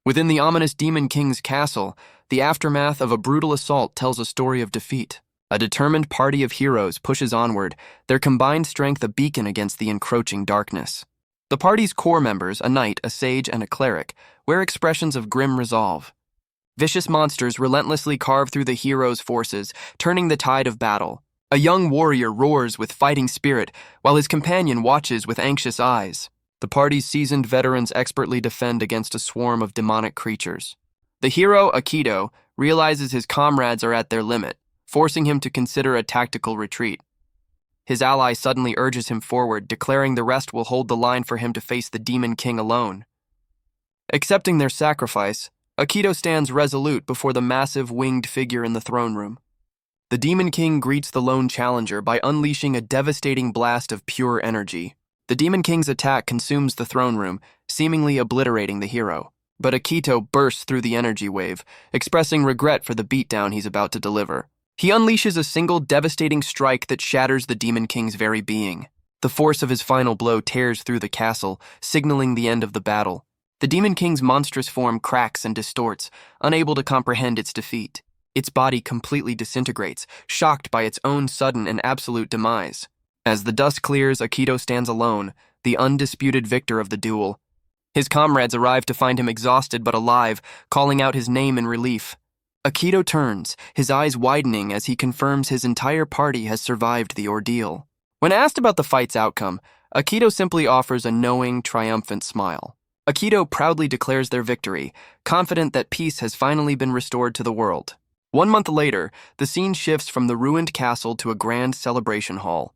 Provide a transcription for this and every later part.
Within the ominous Demon King's castle, the aftermath of a brutal assault tells a story of defeat. A determined party of heroes pushes onward, their combined strength a beacon against the encroaching darkness. The party's core members, a knight, a sage, and a cleric, wear expressions of grim resolve. Vicious monsters relentlessly carve through the heroes' forces, turning the tide of battle. A young warrior roars with fighting spirit, while his companion watches with anxious eyes. The party's seasoned veterans expertly defend against a swarm of demonic creatures. The hero, Akito, realizes his comrades are at their limit, forcing him to consider a tactical retreat. His ally suddenly urges him forward, declaring the rest will hold the line for him to face the Demon King alone. Accepting their sacrifice, Akito stands resolute before the massive winged figure in the throne room. The Demon King greets the lone challenger by unleashing a devastating blast of pure energy. The Demon King's attack consumes the throne room, seemingly obliterating the hero. But Akito bursts through the energy wave, expressing regret for the beatdown he's about to deliver. He unleashes a single devastating strike that shatters the Demon King's very being. The force of his final blow tears through the castle, signaling the end of the battle. The Demon King's monstrous form cracks and distorts, unable to comprehend its defeat. Its body completely disintegrates, shocked by its own sudden and absolute demise. As the dust clears, Akito stands alone, the undisputed victor of the duel. His comrades arrive to find him exhausted but alive, calling out his name in relief. Akito turns, his eyes widening as he confirms his entire party has survived the ordeal. When asked about the fight's outcome, Akito simply offers a knowing, triumphant smile. Akito proudly declares their victory, confident that peace has finally been restored to the world. 1 month later, the scene shifts from the ruined castle to a grand celebration hall.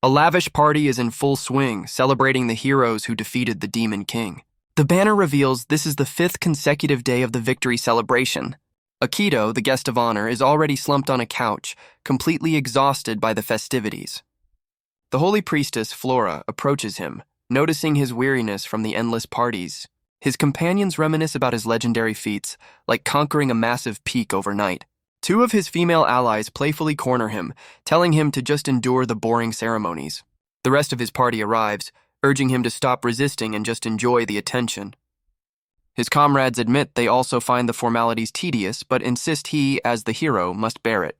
A lavish party is in full swing, celebrating the heroes who defeated the Demon King. The banner reveals this is the 5th consecutive day of the victory celebration. Akito, the guest of honor, is already slumped on a couch, completely exhausted by the festivities. The holy priestess, Flora, approaches him, noticing his weariness from the endless parties. His companions reminisce about his legendary feats, like conquering a massive peak overnight. 2 of his female allies playfully corner him, telling him to just endure the boring ceremonies. The rest of his party arrives, urging him to stop resisting and just enjoy the attention. His comrades admit they also find the formalities tedious, but insist he, as the hero, must bear it.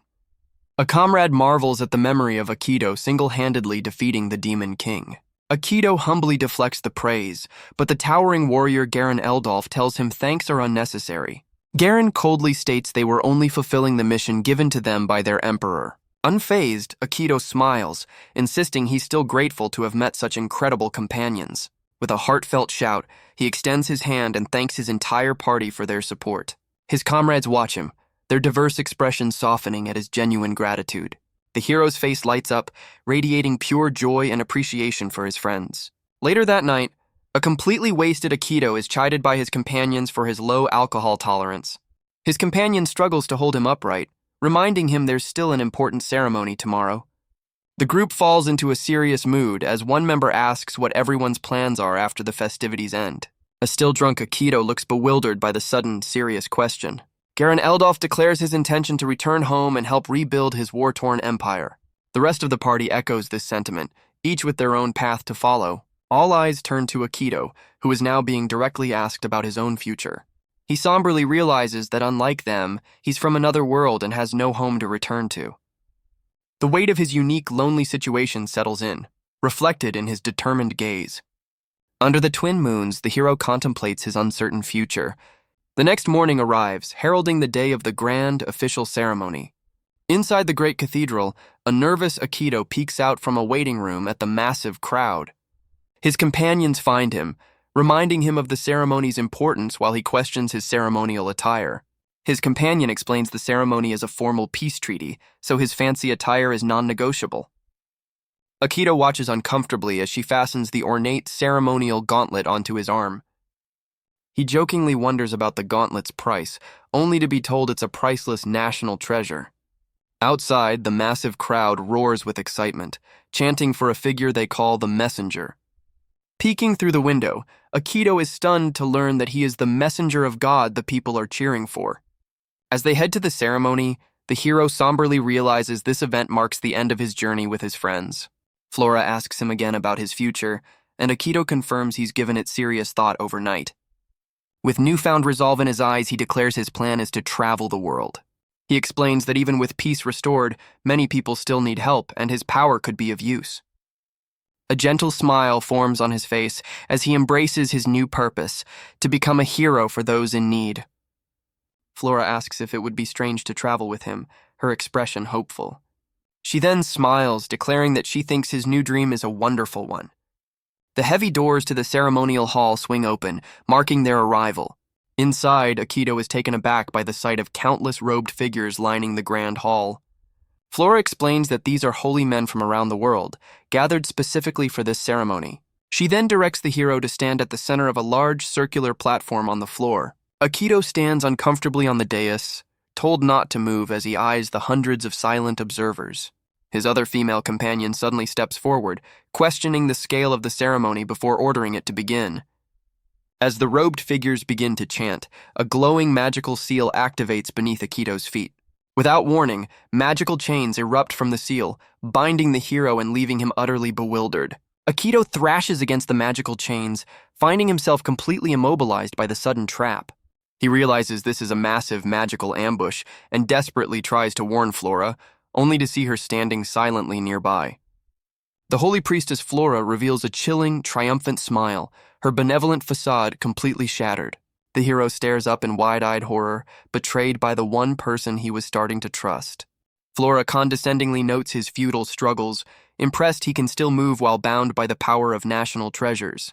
A comrade marvels at the memory of Akito single-handedly defeating the Demon King. Akito humbly deflects the praise, but the towering warrior Garen Eldolf tells him thanks are unnecessary. Garen coldly states they were only fulfilling the mission given to them by their emperor. Unfazed, Akito smiles, insisting he's still grateful to have met such incredible companions. With a heartfelt shout, he extends his hand and thanks his entire party for their support. His comrades watch him, their diverse expressions softening at his genuine gratitude. The hero's face lights up, radiating pure joy and appreciation for his friends. Later that night, a completely wasted Akito is chided by his companions for his low alcohol tolerance. His companion struggles to hold him upright, reminding him there's still an important ceremony tomorrow. The group falls into a serious mood as one member asks what everyone's plans are after the festivities end. A still drunk Akito looks bewildered by the sudden, serious question. Garen Eldolf declares his intention to return home and help rebuild his war-torn empire. The rest of the party echoes this sentiment, each with their own path to follow. All eyes turn to Akito, who is now being directly asked about his own future. He somberly realizes that unlike them, he's from another world and has no home to return to. The weight of his unique, lonely situation settles in, reflected in his determined gaze. Under the twin moons, the hero contemplates his uncertain future. The next morning arrives, heralding the day of the grand, official ceremony. Inside the great cathedral, a nervous Akito peeks out from a waiting room at the massive crowd. His companions find him, reminding him of the ceremony's importance while he questions his ceremonial attire. His companion explains the ceremony is a formal peace treaty, so his fancy attire is non-negotiable. Akito watches uncomfortably as she fastens the ornate ceremonial gauntlet onto his arm. He jokingly wonders about the gauntlet's price, only to be told it's a priceless national treasure. Outside, the massive crowd roars with excitement, chanting for a figure they call the messenger. Peeking through the window, Akito is stunned to learn that he is the messenger of God the people are cheering for. As they head to the ceremony, the hero somberly realizes this event marks the end of his journey with his friends. Flora asks him again about his future, and Akito confirms he's given it serious thought overnight. With newfound resolve in his eyes, he declares his plan is to travel the world. He explains that even with peace restored, many people still need help, and his power could be of use. A gentle smile forms on his face as he embraces his new purpose, to become a hero for those in need. Flora asks if it would be strange to travel with him, her expression hopeful. She then smiles, declaring that she thinks his new dream is a wonderful one. The heavy doors to the ceremonial hall swing open, marking their arrival. Inside, Akito is taken aback by the sight of countless robed figures lining the grand hall. Flora explains that these are holy men from around the world, gathered specifically for this ceremony. She then directs the hero to stand at the center of a large circular platform on the floor. Akito stands uncomfortably on the dais, told not to move as he eyes the hundreds of silent observers. His other female companion suddenly steps forward, questioning the scale of the ceremony before ordering it to begin. As the robed figures begin to chant, a glowing magical seal activates beneath Akito's feet. Without warning, magical chains erupt from the seal, binding the hero and leaving him utterly bewildered. Akito thrashes against the magical chains, finding himself completely immobilized by the sudden trap. He realizes this is a massive magical ambush and desperately tries to warn Flora, only to see her standing silently nearby. The holy priestess Flora reveals a chilling, triumphant smile, her benevolent facade completely shattered. The hero stares up in wide-eyed horror, betrayed by the one person he was starting to trust. Flora condescendingly notes his futile struggles, impressed he can still move while bound by the power of national treasures.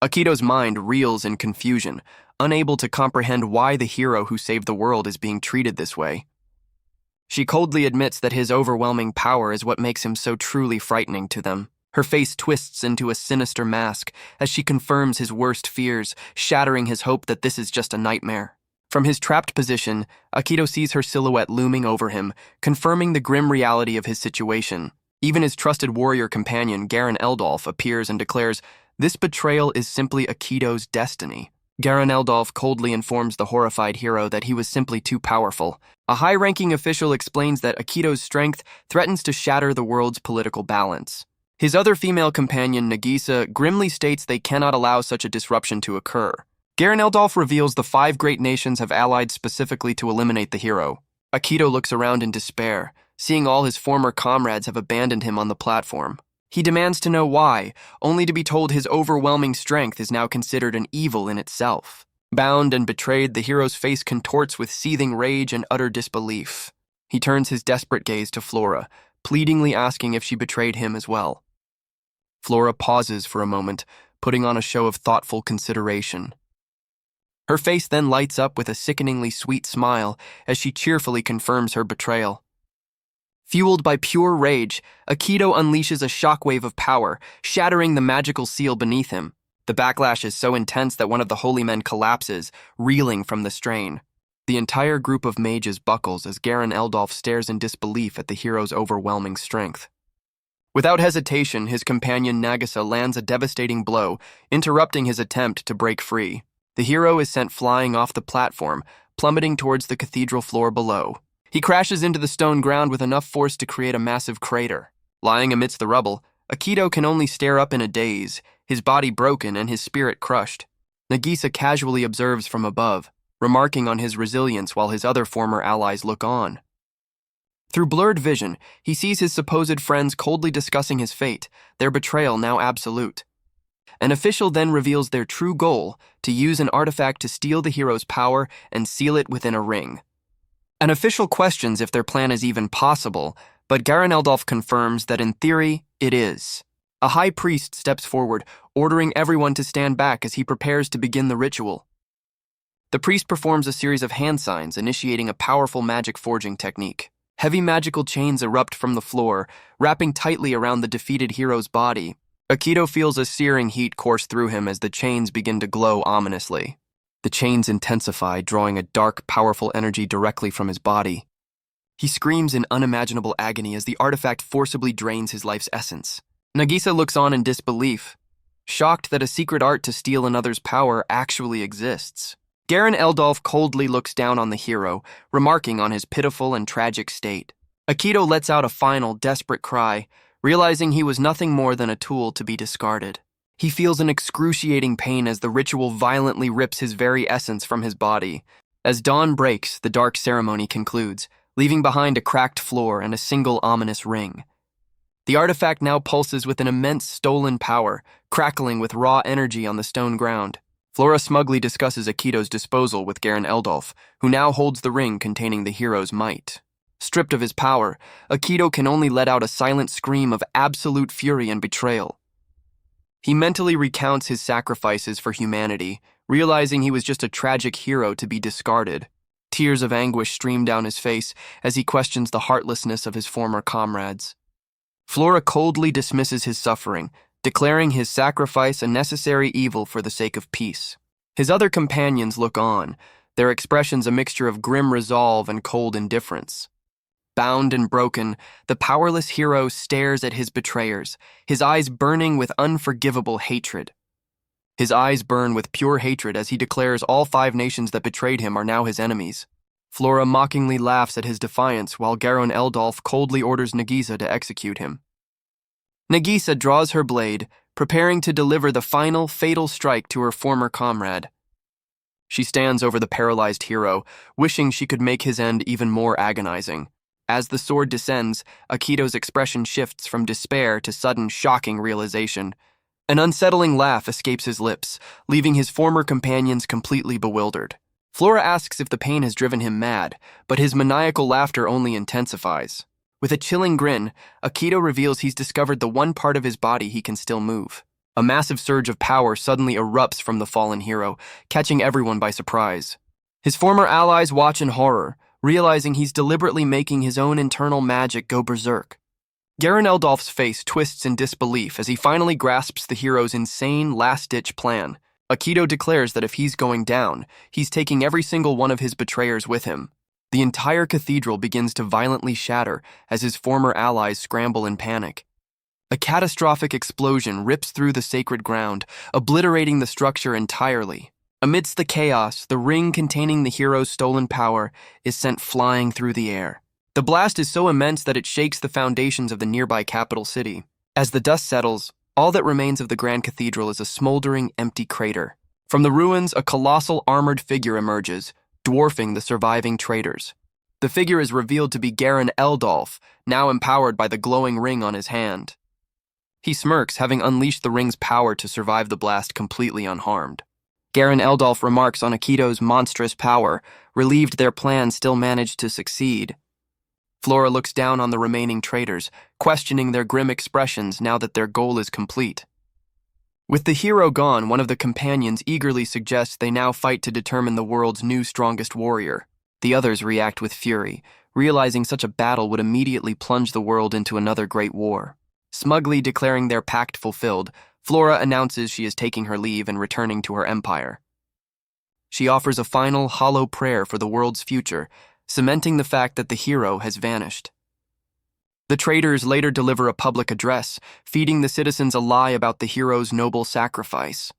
Akito's mind reels in confusion, unable to comprehend why the hero who saved the world is being treated this way. She coldly admits that his overwhelming power is what makes him so truly frightening to them. Her face twists into a sinister mask as she confirms his worst fears, shattering his hope that this is just a nightmare. From his trapped position, Akito sees her silhouette looming over him, confirming the grim reality of his situation. Even his trusted warrior companion, Garen Eldolf, appears and declares, "This betrayal is simply Akito's destiny." Garen Eldolf coldly informs the horrified hero that he was simply too powerful. A high-ranking official explains that Akito's strength threatens to shatter the world's political balance. His other female companion, Nagisa, grimly states they cannot allow such a disruption to occur. Garen Eldolf reveals the 5 great nations have allied specifically to eliminate the hero. Akito looks around in despair, seeing all his former comrades have abandoned him on the platform. He demands to know why, only to be told his overwhelming strength is now considered an evil in itself. Bound and betrayed, the hero's face contorts with seething rage and utter disbelief. He turns his desperate gaze to Flora, pleadingly asking if she betrayed him as well. Flora pauses for a moment, putting on a show of thoughtful consideration. Her face then lights up with a sickeningly sweet smile as she cheerfully confirms her betrayal. Fueled by pure rage, Akito unleashes a shockwave of power, shattering the magical seal beneath him. The backlash is so intense that one of the holy men collapses, reeling from the strain. The entire group of mages buckles as Garen Eldolf stares in disbelief at the hero's overwhelming strength. Without hesitation, his companion Nagisa lands a devastating blow, interrupting his attempt to break free. The hero is sent flying off the platform, plummeting towards the cathedral floor below. He crashes into the stone ground with enough force to create a massive crater. Lying amidst the rubble, Akito can only stare up in a daze, his body broken and his spirit crushed. Nagisa casually observes from above, remarking on his resilience while his other former allies look on. Through blurred vision, he sees his supposed friends coldly discussing his fate, their betrayal now absolute. An official then reveals their true goal, to use an artifact to steal the hero's power and seal it within a ring. An official questions if their plan is even possible, but Garen Eldolf confirms that in theory, it is. A high priest steps forward, ordering everyone to stand back as he prepares to begin the ritual. The priest performs a series of hand signs, initiating a powerful magic forging technique. Heavy magical chains erupt from the floor, wrapping tightly around the defeated hero's body. Akito feels a searing heat course through him as the chains begin to glow ominously. The chains intensify, drawing a dark, powerful energy directly from his body. He screams in unimaginable agony as the artifact forcibly drains his life's essence. Nagisa looks on in disbelief, shocked that a secret art to steal another's power actually exists. Garen Eldolf coldly looks down on the hero, remarking on his pitiful and tragic state. Akito lets out a final, desperate cry, realizing he was nothing more than a tool to be discarded. He feels an excruciating pain as the ritual violently rips his very essence from his body. As dawn breaks, the dark ceremony concludes, leaving behind a cracked floor and a single ominous ring. The artifact now pulses with an immense stolen power, crackling with raw energy on the stone ground. Flora smugly discusses Akito's disposal with Garen Eldolf, who now holds the ring containing the hero's might. Stripped of his power, Akito can only let out a silent scream of absolute fury and betrayal. He mentally recounts his sacrifices for humanity, realizing he was just a tragic hero to be discarded. Tears of anguish stream down his face as he questions the heartlessness of his former comrades. Flora coldly dismisses his suffering, declaring his sacrifice a necessary evil for the sake of peace. His other companions look on, their expressions a mixture of grim resolve and cold indifference. Bound and broken, the powerless hero stares at his betrayers, his eyes burning with unforgivable hatred. His eyes burn with pure hatred as he declares all 5 nations that betrayed him are now his enemies. Flora mockingly laughs at his defiance while Garen Eldolf coldly orders Nagisa to execute him. Nagisa draws her blade, preparing to deliver the final, fatal strike to her former comrade. She stands over the paralyzed hero, wishing she could make his end even more agonizing. As the sword descends, Akito's expression shifts from despair to sudden, shocking realization. An unsettling laugh escapes his lips, leaving his former companions completely bewildered. Flora asks if the pain has driven him mad, but his maniacal laughter only intensifies. With a chilling grin, Akito reveals he's discovered the one part of his body he can still move. A massive surge of power suddenly erupts from the fallen hero, catching everyone by surprise. His former allies watch in horror, realizing he's deliberately making his own internal magic go berserk. Garen Eldolf's face twists in disbelief as he finally grasps the hero's insane last-ditch plan. Akito declares that if he's going down, he's taking every single one of his betrayers with him. The entire cathedral begins to violently shatter as his former allies scramble in panic. A catastrophic explosion rips through the sacred ground, obliterating the structure entirely. Amidst the chaos, the ring containing the hero's stolen power is sent flying through the air. The blast is so immense that it shakes the foundations of the nearby capital city. As the dust settles, all that remains of the Grand Cathedral is a smoldering, empty crater. From the ruins, a colossal armored figure emerges, dwarfing the surviving traitors. The figure is revealed to be Garen Eldolf, now empowered by the glowing ring on his hand. He smirks, having unleashed the ring's power to survive the blast completely unharmed. Garen Eldolf remarks on Akito's monstrous power, relieved their plan still managed to succeed. Flora looks down on the remaining traitors, questioning their grim expressions now that their goal is complete. With the hero gone, one of the companions eagerly suggests they now fight to determine the world's new strongest warrior. The others react with fury, realizing such a battle would immediately plunge the world into another great war. Smugly declaring their pact fulfilled, Flora announces she is taking her leave and returning to her empire. She offers a final, hollow prayer for the world's future, cementing the fact that the hero has vanished. The traitors later deliver a public address, feeding the citizens a lie about the hero's noble sacrifice.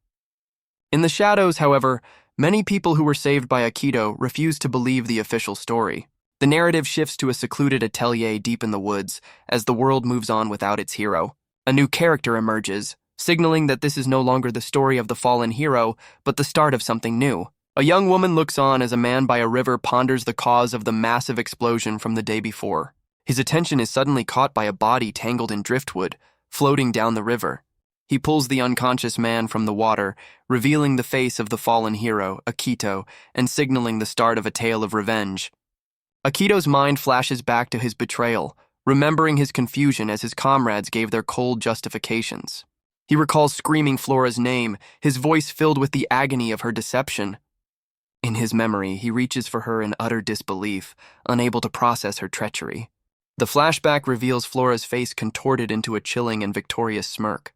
In the shadows, however, many people who were saved by Akito refuse to believe the official story. The narrative shifts to a secluded atelier deep in the woods as the world moves on without its hero. A new character emerges, signaling that this is no longer the story of the fallen hero, but the start of something new. A young woman looks on as a man by a river ponders the cause of the massive explosion from the day before. His attention is suddenly caught by a body tangled in driftwood, floating down the river. He pulls the unconscious man from the water, revealing the face of the fallen hero, Akito, and signaling the start of a tale of revenge. Akito's mind flashes back to his betrayal, remembering his confusion as his comrades gave their cold justifications. He recalls screaming Flora's name, his voice filled with the agony of her deception. In his memory, he reaches for her in utter disbelief, unable to process her treachery. The flashback reveals Flora's face contorted into a chilling and victorious smirk.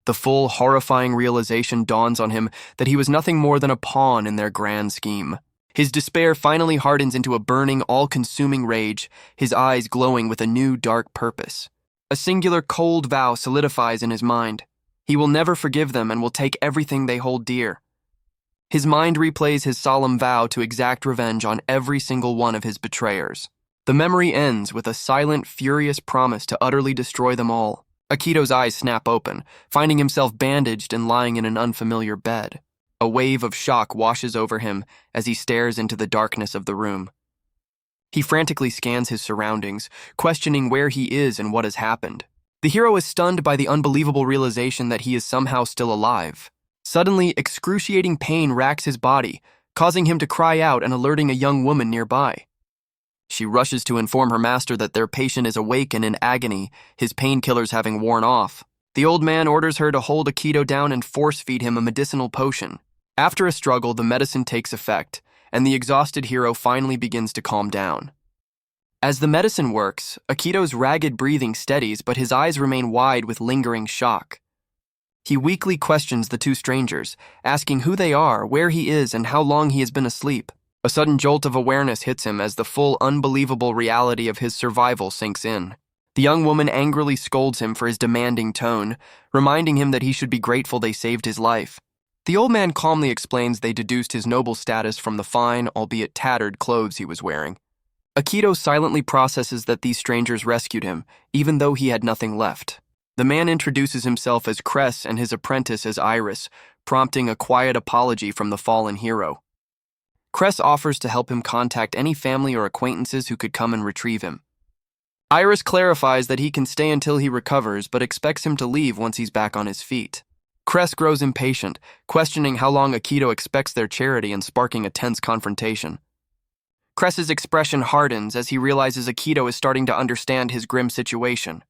The full, horrifying realization dawns on him that he was nothing more than a pawn in their grand scheme. His despair finally hardens into a burning, all-consuming rage, his eyes glowing with a new, dark purpose. A singular, cold vow solidifies in his mind. He will never forgive them and will take everything they hold dear. His mind replays his solemn vow to exact revenge on every single one of his betrayers. The memory ends with a silent, furious promise to utterly destroy them all. Akito's eyes snap open, finding himself bandaged and lying in an unfamiliar bed. A wave of shock washes over him as he stares into the darkness of the room. He frantically scans his surroundings, questioning where he is and what has happened. The hero is stunned by the unbelievable realization that he is somehow still alive. Suddenly, excruciating pain racks his body, causing him to cry out and alerting a young woman nearby. She rushes to inform her master that their patient is awake and in agony, his painkillers having worn off. The old man orders her to hold Akito down and force-feed him a medicinal potion. After a struggle, the medicine takes effect, and the exhausted hero finally begins to calm down. As the medicine works, Akito's ragged breathing steadies, but his eyes remain wide with lingering shock. He weakly questions the two strangers, asking who they are, where he is, and how long he has been asleep. A sudden jolt of awareness hits him as the full, unbelievable reality of his survival sinks in. The young woman angrily scolds him for his demanding tone, reminding him that he should be grateful they saved his life. The old man calmly explains they deduced his noble status from the fine, albeit tattered, clothes he was wearing. Akito silently processes that these strangers rescued him, even though he had nothing left. The man introduces himself as Cress and his apprentice as Iris, prompting a quiet apology from the fallen hero. Cress offers to help him contact any family or acquaintances who could come and retrieve him. Iris clarifies that he can stay until he recovers, but expects him to leave once he's back on his feet. Cress grows impatient, questioning how long Akito expects their charity and sparking a tense confrontation. Cress's expression hardens as he realizes Akito is starting to understand his grim situation.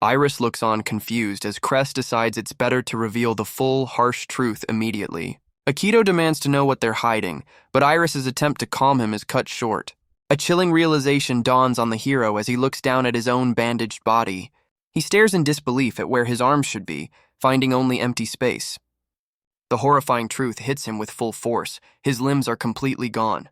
Iris looks on confused as Cress decides it's better to reveal the full, harsh truth immediately. Akito demands to know what they're hiding, but Iris's attempt to calm him is cut short. A chilling realization dawns on the hero as he looks down at his own bandaged body. He stares in disbelief at where his arms should be, finding only empty space. The horrifying truth hits him with full force. His limbs are completely gone.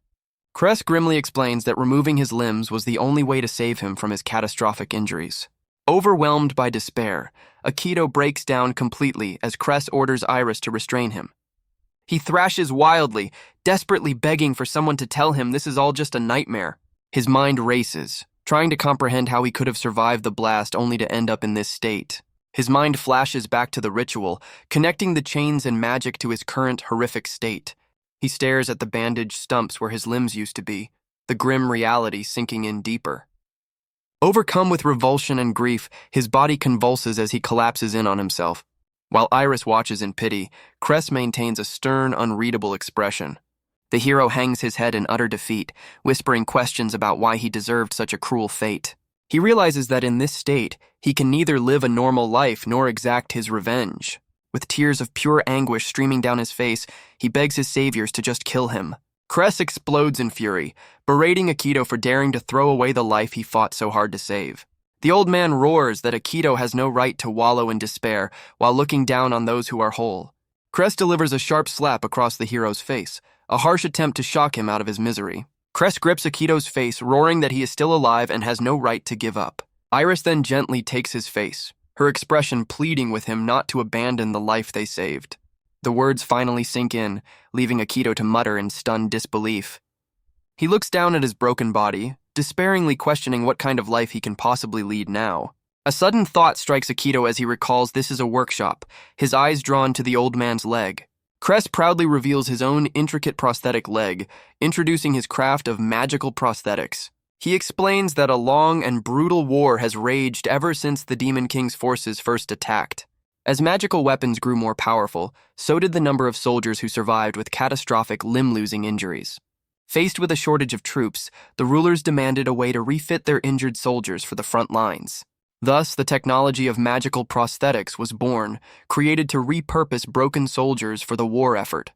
Cress grimly explains that removing his limbs was the only way to save him from his catastrophic injuries. Overwhelmed by despair, Akito breaks down completely as Cress orders Iris to restrain him. He thrashes wildly, desperately begging for someone to tell him this is all just a nightmare. His mind races, trying to comprehend how he could have survived the blast only to end up in this state. His mind flashes back to the ritual, connecting the chains and magic to his current horrific state. He stares at the bandaged stumps where his limbs used to be, the grim reality sinking in deeper. Overcome with revulsion and grief, his body convulses as he collapses in on himself. While Iris watches in pity, Cress maintains a stern, unreadable expression. The hero hangs his head in utter defeat, whispering questions about why he deserved such a cruel fate. He realizes that in this state, he can neither live a normal life nor exact his revenge. With tears of pure anguish streaming down his face, he begs his saviors to just kill him. Cress explodes in fury, berating Akito for daring to throw away the life he fought so hard to save. The old man roars that Akito has no right to wallow in despair while looking down on those who are whole. Cress delivers a sharp slap across the hero's face, a harsh attempt to shock him out of his misery. Cress grips Akito's face, roaring that he is still alive and has no right to give up. Iris then gently takes his face, her expression pleading with him not to abandon the life they saved. The words finally sink in, leaving Akito to mutter in stunned disbelief. He looks down at his broken body, despairingly questioning what kind of life he can possibly lead now. A sudden thought strikes Akito as he recalls this is a workshop, his eyes drawn to the old man's leg. Cress proudly reveals his own intricate prosthetic leg, introducing his craft of magical prosthetics. He explains that a long and brutal war has raged ever since the Demon King's forces first attacked. As magical weapons grew more powerful, so did the number of soldiers who survived with catastrophic limb-losing injuries. Faced with a shortage of troops, the rulers demanded a way to refit their injured soldiers for the front lines. Thus, the technology of magical prosthetics was born, created to repurpose broken soldiers for the war effort.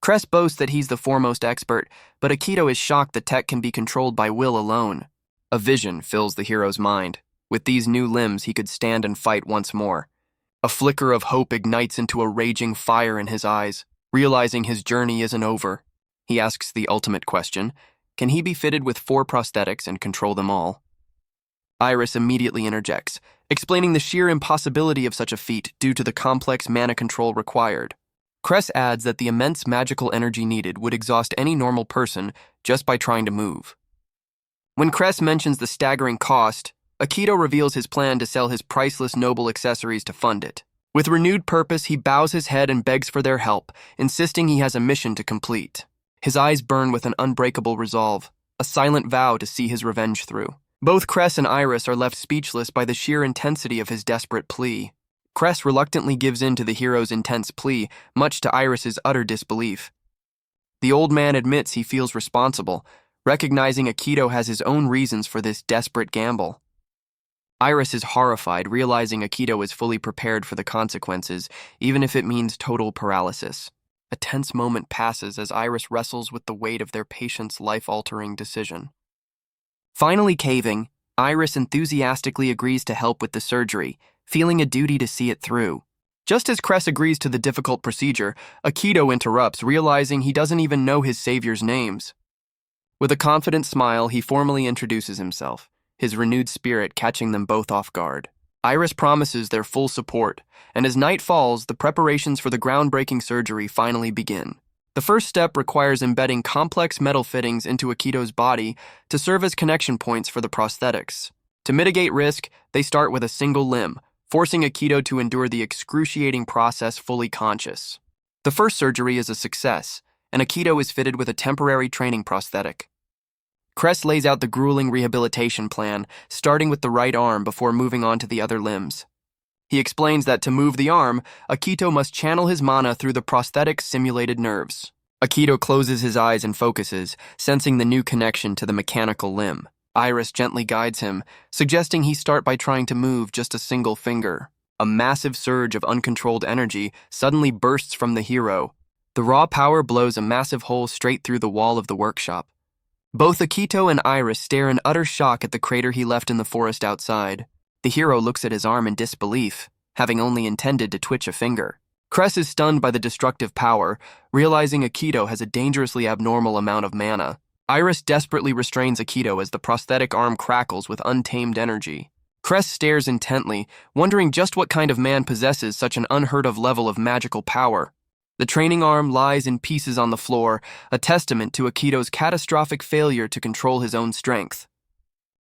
Cress boasts that he's the foremost expert, but Akito is shocked the tech can be controlled by will alone. A vision fills the hero's mind. With these new limbs, he could stand and fight once more. A flicker of hope ignites into a raging fire in his eyes, realizing his journey isn't over. He asks the ultimate question, can he be fitted with 4 prosthetics and control them all? Iris immediately interjects, explaining the sheer impossibility of such a feat due to the complex mana control required. Cress adds that the immense magical energy needed would exhaust any normal person just by trying to move. When Cress mentions the staggering cost, Akito reveals his plan to sell his priceless noble accessories to fund it. With renewed purpose, he bows his head and begs for their help, insisting he has a mission to complete. His eyes burn with an unbreakable resolve, a silent vow to see his revenge through. Both Cress and Iris are left speechless by the sheer intensity of his desperate plea. Cress reluctantly gives in to the hero's intense plea, much to Iris's utter disbelief. The old man admits he feels responsible, recognizing Akito has his own reasons for this desperate gamble. Iris is horrified, realizing Akito is fully prepared for the consequences, even if it means total paralysis. A tense moment passes as Iris wrestles with the weight of their patient's life-altering decision. Finally caving, Iris enthusiastically agrees to help with the surgery, feeling a duty to see it through. Just as Cress agrees to the difficult procedure, Akito interrupts, realizing he doesn't even know his savior's names. With a confident smile, he formally introduces himself, his renewed spirit catching them both off guard. Iris promises their full support, and as night falls, the preparations for the groundbreaking surgery finally begin. The first step requires embedding complex metal fittings into Akito's body to serve as connection points for the prosthetics. To mitigate risk, they start with a single limb, forcing Akito to endure the excruciating process fully conscious. The first surgery is a success, and Akito is fitted with a temporary training prosthetic. Cress lays out the grueling rehabilitation plan, starting with the right arm before moving on to the other limbs. He explains that to move the arm, Akito must channel his mana through the prosthetic's simulated nerves. Akito closes his eyes and focuses, sensing the new connection to the mechanical limb. Iris gently guides him, suggesting he start by trying to move just a single finger. A massive surge of uncontrolled energy suddenly bursts from the hero. The raw power blows a massive hole straight through the wall of the workshop. Both Akito and Iris stare in utter shock at the crater he left in the forest outside. The hero looks at his arm in disbelief, having only intended to twitch a finger. Cress is stunned by the destructive power, realizing Akito has a dangerously abnormal amount of mana. Iris desperately restrains Akito as the prosthetic arm crackles with untamed energy. Cress stares intently, wondering just what kind of man possesses such an unheard-of level of magical power. The training arm lies in pieces on the floor, a testament to Akito's catastrophic failure to control his own strength.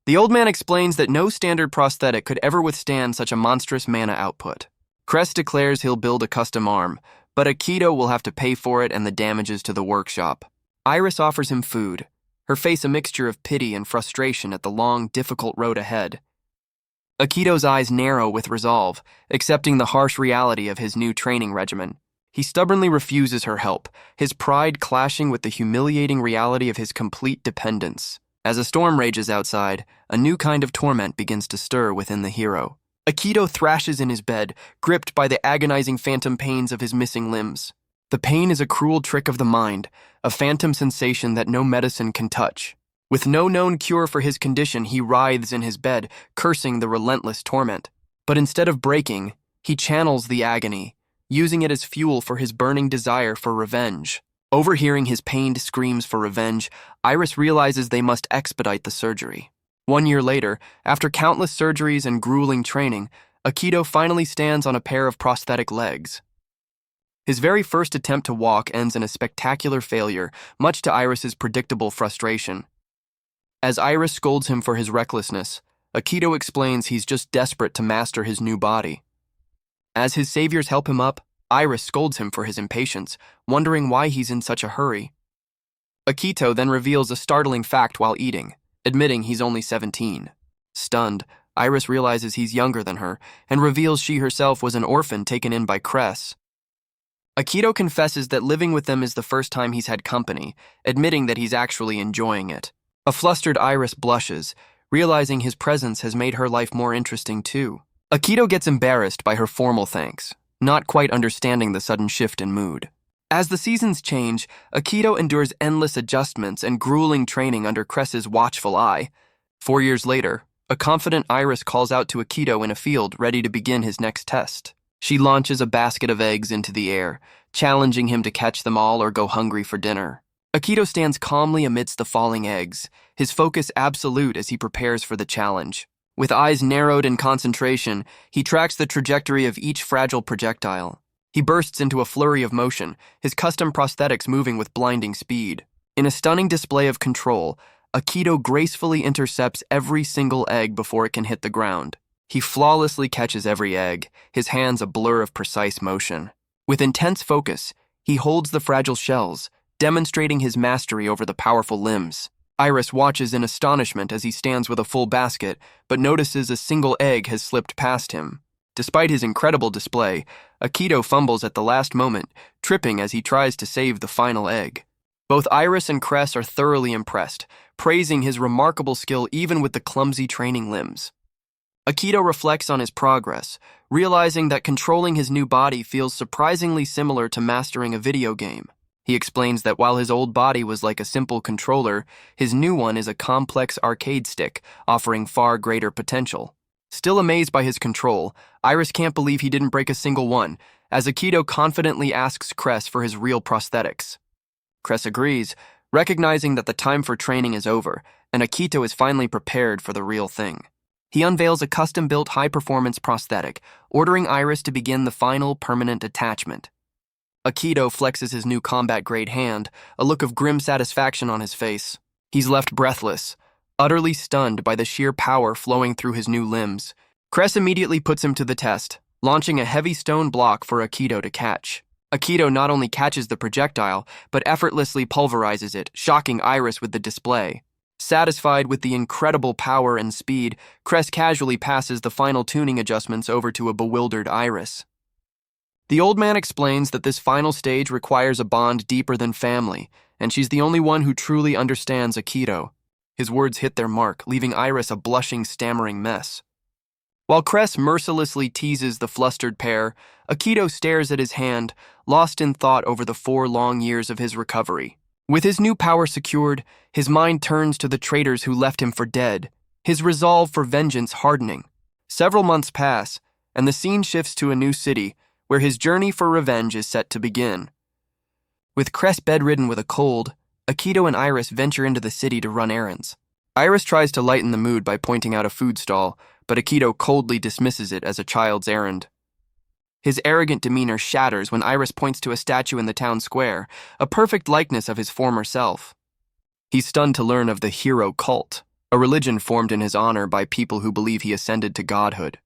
The old man explains that no standard prosthetic could ever withstand such a monstrous mana output. Cress declares he'll build a custom arm, but Akito will have to pay for it and the damages to the workshop. Iris offers him food, her face a mixture of pity and frustration at the long, difficult road ahead. Akito's eyes narrow with resolve, accepting the harsh reality of his new training regimen. He stubbornly refuses her help, his pride clashing with the humiliating reality of his complete dependence. As a storm rages outside, a new kind of torment begins to stir within the hero. Akito thrashes in his bed, gripped by the agonizing phantom pains of his missing limbs. The pain is a cruel trick of the mind, a phantom sensation that no medicine can touch. With no known cure for his condition, he writhes in his bed, cursing the relentless torment. But instead of breaking, he channels the agony, using it as fuel for his burning desire for revenge. Overhearing his pained screams for revenge, Iris realizes they must expedite the surgery. 1 year later, after countless surgeries and grueling training, Akito finally stands on a pair of prosthetic legs. His very first attempt to walk ends in a spectacular failure, much to Iris's predictable frustration. As Iris scolds him for his recklessness, Akito explains he's just desperate to master his new body. As his saviors help him up, Iris scolds him for his impatience, wondering why he's in such a hurry. Akito then reveals a startling fact while eating, admitting he's only 17. Stunned, Iris realizes he's younger than her and reveals she herself was an orphan taken in by Cress. Akito confesses that living with them is the first time he's had company, admitting that he's actually enjoying it. A flustered Iris blushes, realizing his presence has made her life more interesting too. Akito gets embarrassed by her formal thanks, not quite understanding the sudden shift in mood. As the seasons change, Akito endures endless adjustments and grueling training under Cress's watchful eye. 4 years later, a confident Iris calls out to Akito in a field ready to begin his next test. She launches a basket of eggs into the air, challenging him to catch them all or go hungry for dinner. Akito stands calmly amidst the falling eggs, his focus absolute as he prepares for the challenge. With eyes narrowed in concentration, he tracks the trajectory of each fragile projectile. He bursts into a flurry of motion, his custom prosthetics moving with blinding speed. In a stunning display of control, Akito gracefully intercepts every single egg before it can hit the ground. He flawlessly catches every egg, his hands a blur of precise motion. With intense focus, he holds the fragile shells, demonstrating his mastery over the powerful limbs. Iris watches in astonishment as he stands with a full basket, but notices a single egg has slipped past him. Despite his incredible display, Akito fumbles at the last moment, tripping as he tries to save the final egg. Both Iris and Cress are thoroughly impressed, praising his remarkable skill even with the clumsy training limbs. Akito reflects on his progress, realizing that controlling his new body feels surprisingly similar to mastering a video game. He explains that while his old body was like a simple controller, his new one is a complex arcade stick, offering far greater potential. Still amazed by his control, Iris can't believe he didn't break a single one, as Akito confidently asks Cress for his real prosthetics. Cress agrees, recognizing that the time for training is over, and Akito is finally prepared for the real thing. He unveils a custom-built high-performance prosthetic, ordering Iris to begin the final permanent attachment. Akito flexes his new combat-grade hand, a look of grim satisfaction on his face. He's left breathless, utterly stunned by the sheer power flowing through his new limbs. Cress immediately puts him to the test, launching a heavy stone block for Akito to catch. Akito not only catches the projectile, but effortlessly pulverizes it, shocking Iris with the display. Satisfied with the incredible power and speed, Cress casually passes the final tuning adjustments over to a bewildered Iris. The old man explains that this final stage requires a bond deeper than family, and she's the only one who truly understands Akito. His words hit their mark, leaving Iris a blushing, stammering mess. While Cress mercilessly teases the flustered pair, Akito stares at his hand, lost in thought over the 4 long years of his recovery. With his new power secured, his mind turns to the traitors who left him for dead, his resolve for vengeance hardening. Several months pass, and the scene shifts to a new city, where his journey for revenge is set to begin. With Cress bedridden with a cold, Akito and Iris venture into the city to run errands. Iris tries to lighten the mood by pointing out a food stall, but Akito coldly dismisses it as a child's errand. His arrogant demeanor shatters when Iris points to a statue in the town square, a perfect likeness of his former self. He's stunned to learn of the hero cult, a religion formed in his honor by people who believe he ascended to godhood.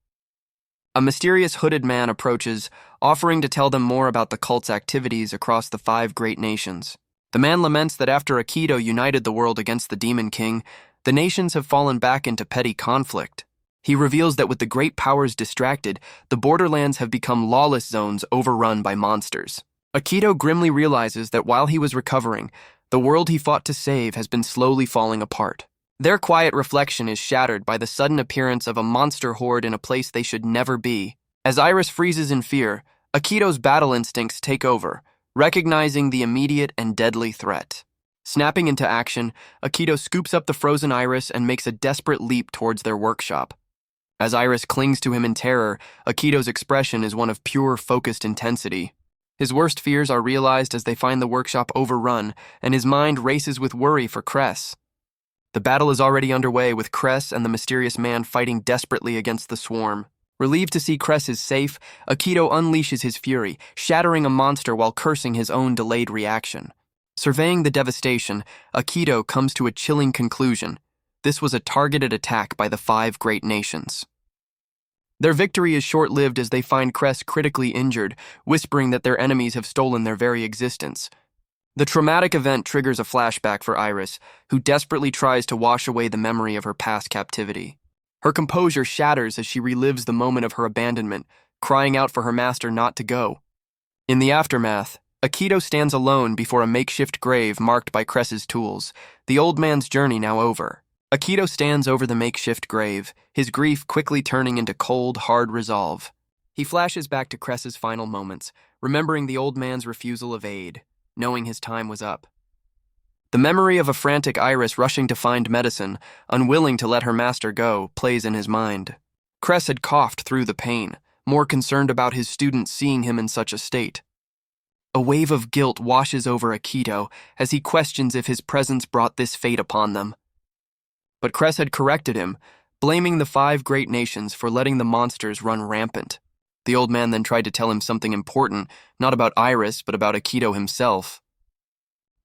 A mysterious hooded man approaches, offering to tell them more about the cult's activities across the 5 great nations. The man laments that after Akito united the world against the Demon King, the nations have fallen back into petty conflict. He reveals that with the great powers distracted, the borderlands have become lawless zones overrun by monsters. Akito grimly realizes that while he was recovering, the world he fought to save has been slowly falling apart. Their quiet reflection is shattered by the sudden appearance of a monster horde in a place they should never be. As Iris freezes in fear, Akito's battle instincts take over, recognizing the immediate and deadly threat. Snapping into action, Akito scoops up the frozen Iris and makes a desperate leap towards their workshop. As Iris clings to him in terror, Akito's expression is one of pure, focused intensity. His worst fears are realized as they find the workshop overrun, and his mind races with worry for Cress. The battle is already underway, with Cress and the mysterious man fighting desperately against the swarm. Relieved to see Cress is safe, Akito unleashes his fury, shattering a monster while cursing his own delayed reaction. Surveying the devastation, Akito comes to a chilling conclusion. This was a targeted attack by the 5 great nations. Their victory is short-lived as they find Cress critically injured, whispering that their enemies have stolen their very existence. The traumatic event triggers a flashback for Iris, who desperately tries to wash away the memory of her past captivity. Her composure shatters as she relives the moment of her abandonment, crying out for her master not to go. In the aftermath, Akito stands alone before a makeshift grave marked by Cress's tools, the old man's journey now over. Akito stands over the makeshift grave, his grief quickly turning into cold, hard resolve. He flashes back to Cress's final moments, remembering the old man's refusal of aid, knowing his time was up. The memory of a frantic Iris rushing to find medicine, unwilling to let her master go, plays in his mind. Cress had coughed through the pain, more concerned about his students seeing him in such a state. A wave of guilt washes over Akito as he questions if his presence brought this fate upon them. But Cress had corrected him, blaming the 5 great nations for letting the monsters run rampant. The old man then tried to tell him something important, not about Iris, but about Akito himself.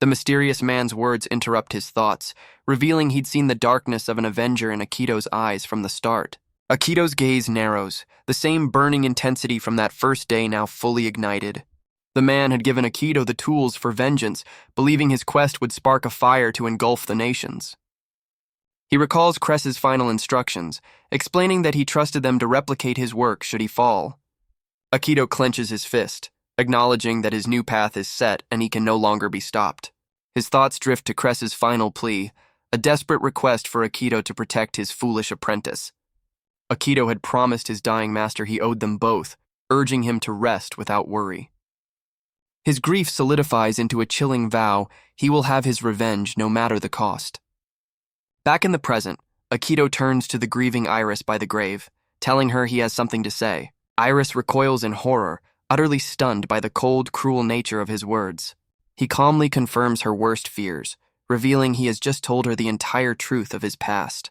The mysterious man's words interrupt his thoughts, revealing he'd seen the darkness of an avenger in Akito's eyes from the start. Akito's gaze narrows, the same burning intensity from that first day now fully ignited. The man had given Akito the tools for vengeance, believing his quest would spark a fire to engulf the nations. He recalls Cress's final instructions, explaining that he trusted them to replicate his work should he fall. Akito clenches his fist, acknowledging that his new path is set and he can no longer be stopped. His thoughts drift to Cress's final plea, a desperate request for Akito to protect his foolish apprentice. Akito had promised his dying master he owed them both, urging him to rest without worry. His grief solidifies into a chilling vow he will have his revenge no matter the cost. Back in the present, Akito turns to the grieving Iris by the grave, telling her he has something to say. Iris recoils in horror, utterly stunned by the cold, cruel nature of his words. He calmly confirms her worst fears, revealing he has just told her the entire truth of his past.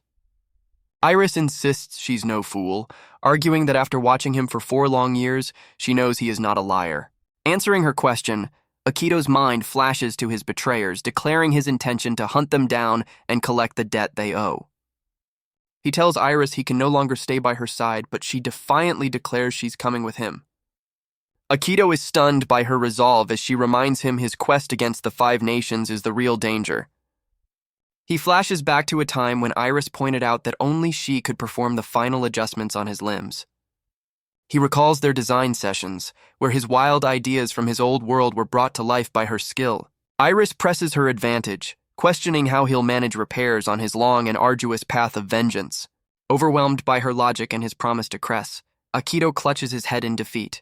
Iris insists she's no fool, arguing that after watching him for 4 long years, she knows he is not a liar. Answering her question, Akito's mind flashes to his betrayers, declaring his intention to hunt them down and collect the debt they owe. He tells Iris he can no longer stay by her side, but she defiantly declares she's coming with him. Akito is stunned by her resolve as she reminds him his quest against the 5 nations is the real danger. He flashes back to a time when Iris pointed out that only she could perform the final adjustments on his limbs. He recalls their design sessions, where his wild ideas from his old world were brought to life by her skill. Iris presses her advantage, questioning how he'll manage repairs on his long and arduous path of vengeance. Overwhelmed by her logic and his promise to Cress, Akito clutches his head in defeat.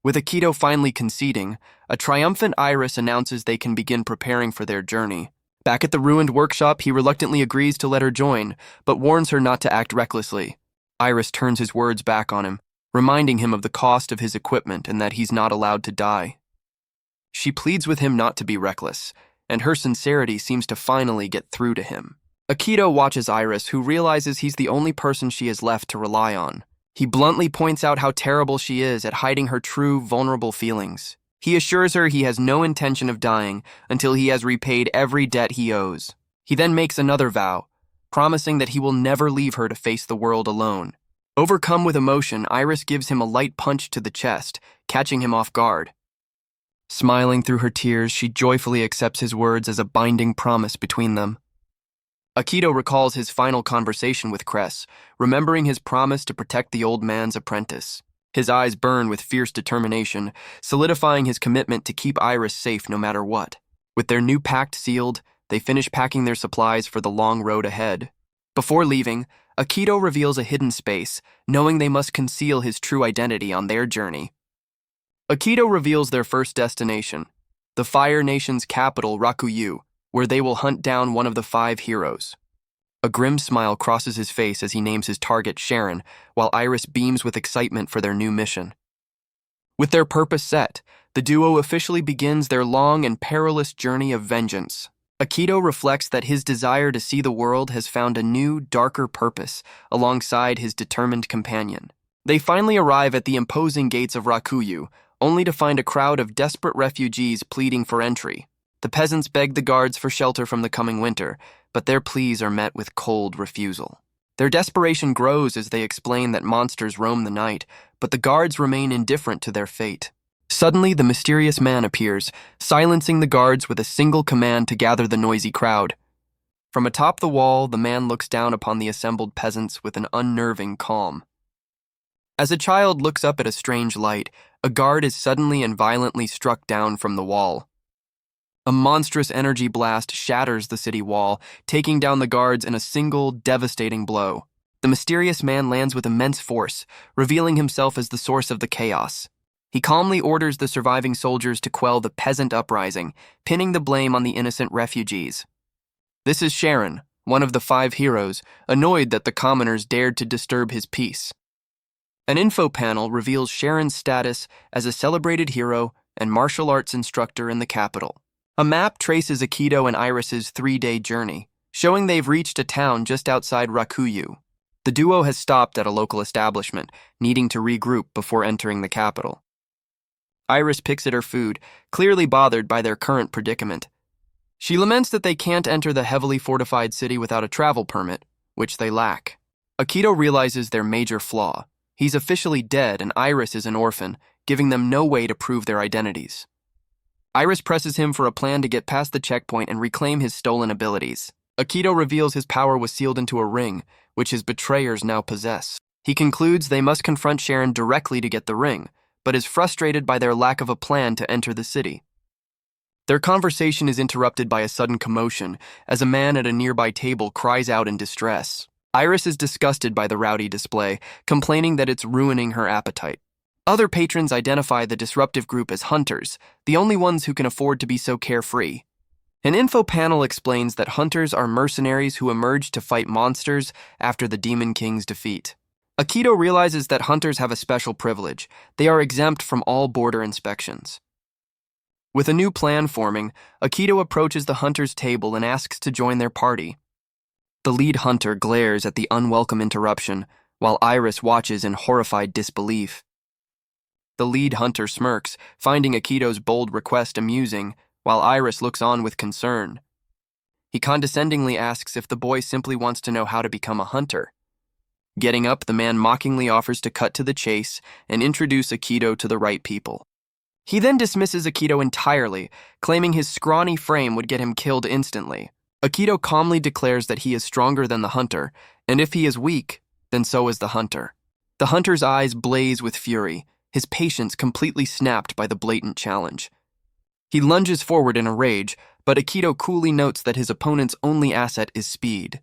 With Akito finally conceding, a triumphant Iris announces they can begin preparing for their journey. Back at the ruined workshop, he reluctantly agrees to let her join, but warns her not to act recklessly. Iris turns his words back on him, reminding him of the cost of his equipment and that he's not allowed to die. She pleads with him not to be reckless, and her sincerity seems to finally get through to him. Akito watches Iris, who realizes he's the only person she has left to rely on. He bluntly points out how terrible she is at hiding her true, vulnerable feelings. He assures her he has no intention of dying until he has repaid every debt he owes. He then makes another vow, promising that he will never leave her to face the world alone. Overcome with emotion, Iris gives him a light punch to the chest, catching him off guard. Smiling through her tears, she joyfully accepts his words as a binding promise between them. Akito recalls his final conversation with Cress, remembering his promise to protect the old man's apprentice. His eyes burn with fierce determination, solidifying his commitment to keep Iris safe no matter what. With their new pact sealed, they finish packing their supplies for the long road ahead. Before leaving, Akito reveals a hidden space, knowing they must conceal his true identity on their journey. Akito reveals their first destination, the Fire Nation's capital, Rakuyu, where they will hunt down one of the 5 heroes. A grim smile crosses his face as he names his target Sharon, while Iris beams with excitement for their new mission. With their purpose set, the duo officially begins their long and perilous journey of vengeance. Akito reflects that his desire to see the world has found a new, darker purpose alongside his determined companion. They finally arrive at the imposing gates of Rakuyu, only to find a crowd of desperate refugees pleading for entry. The peasants beg the guards for shelter from the coming winter, but their pleas are met with cold refusal. Their desperation grows as they explain that monsters roam the night, but the guards remain indifferent to their fate. Suddenly, the mysterious man appears, silencing the guards with a single command to gather the noisy crowd. From atop the wall, the man looks down upon the assembled peasants with an unnerving calm. As a child looks up at a strange light, a guard is suddenly and violently struck down from the wall. A monstrous energy blast shatters the city wall, taking down the guards in a single, devastating blow. The mysterious man lands with immense force, revealing himself as the source of the chaos. He calmly orders the surviving soldiers to quell the peasant uprising, pinning the blame on the innocent refugees. This is Sharon, one of the 5 heroes, annoyed that the commoners dared to disturb his peace. An info panel reveals Sharon's status as a celebrated hero and martial arts instructor in the capital. A map traces Akito and Iris's 3-day journey, showing they've reached a town just outside Rakuyu. The duo has stopped at a local establishment, needing to regroup before entering the capital. Iris picks at her food, clearly bothered by their current predicament. She laments that they can't enter the heavily fortified city without a travel permit, which they lack. Akito realizes their major flaw. He's officially dead and Iris is an orphan, giving them no way to prove their identities. Iris presses him for a plan to get past the checkpoint and reclaim his stolen abilities. Akito reveals his power was sealed into a ring, which his betrayers now possess. He concludes they must confront Sharon directly to get the ring, but is frustrated by their lack of a plan to enter the city. Their conversation is interrupted by a sudden commotion as a man at a nearby table cries out in distress. Iris is disgusted by the rowdy display, complaining that it's ruining her appetite. Other patrons identify the disruptive group as hunters, the only ones who can afford to be so carefree. An info panel explains that hunters are mercenaries who emerge to fight monsters after the Demon King's defeat. Akito realizes that hunters have a special privilege. They are exempt from all border inspections. With a new plan forming, Akito approaches the hunters' table and asks to join their party. The lead hunter glares at the unwelcome interruption, while Iris watches in horrified disbelief. The lead hunter smirks, finding Akito's bold request amusing, while Iris looks on with concern. He condescendingly asks if the boy simply wants to know how to become a hunter. Getting up, the man mockingly offers to cut to the chase and introduce Akito to the right people. He then dismisses Akito entirely, claiming his scrawny frame would get him killed instantly. Akito calmly declares that he is stronger than the hunter, and if he is weak, then so is the hunter. The hunter's eyes blaze with fury, his patience completely snapped by the blatant challenge. He lunges forward in a rage, but Akito coolly notes that his opponent's only asset is speed.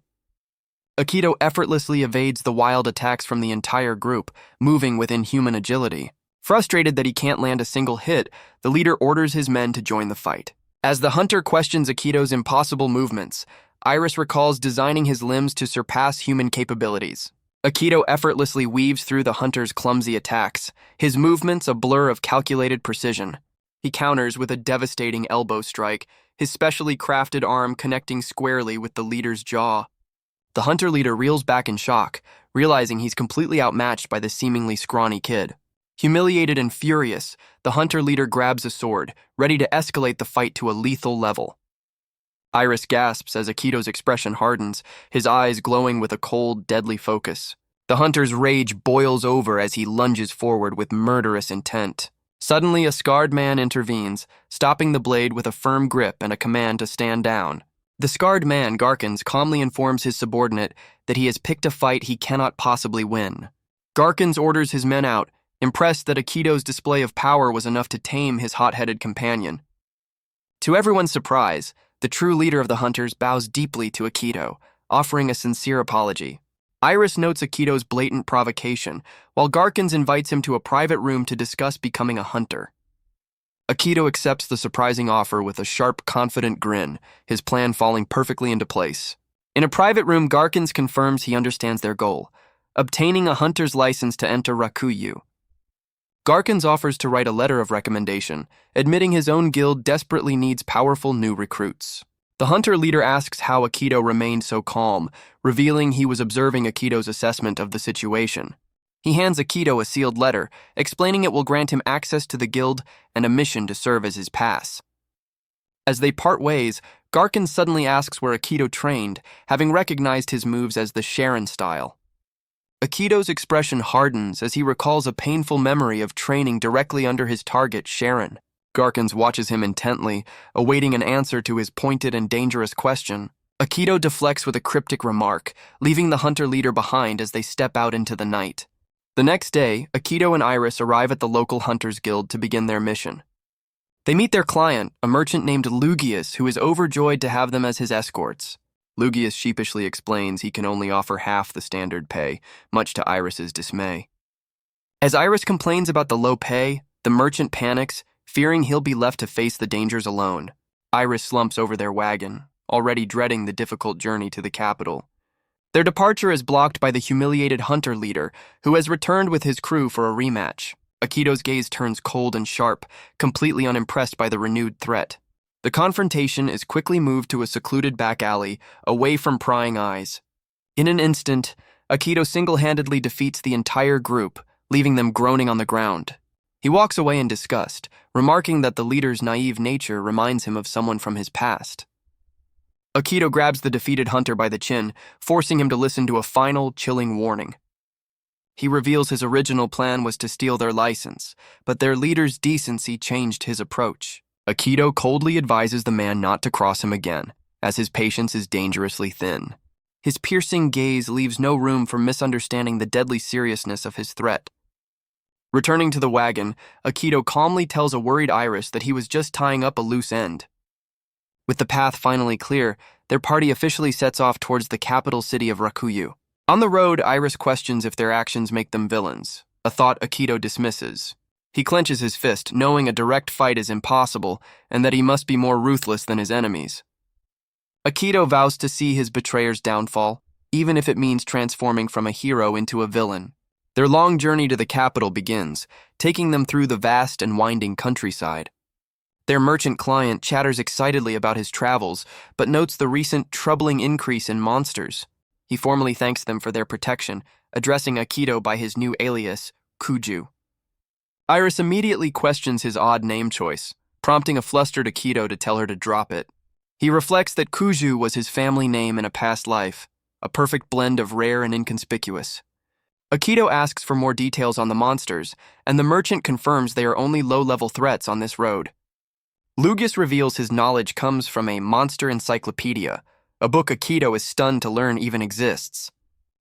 Akito effortlessly evades the wild attacks from the entire group, moving with inhuman agility. Frustrated that he can't land a single hit, the leader orders his men to join the fight. As the hunter questions Akito's impossible movements, Iris recalls designing his limbs to surpass human capabilities. Akito effortlessly weaves through the hunter's clumsy attacks, his movements a blur of calculated precision. He counters with a devastating elbow strike, his specially crafted arm connecting squarely with the leader's jaw. The hunter leader reels back in shock, realizing he's completely outmatched by the seemingly scrawny kid. Humiliated and furious, the hunter leader grabs a sword, ready to escalate the fight to a lethal level. Iris gasps as Akito's expression hardens, his eyes glowing with a cold, deadly focus. The hunter's rage boils over as he lunges forward with murderous intent. Suddenly, a scarred man intervenes, stopping the blade with a firm grip and a command to stand down. The scarred man, Garkins, calmly informs his subordinate that he has picked a fight he cannot possibly win. Garkins orders his men out, impressed that Akito's display of power was enough to tame his hot-headed companion. To everyone's surprise, the true leader of the hunters bows deeply to Akito, offering a sincere apology. Iris notes Akito's blatant provocation, while Garkins invites him to a private room to discuss becoming a hunter. Akito accepts the surprising offer with a sharp, confident grin, his plan falling perfectly into place. In a private room, Garkins confirms he understands their goal, obtaining a hunter's license to enter Rakuyu. Garkins offers to write a letter of recommendation, admitting his own guild desperately needs powerful new recruits. The hunter leader asks how Akito remained so calm, revealing he was observing Akito's assessment of the situation. He hands Akito a sealed letter, explaining it will grant him access to the guild and a mission to serve as his pass. As they part ways, Garkins suddenly asks where Akito trained, having recognized his moves as the Sharon style. Akito's expression hardens as he recalls a painful memory of training directly under his target, Sharon. Garkins watches him intently, awaiting an answer to his pointed and dangerous question. Akito deflects with a cryptic remark, leaving the hunter leader behind as they step out into the night. The next day, Akito and Iris arrive at the local Hunters Guild to begin their mission. They meet their client, a merchant named Lugius, who is overjoyed to have them as his escorts. Lugius sheepishly explains he can only offer half the standard pay, much to Iris's dismay. As Iris complains about the low pay, the merchant panics, fearing he'll be left to face the dangers alone. Iris slumps over their wagon, already dreading the difficult journey to the capital. Their departure is blocked by the humiliated hunter leader, who has returned with his crew for a rematch. Akito's gaze turns cold and sharp, completely unimpressed by the renewed threat. The confrontation is quickly moved to a secluded back alley, away from prying eyes. In an instant, Akito single-handedly defeats the entire group, leaving them groaning on the ground. He walks away in disgust, remarking that the leader's naive nature reminds him of someone from his past. Akito grabs the defeated hunter by the chin, forcing him to listen to a final, chilling warning. He reveals his original plan was to steal their license, but their leader's decency changed his approach. Akito coldly advises the man not to cross him again, as his patience is dangerously thin. His piercing gaze leaves no room for misunderstanding the deadly seriousness of his threat. Returning to the wagon, Akito calmly tells a worried Iris that he was just tying up a loose end. With the path finally clear, their party officially sets off towards the capital city of Rakuyu. On the road, Iris questions if their actions make them villains, a thought Akito dismisses. He clenches his fist, knowing a direct fight is impossible and that he must be more ruthless than his enemies. Akito vows to see his betrayer's downfall, even if it means transforming from a hero into a villain. Their long journey to the capital begins, taking them through the vast and winding countryside. Their merchant client chatters excitedly about his travels, but notes the recent troubling increase in monsters. He formally thanks them for their protection, addressing Akito by his new alias, Kuju. Iris immediately questions his odd name choice, prompting a flustered Akito to tell her to drop it. He reflects that Kuju was his family name in a past life, a perfect blend of rare and inconspicuous. Akito asks for more details on the monsters, and the merchant confirms they are only low-level threats on this road. Lugius reveals his knowledge comes from a monster encyclopedia, a book Akito is stunned to learn even exists.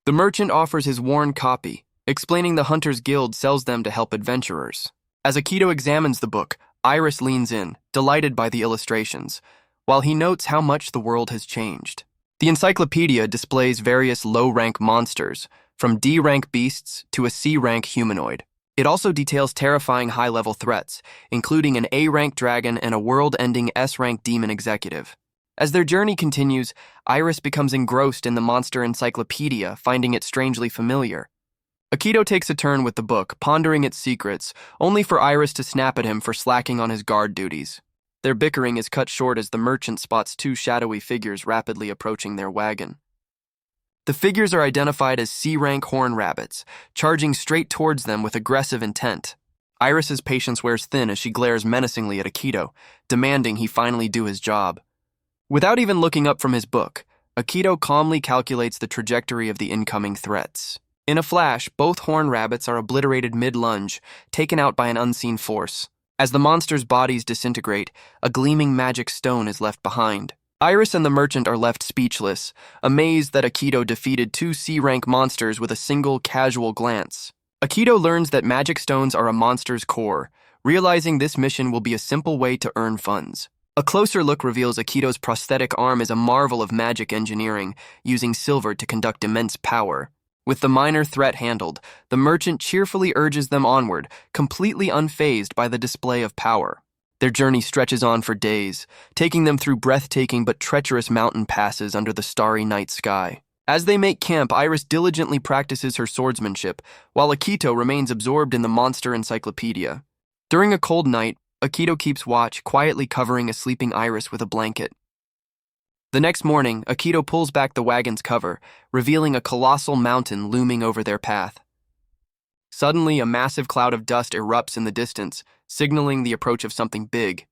The merchant offers his worn copy, explaining the Hunters Guild sells them to help adventurers. As Akito examines the book, Iris leans in, delighted by the illustrations, while he notes how much the world has changed. The encyclopedia displays various low-rank monsters, from D-rank beasts to a C-rank humanoid. It also details terrifying high-level threats, including an A-rank dragon and a world-ending S-rank demon executive. As their journey continues, Iris becomes engrossed in the monster encyclopedia, finding it strangely familiar. Akito takes a turn with the book, pondering its secrets, only for Iris to snap at him for slacking on his guard duties. Their bickering is cut short as the merchant spots two shadowy figures rapidly approaching their wagon. The figures are identified as C-rank horn rabbits, charging straight towards them with aggressive intent. Iris's patience wears thin as she glares menacingly at Akito, demanding he finally do his job. Without even looking up from his book, Akito calmly calculates the trajectory of the incoming threats. In a flash, both horn rabbits are obliterated mid-lunge, taken out by an unseen force. As the monsters' bodies disintegrate, a gleaming magic stone is left behind. Iris and the merchant are left speechless, amazed that Akito defeated two C-rank monsters with a single casual glance. Akito learns that magic stones are a monster's core, realizing this mission will be a simple way to earn funds. A closer look reveals Akito's prosthetic arm is a marvel of magic engineering, using silver to conduct immense power. With the minor threat handled, the merchant cheerfully urges them onward, completely unfazed by the display of power. Their journey stretches on for days, taking them through breathtaking but treacherous mountain passes under the starry night sky. As they make camp, Iris diligently practices her swordsmanship, while Akito remains absorbed in the monster encyclopedia. During a cold night, Akito keeps watch, quietly covering a sleeping Iris with a blanket. The next morning, Akito pulls back the wagon's cover, revealing a colossal mountain looming over their path. Suddenly, a massive cloud of dust erupts in the distance, signaling the approach of something big.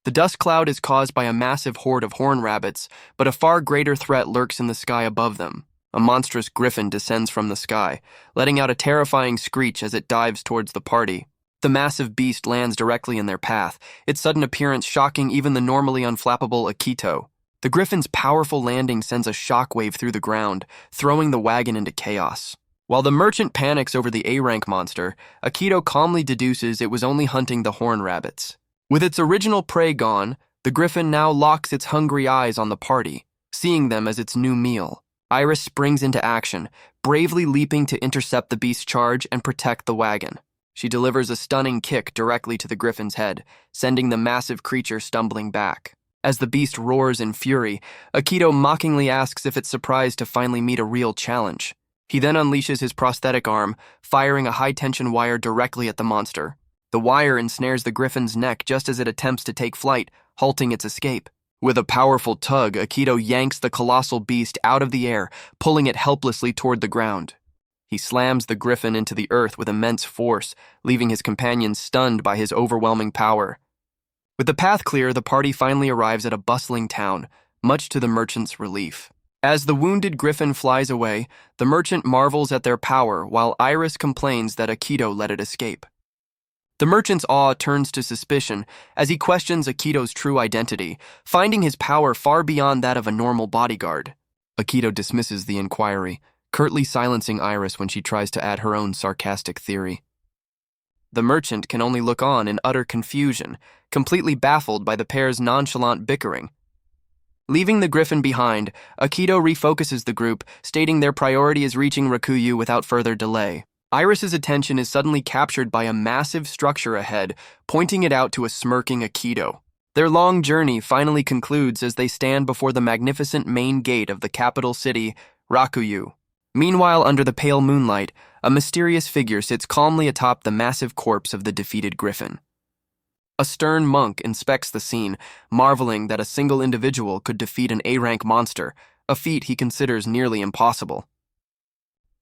The dust cloud is caused by a massive horde of horn rabbits, but a far greater threat lurks in the sky above them. A monstrous griffin descends from the sky, letting out a terrifying screech as it dives towards the party. The massive beast lands directly in their path, its sudden appearance shocking even the normally unflappable Akito. The griffin's powerful landing sends a shockwave through the ground, throwing the wagon into chaos. While the merchant panics over the A-rank monster, Akito calmly deduces it was only hunting the horn rabbits. With its original prey gone, the griffin now locks its hungry eyes on the party, seeing them as its new meal. Iris springs into action, bravely leaping to intercept the beast's charge and protect the wagon. She delivers a stunning kick directly to the griffin's head, sending the massive creature stumbling back. As the beast roars in fury, Akito mockingly asks if it's surprised to finally meet a real challenge. He then unleashes his prosthetic arm, firing a high-tension wire directly at the monster. The wire ensnares the griffin's neck just as it attempts to take flight, halting its escape. With a powerful tug, Akito yanks the colossal beast out of the air, pulling it helplessly toward the ground. He slams the griffin into the earth with immense force, leaving his companions stunned by his overwhelming power. With the path clear, the party finally arrives at a bustling town, much to the merchant's relief. As the wounded griffin flies away, the merchant marvels at their power while Iris complains that Akito let it escape. The merchant's awe turns to suspicion as he questions Akito's true identity, finding his power far beyond that of a normal bodyguard. Akito dismisses the inquiry, curtly silencing Iris when she tries to add her own sarcastic theory. The merchant can only look on in utter confusion, completely baffled by the pair's nonchalant bickering. Leaving the griffin behind, Akito refocuses the group, stating their priority is reaching Rakuyu without further delay. Iris's attention is suddenly captured by a massive structure ahead, pointing it out to a smirking Akito. Their long journey finally concludes as they stand before the magnificent main gate of the capital city, Rakuyu. Meanwhile, under the pale moonlight, a mysterious figure sits calmly atop the massive corpse of the defeated griffin. A stern monk inspects the scene, marveling that a single individual could defeat an A-rank monster, a feat he considers nearly impossible.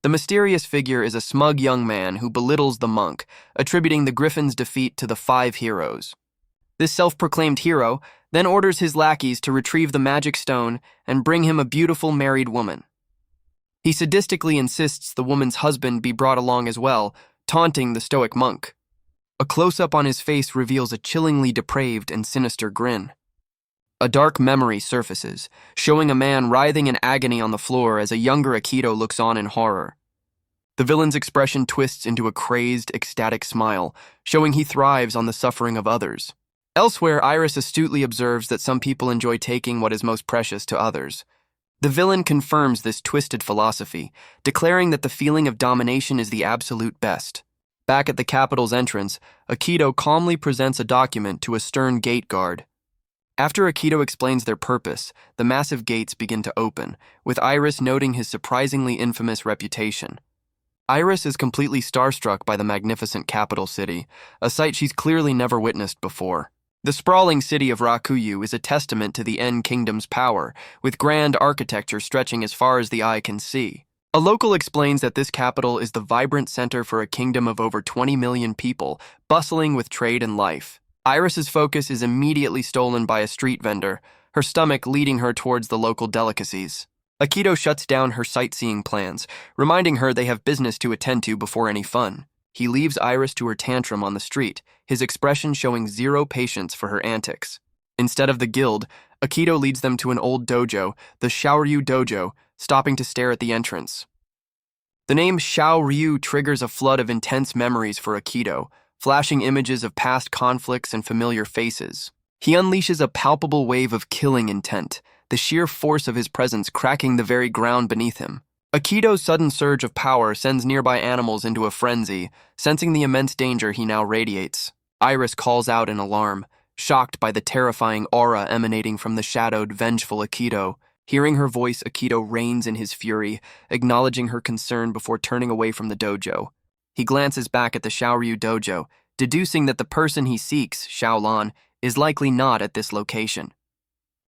The mysterious figure is a smug young man who belittles the monk, attributing the griffin's defeat to the 5 heroes. This self-proclaimed hero then orders his lackeys to retrieve the magic stone and bring him a beautiful married woman. He sadistically insists the woman's husband be brought along as well, taunting the stoic monk. A close-up on his face reveals a chillingly depraved and sinister grin. A dark memory surfaces, showing a man writhing in agony on the floor as a younger Akito looks on in horror. The villain's expression twists into a crazed, ecstatic smile, showing he thrives on the suffering of others. Elsewhere, Iris astutely observes that some people enjoy taking what is most precious to others. The villain confirms this twisted philosophy, declaring that the feeling of domination is the absolute best. Back at the capital's entrance, Akito calmly presents a document to a stern gate guard. After Akito explains their purpose, the massive gates begin to open, with Iris noting his surprisingly infamous reputation. Iris is completely starstruck by the magnificent capital city, a sight she's clearly never witnessed before. The sprawling city of Rakuyu is a testament to the N Kingdom's power, with grand architecture stretching as far as the eye can see. A local explains that this capital is the vibrant center for a kingdom of over 20 million people, bustling with trade and life. Iris's focus is immediately stolen by a street vendor, her stomach leading her towards the local delicacies. Akito shuts down her sightseeing plans, reminding her they have business to attend to before any fun. He leaves Iris to her tantrum on the street, his expression showing zero patience for her antics. Instead of the guild, Akito leads them to an old dojo, the Shaoryu Dojo, stopping to stare at the entrance. The name Shaoryu triggers a flood of intense memories for Akito, flashing images of past conflicts and familiar faces. He unleashes a palpable wave of killing intent, the sheer force of his presence cracking the very ground beneath him. Akito's sudden surge of power sends nearby animals into a frenzy, sensing the immense danger he now radiates. Iris calls out in alarm, shocked by the terrifying aura emanating from the shadowed, vengeful Akito. Hearing her voice, Akito reigns in his fury, acknowledging her concern before turning away from the dojo. He glances back at the Shaoryu Dojo, deducing that the person he seeks, Xiaolan, is likely not at this location.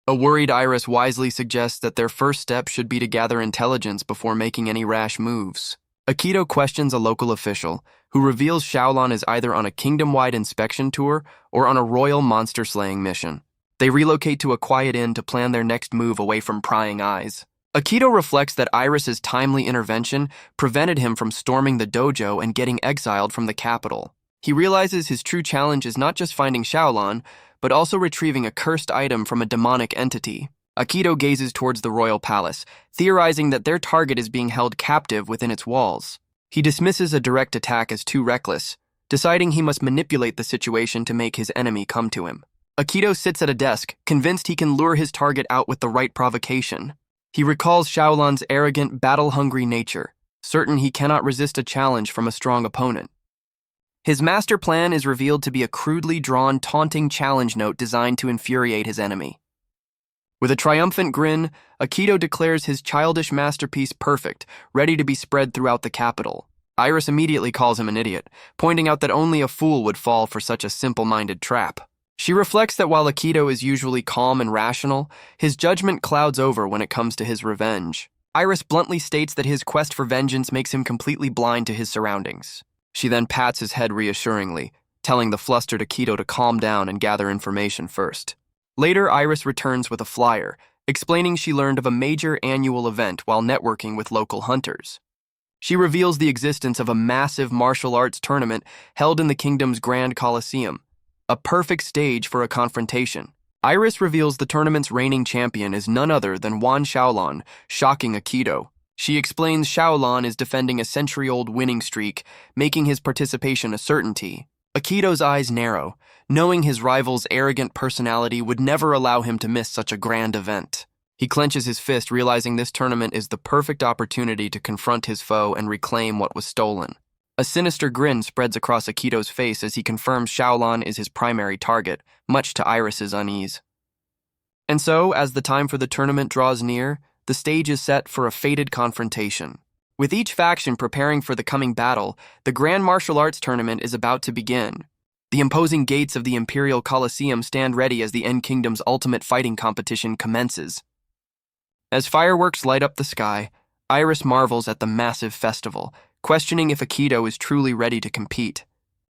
A worried Iris wisely suggests that their first step should be to gather intelligence before making any rash moves. Akito questions a local official, who reveals Xiaolan is either on a kingdom-wide inspection tour or on a royal monster-slaying mission. They relocate to a quiet inn to plan their next move away from prying eyes. Akito reflects that Iris's timely intervention prevented him from storming the dojo and getting exiled from the capital. He realizes his true challenge is not just finding Xiaolan, but also retrieving a cursed item from a demonic entity. Akito gazes towards the royal palace, theorizing that their target is being held captive within its walls. He dismisses a direct attack as too reckless, deciding he must manipulate the situation to make his enemy come to him. Akito sits at a desk, convinced he can lure his target out with the right provocation. He recalls Xiaolan's arrogant, battle-hungry nature, certain he cannot resist a challenge from a strong opponent. His master plan is revealed to be a crudely drawn, taunting challenge note designed to infuriate his enemy. With a triumphant grin, Akito declares his childish masterpiece perfect, ready to be spread throughout the capital. Iris immediately calls him an idiot, pointing out that only a fool would fall for such a simple-minded trap. She reflects that while Akito is usually calm and rational, his judgment clouds over when it comes to his revenge. Iris bluntly states that his quest for vengeance makes him completely blind to his surroundings. She then pats his head reassuringly, telling the flustered Akito to calm down and gather information first. Later, Iris returns with a flyer, explaining she learned of a major annual event while networking with local hunters. She reveals the existence of a massive martial arts tournament held in the kingdom's Grand Colosseum, a perfect stage for a confrontation. Iris reveals the tournament's reigning champion is none other than Wan Xiaolan, shocking Aikido. She explains Xiaolan is defending a century-old winning streak, making his participation a certainty. Aikido's eyes narrow, knowing his rival's arrogant personality would never allow him to miss such a grand event. He clenches his fist, realizing this tournament is the perfect opportunity to confront his foe and reclaim what was stolen. A sinister grin spreads across Aikido's face as he confirms Xiaolan is his primary target, much to Iris's unease. And so, as the time for the tournament draws near, the stage is set for a fated confrontation. With each faction preparing for the coming battle, the Grand Martial Arts Tournament is about to begin. The imposing gates of the Imperial Colosseum stand ready as the End Kingdom's ultimate fighting competition commences. As fireworks light up the sky, Iris marvels at the massive festival, questioning if Aikido is truly ready to compete.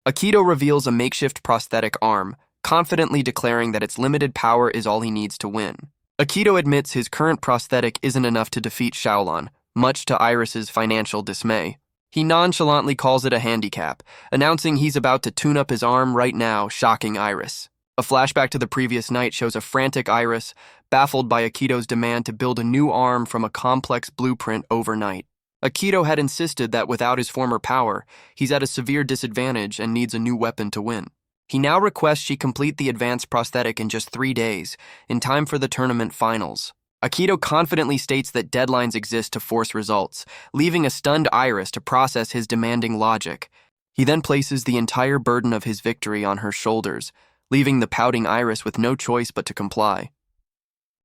Aikido reveals a makeshift prosthetic arm, confidently declaring that its limited power is all he needs to win. Aikido admits his current prosthetic isn't enough to defeat Xiaolan, much to Iris's financial dismay. He nonchalantly calls it a handicap, announcing he's about to tune up his arm right now, shocking Iris. A flashback to the previous night shows a frantic Iris, baffled by Aikido's demand to build a new arm from a complex blueprint overnight. Aikido had insisted that without his former power, he's at a severe disadvantage and needs a new weapon to win. He now requests she complete the advanced prosthetic in just 3 days, in time for the tournament finals. Aikido confidently states that deadlines exist to force results, leaving a stunned Iris to process his demanding logic. He then places the entire burden of his victory on her shoulders, leaving the pouting Iris with no choice but to comply.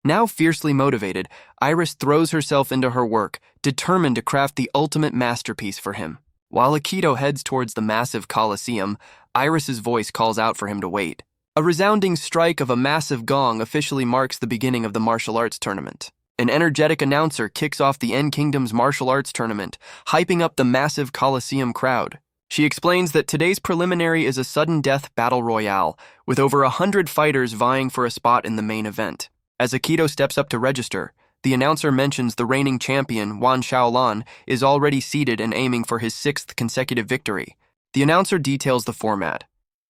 Now fiercely motivated, Iris throws herself into her work, determined to craft the ultimate masterpiece for him. While Aikido heads towards the massive Colosseum, Iris's voice calls out for him to wait. A resounding strike of a massive gong officially marks the beginning of the martial arts tournament. An energetic announcer kicks off the End Kingdom's martial arts tournament, hyping up the massive Colosseum crowd. She explains that today's preliminary is a sudden death battle royale, with over 100 fighters vying for a spot in the main event. As Aikido steps up to register, the announcer mentions the reigning champion, Wan Xiaolan, is already seated and aiming for his 6th consecutive victory. The announcer details the format.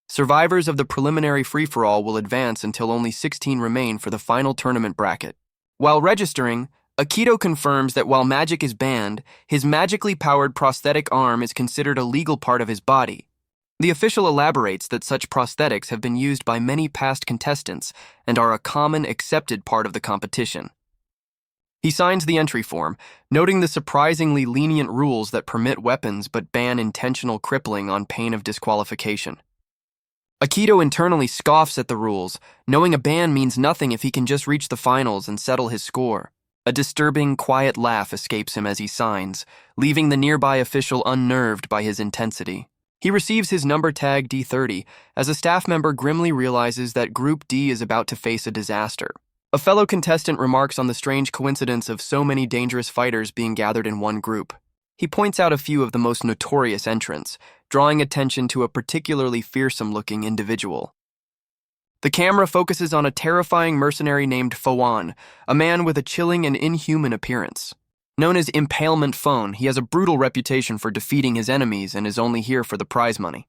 Survivors of the preliminary free-for-all will advance until only 16 remain for the final tournament bracket. While registering, Aikido confirms that while magic is banned, his magically powered prosthetic arm is considered a legal part of his body. The official elaborates that such prosthetics have been used by many past contestants and are a common, accepted part of the competition. He signs the entry form, noting the surprisingly lenient rules that permit weapons but ban intentional crippling on pain of disqualification. Aikido internally scoffs at the rules, knowing a ban means nothing if he can just reach the finals and settle his score. A disturbing, quiet laugh escapes him as he signs, leaving the nearby official unnerved by his intensity. He receives his number tag D30 as a staff member grimly realizes that Group D is about to face a disaster. A fellow contestant remarks on the strange coincidence of so many dangerous fighters being gathered in one group. He points out a few of the most notorious entrants, drawing attention to a particularly fearsome-looking individual. The camera focuses on a terrifying mercenary named Fowan, a man with a chilling and inhuman appearance. Known as Impalement Phone, he has a brutal reputation for defeating his enemies and is only here for the prize money.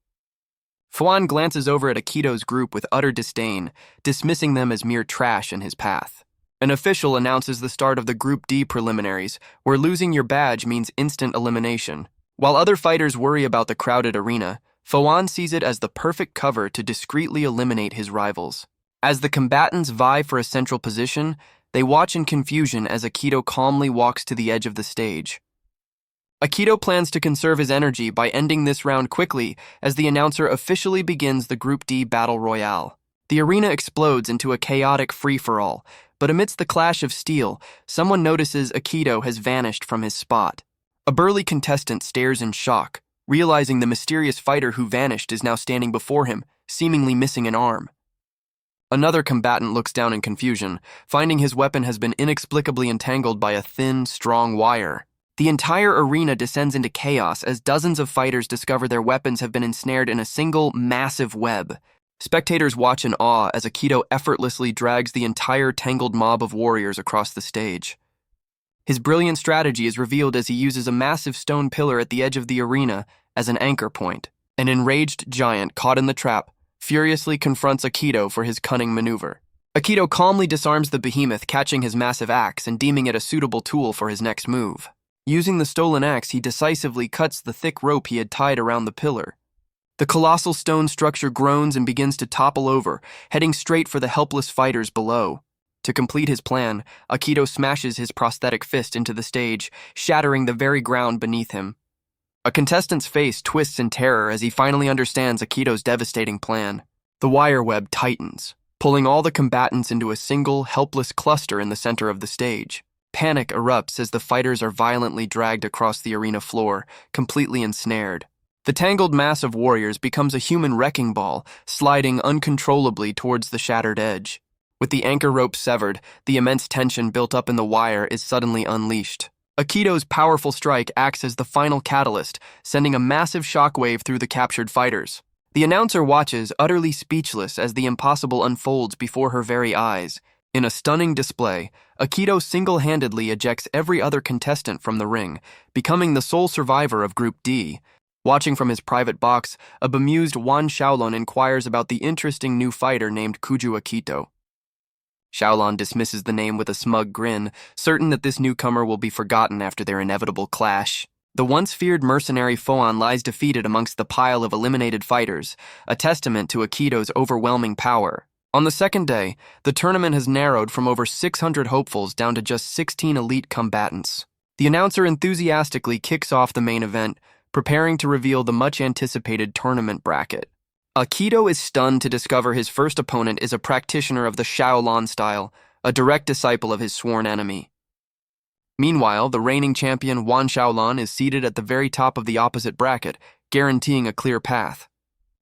Fowan glances over at Aikido's group with utter disdain, dismissing them as mere trash in his path. An official announces the start of the Group D preliminaries, where losing your badge means instant elimination. While other fighters worry about the crowded arena, Fowan sees it as the perfect cover to discreetly eliminate his rivals. As the combatants vie for a central position, they watch in confusion as Aikido calmly walks to the edge of the stage. Aikido plans to conserve his energy by ending this round quickly as the announcer officially begins the Group D Battle Royale. The arena explodes into a chaotic free-for-all, but amidst the clash of steel, someone notices Aikido has vanished from his spot. A burly contestant stares in shock, realizing the mysterious fighter who vanished is now standing before him, seemingly missing an arm. Another combatant looks down in confusion, finding his weapon has been inexplicably entangled by a thin, strong wire. The entire arena descends into chaos as dozens of fighters discover their weapons have been ensnared in a single, massive web. Spectators watch in awe as Akito effortlessly drags the entire tangled mob of warriors across the stage. His brilliant strategy is revealed as he uses a massive stone pillar at the edge of the arena as an anchor point. An enraged giant caught in the trap furiously confronts Akito for his cunning maneuver. Akito calmly disarms the behemoth, catching his massive axe and deeming it a suitable tool for his next move. Using the stolen axe, he decisively cuts the thick rope he had tied around the pillar. The colossal stone structure groans and begins to topple over, heading straight for the helpless fighters below. To complete his plan, Akito smashes his prosthetic fist into the stage, shattering the very ground beneath him. A contestant's face twists in terror as he finally understands Akito's devastating plan. The wire web tightens, pulling all the combatants into a single, helpless cluster in the center of the stage. Panic erupts as the fighters are violently dragged across the arena floor, completely ensnared. The tangled mass of warriors becomes a human wrecking ball, sliding uncontrollably towards the shattered edge. With the anchor rope severed, the immense tension built up in the wire is suddenly unleashed. Akito's powerful strike acts as the final catalyst, sending a massive shockwave through the captured fighters. The announcer watches, utterly speechless, as the impossible unfolds before her very eyes. In a stunning display, Akito single-handedly ejects every other contestant from the ring, becoming the sole survivor of Group D. Watching from his private box, a bemused Wan Xiaolon inquires about the interesting new fighter named Kuju Akito. Xiaolon dismisses the name with a smug grin, certain that this newcomer will be forgotten after their inevitable clash. The once feared mercenary Foan lies defeated amongst the pile of eliminated fighters, a testament to Akito's overwhelming power. On the second day, the tournament has narrowed from over 600 hopefuls down to just 16 elite combatants. The announcer enthusiastically kicks off the main event, preparing to reveal the much-anticipated tournament bracket. Akito is stunned to discover his first opponent is a practitioner of the Xiaolon style, a direct disciple of his sworn enemy. Meanwhile, the reigning champion Wan Xiaolon is seated at the very top of the opposite bracket, guaranteeing a clear path.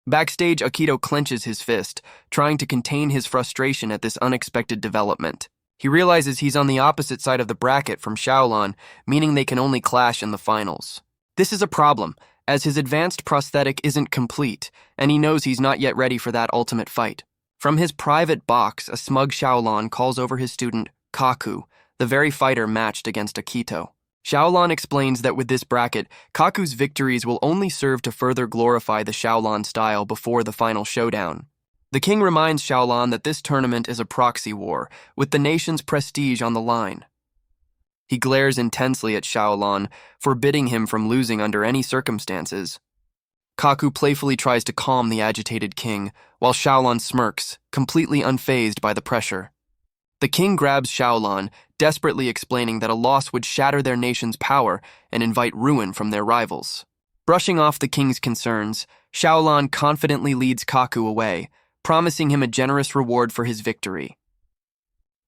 Backstage, Akito clenches his fist, trying to contain his frustration at this unexpected development. He realizes he's on the opposite side of the bracket from Xiaolon, meaning they can only clash in the finals. This is a problem, as his advanced prosthetic isn't complete, and he knows he's not yet ready for that ultimate fight. From his private box, a smug Xiaolon calls over his student, Kaku, the very fighter matched against Akito. Xiaolon explains that with this bracket, Kaku's victories will only serve to further glorify the Xiaolon style before the final showdown. The king reminds Xiaolon that this tournament is a proxy war, with the nation's prestige on the line. He glares intensely at Xiaolon, forbidding him from losing under any circumstances. Kaku playfully tries to calm the agitated king, while Xiaolon smirks, completely unfazed by the pressure. The king grabs Xiaolon, desperately explaining that a loss would shatter their nation's power and invite ruin from their rivals. Brushing off the king's concerns, Xiaolon confidently leads Kaku away, promising him a generous reward for his victory.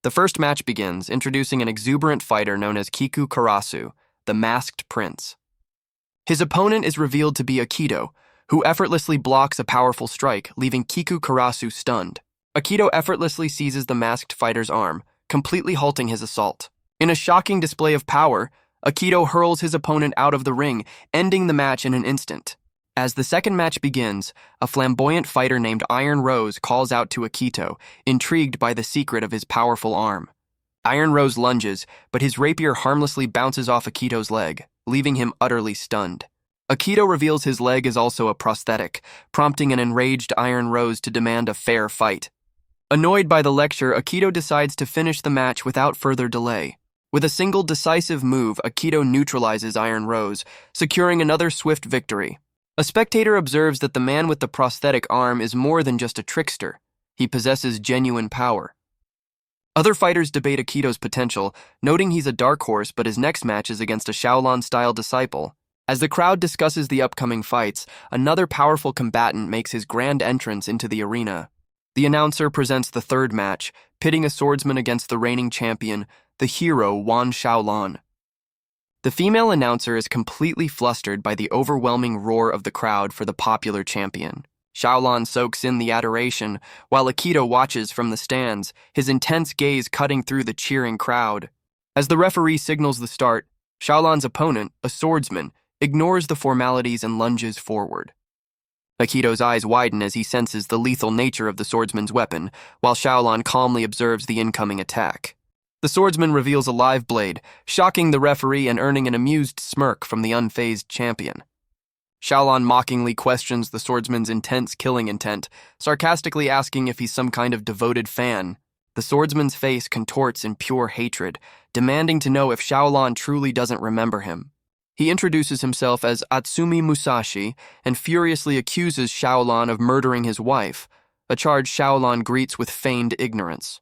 The first match begins, introducing an exuberant fighter known as Kiku Karasu, the Masked Prince. His opponent is revealed to be Akito, who effortlessly blocks a powerful strike, leaving Kiku Karasu stunned. Akito effortlessly seizes the masked fighter's arm, completely halting his assault. In a shocking display of power, Akito hurls his opponent out of the ring, ending the match in an instant. As the second match begins, a flamboyant fighter named Iron Rose calls out to Akito, intrigued by the secret of his powerful arm. Iron Rose lunges, but his rapier harmlessly bounces off Akito's leg, leaving him utterly stunned. Akito reveals his leg is also a prosthetic, prompting an enraged Iron Rose to demand a fair fight. Annoyed by the lecture, Akito decides to finish the match without further delay. With a single decisive move, Akito neutralizes Iron Rose, securing another swift victory. A spectator observes that the man with the prosthetic arm is more than just a trickster. He possesses genuine power. Other fighters debate Akito's potential, noting he's a dark horse, but his next match is against a Xiaolon-style disciple. As the crowd discusses the upcoming fights, another powerful combatant makes his grand entrance into the arena. The announcer presents the third match, pitting a swordsman against the reigning champion, the hero Wan Xiaolon. The female announcer is completely flustered by the overwhelming roar of the crowd for the popular champion. Xiaolon soaks in the adoration, while Akito watches from the stands, his intense gaze cutting through the cheering crowd. As the referee signals the start, Xiaolon's opponent, a swordsman, ignores the formalities and lunges forward. Akito's eyes widen as he senses the lethal nature of the swordsman's weapon, while Xiaolon calmly observes the incoming attack. The swordsman reveals a live blade, shocking the referee and earning an amused smirk from the unfazed champion. Xiaolon mockingly questions the swordsman's intense killing intent, sarcastically asking if he's some kind of devoted fan. The swordsman's face contorts in pure hatred, demanding to know if Xiaolon truly doesn't remember him. He introduces himself as Atsumi Musashi and furiously accuses Xiaolon of murdering his wife, a charge Xiaolon greets with feigned ignorance.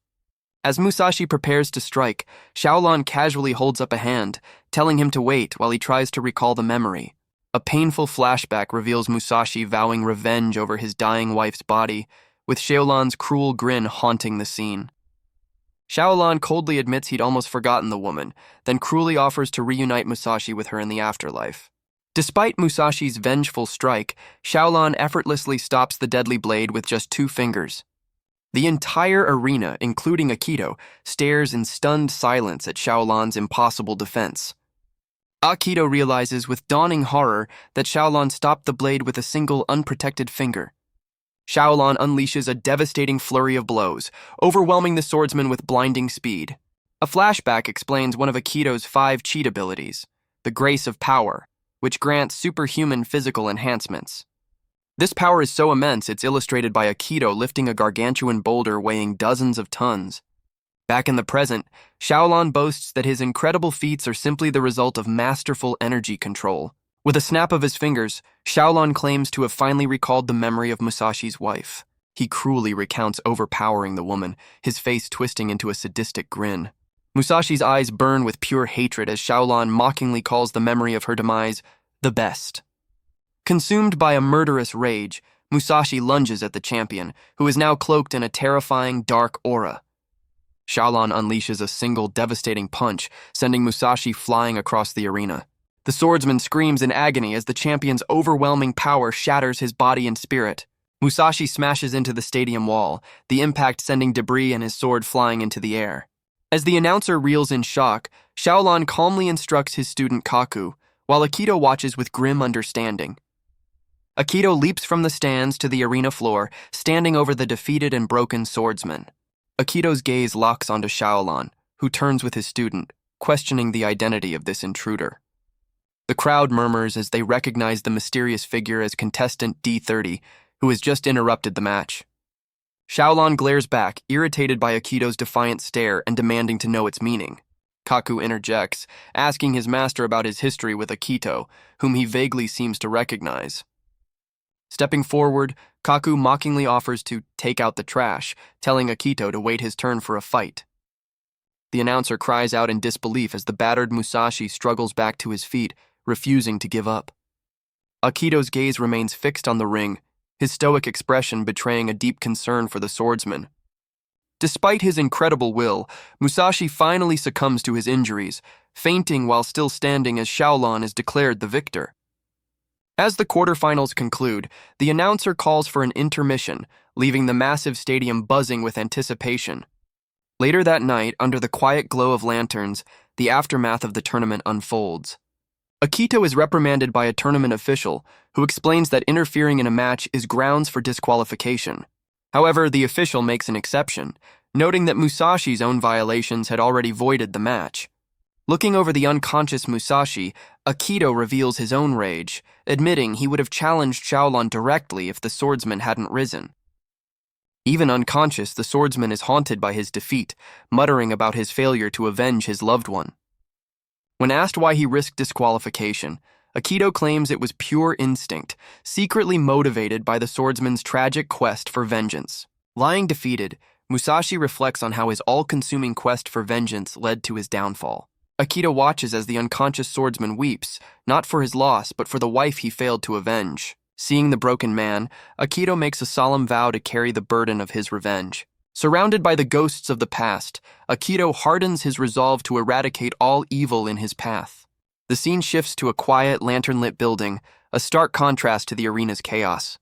As Musashi prepares to strike, Xiaolon casually holds up a hand, telling him to wait while he tries to recall the memory. A painful flashback reveals Musashi vowing revenge over his dying wife's body, with Xiaolon's cruel grin haunting the scene. Xiaolon coldly admits he'd almost forgotten the woman, then cruelly offers to reunite Musashi with her in the afterlife. Despite Musashi's vengeful strike, Xiaolon effortlessly stops the deadly blade with just 2 fingers. The entire arena, including Akito, stares in stunned silence at Xiaolon's impossible defense. Akito realizes with dawning horror that Xiaolon stopped the blade with a single unprotected finger. Xiaolon unleashes a devastating flurry of blows, overwhelming the swordsman with blinding speed. A flashback explains one of Akito's 5 cheat abilities, the Grace of Power, which grants superhuman physical enhancements. This power is so immense it's illustrated by Akito lifting a gargantuan boulder weighing dozens of tons. Back in the present, Xiaolon boasts that his incredible feats are simply the result of masterful energy control. With a snap of his fingers, Xiaolon claims to have finally recalled the memory of Musashi's wife. He cruelly recounts overpowering the woman, his face twisting into a sadistic grin. Musashi's eyes burn with pure hatred as Xiaolon mockingly calls the memory of her demise the best. Consumed by a murderous rage, Musashi lunges at the champion, who is now cloaked in a terrifying dark aura. Xiaolon unleashes a single devastating punch, sending Musashi flying across the arena. The swordsman screams in agony as the champion's overwhelming power shatters his body and spirit. Musashi smashes into the stadium wall, the impact sending debris and his sword flying into the air. As the announcer reels in shock, Xiaolon calmly instructs his student Kaku, while Akito watches with grim understanding. Akito leaps from the stands to the arena floor, standing over the defeated and broken swordsman. Akito's gaze locks onto Xiaolon, who turns with his student, questioning the identity of this intruder. The crowd murmurs as they recognize the mysterious figure as contestant D30, who has just interrupted the match. Xiaolon glares back, irritated by Akito's defiant stare and demanding to know its meaning. Kaku interjects, asking his master about his history with Akito, whom he vaguely seems to recognize. Stepping forward, Kaku mockingly offers to take out the trash, telling Akito to wait his turn for a fight. The announcer cries out in disbelief as the battered Musashi struggles back to his feet, refusing to give up. Akito's gaze remains fixed on the ring, his stoic expression betraying a deep concern for the swordsman. Despite his incredible will, Musashi finally succumbs to his injuries, fainting while still standing as Xiaolon is declared the victor. As the quarterfinals conclude, the announcer calls for an intermission, leaving the massive stadium buzzing with anticipation. Later that night, under the quiet glow of lanterns, the aftermath of the tournament unfolds. Akito is reprimanded by a tournament official who explains that interfering in a match is grounds for disqualification. However, the official makes an exception, noting that Musashi's own violations had already voided the match. Looking over the unconscious Musashi, Akito reveals his own rage, admitting he would have challenged Xiaolon directly if the swordsman hadn't risen. Even unconscious, the swordsman is haunted by his defeat, muttering about his failure to avenge his loved one. When asked why he risked disqualification, Akito claims it was pure instinct, secretly motivated by the swordsman's tragic quest for vengeance. Lying defeated, Musashi reflects on how his all-consuming quest for vengeance led to his downfall. Akito watches as the unconscious swordsman weeps, not for his loss, but for the wife he failed to avenge. Seeing the broken man, Akito makes a solemn vow to carry the burden of his revenge. Surrounded by the ghosts of the past, Akito hardens his resolve to eradicate all evil in his path. The scene shifts to a quiet, lantern-lit building, a stark contrast to the arena's chaos.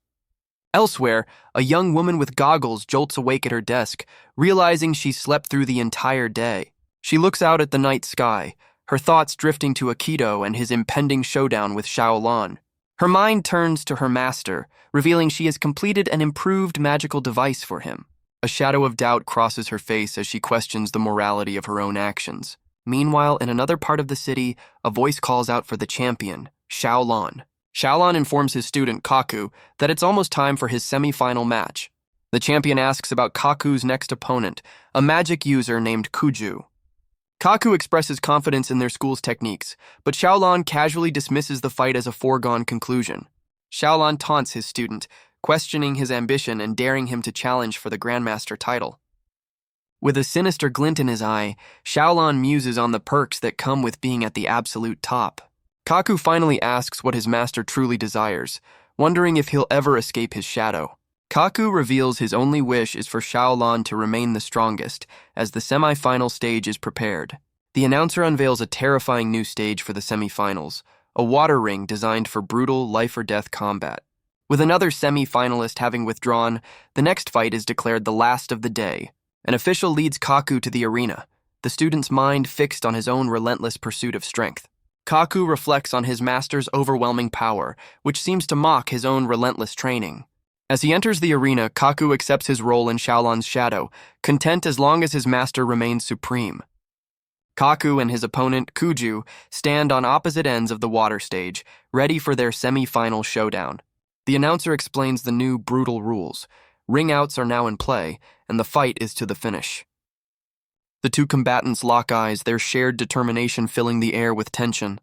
Elsewhere, a young woman with goggles jolts awake at her desk, realizing she slept through the entire day. She looks out at the night sky, her thoughts drifting to Akito and his impending showdown with Xiaolon. Her mind turns to her master, revealing she has completed an improved magical device for him. A shadow of doubt crosses her face as she questions the morality of her own actions. Meanwhile, in another part of the city, a voice calls out for the champion, Xiaolan. Xiaolan informs his student, Kaku, that it's almost time for his semi-final match. The champion asks about Kaku's next opponent, a magic user named Kuju. Kaku expresses confidence in their school's techniques, but Xiaolan casually dismisses the fight as a foregone conclusion. Xiaolan taunts his student, questioning his ambition and daring him to challenge for the Grandmaster title. With a sinister glint in his eye, Xiaolan muses on the perks that come with being at the absolute top. Kaku finally asks what his master truly desires, wondering if he'll ever escape his shadow. Kaku reveals his only wish is for Xiaolan to remain the strongest, as the semi-final stage is prepared. The announcer unveils a terrifying new stage for the semi-finals, a water ring designed for brutal life-or-death combat. With another semi-finalist having withdrawn, the next fight is declared the last of the day. An official leads Kaku to the arena, the student's mind fixed on his own relentless pursuit of strength. Kaku reflects on his master's overwhelming power, which seems to mock his own relentless training. As he enters the arena, Kaku accepts his role in Xiaolan's shadow, content as long as his master remains supreme. Kaku and his opponent, Kuju, stand on opposite ends of the water stage, ready for their semi-final showdown. The announcer explains the new brutal rules. Ring-outs are now in play, and the fight is to the finish. The two combatants lock eyes, their shared determination filling the air with tension.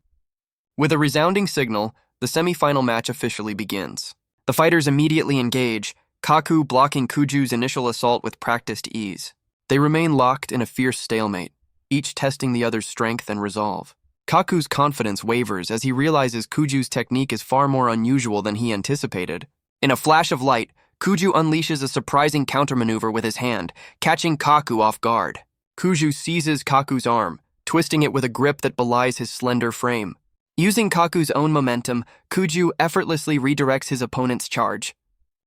With a resounding signal, the semi-final match officially begins. The fighters immediately engage, Kaku blocking Kuju's initial assault with practiced ease. They remain locked in a fierce stalemate, each testing the other's strength and resolve. Kaku's confidence wavers as he realizes Kuju's technique is far more unusual than he anticipated. In a flash of light, Kuju unleashes a surprising countermaneuver with his hand, catching Kaku off guard. Kuju seizes Kaku's arm, twisting it with a grip that belies his slender frame. Using Kaku's own momentum, Kuju effortlessly redirects his opponent's charge.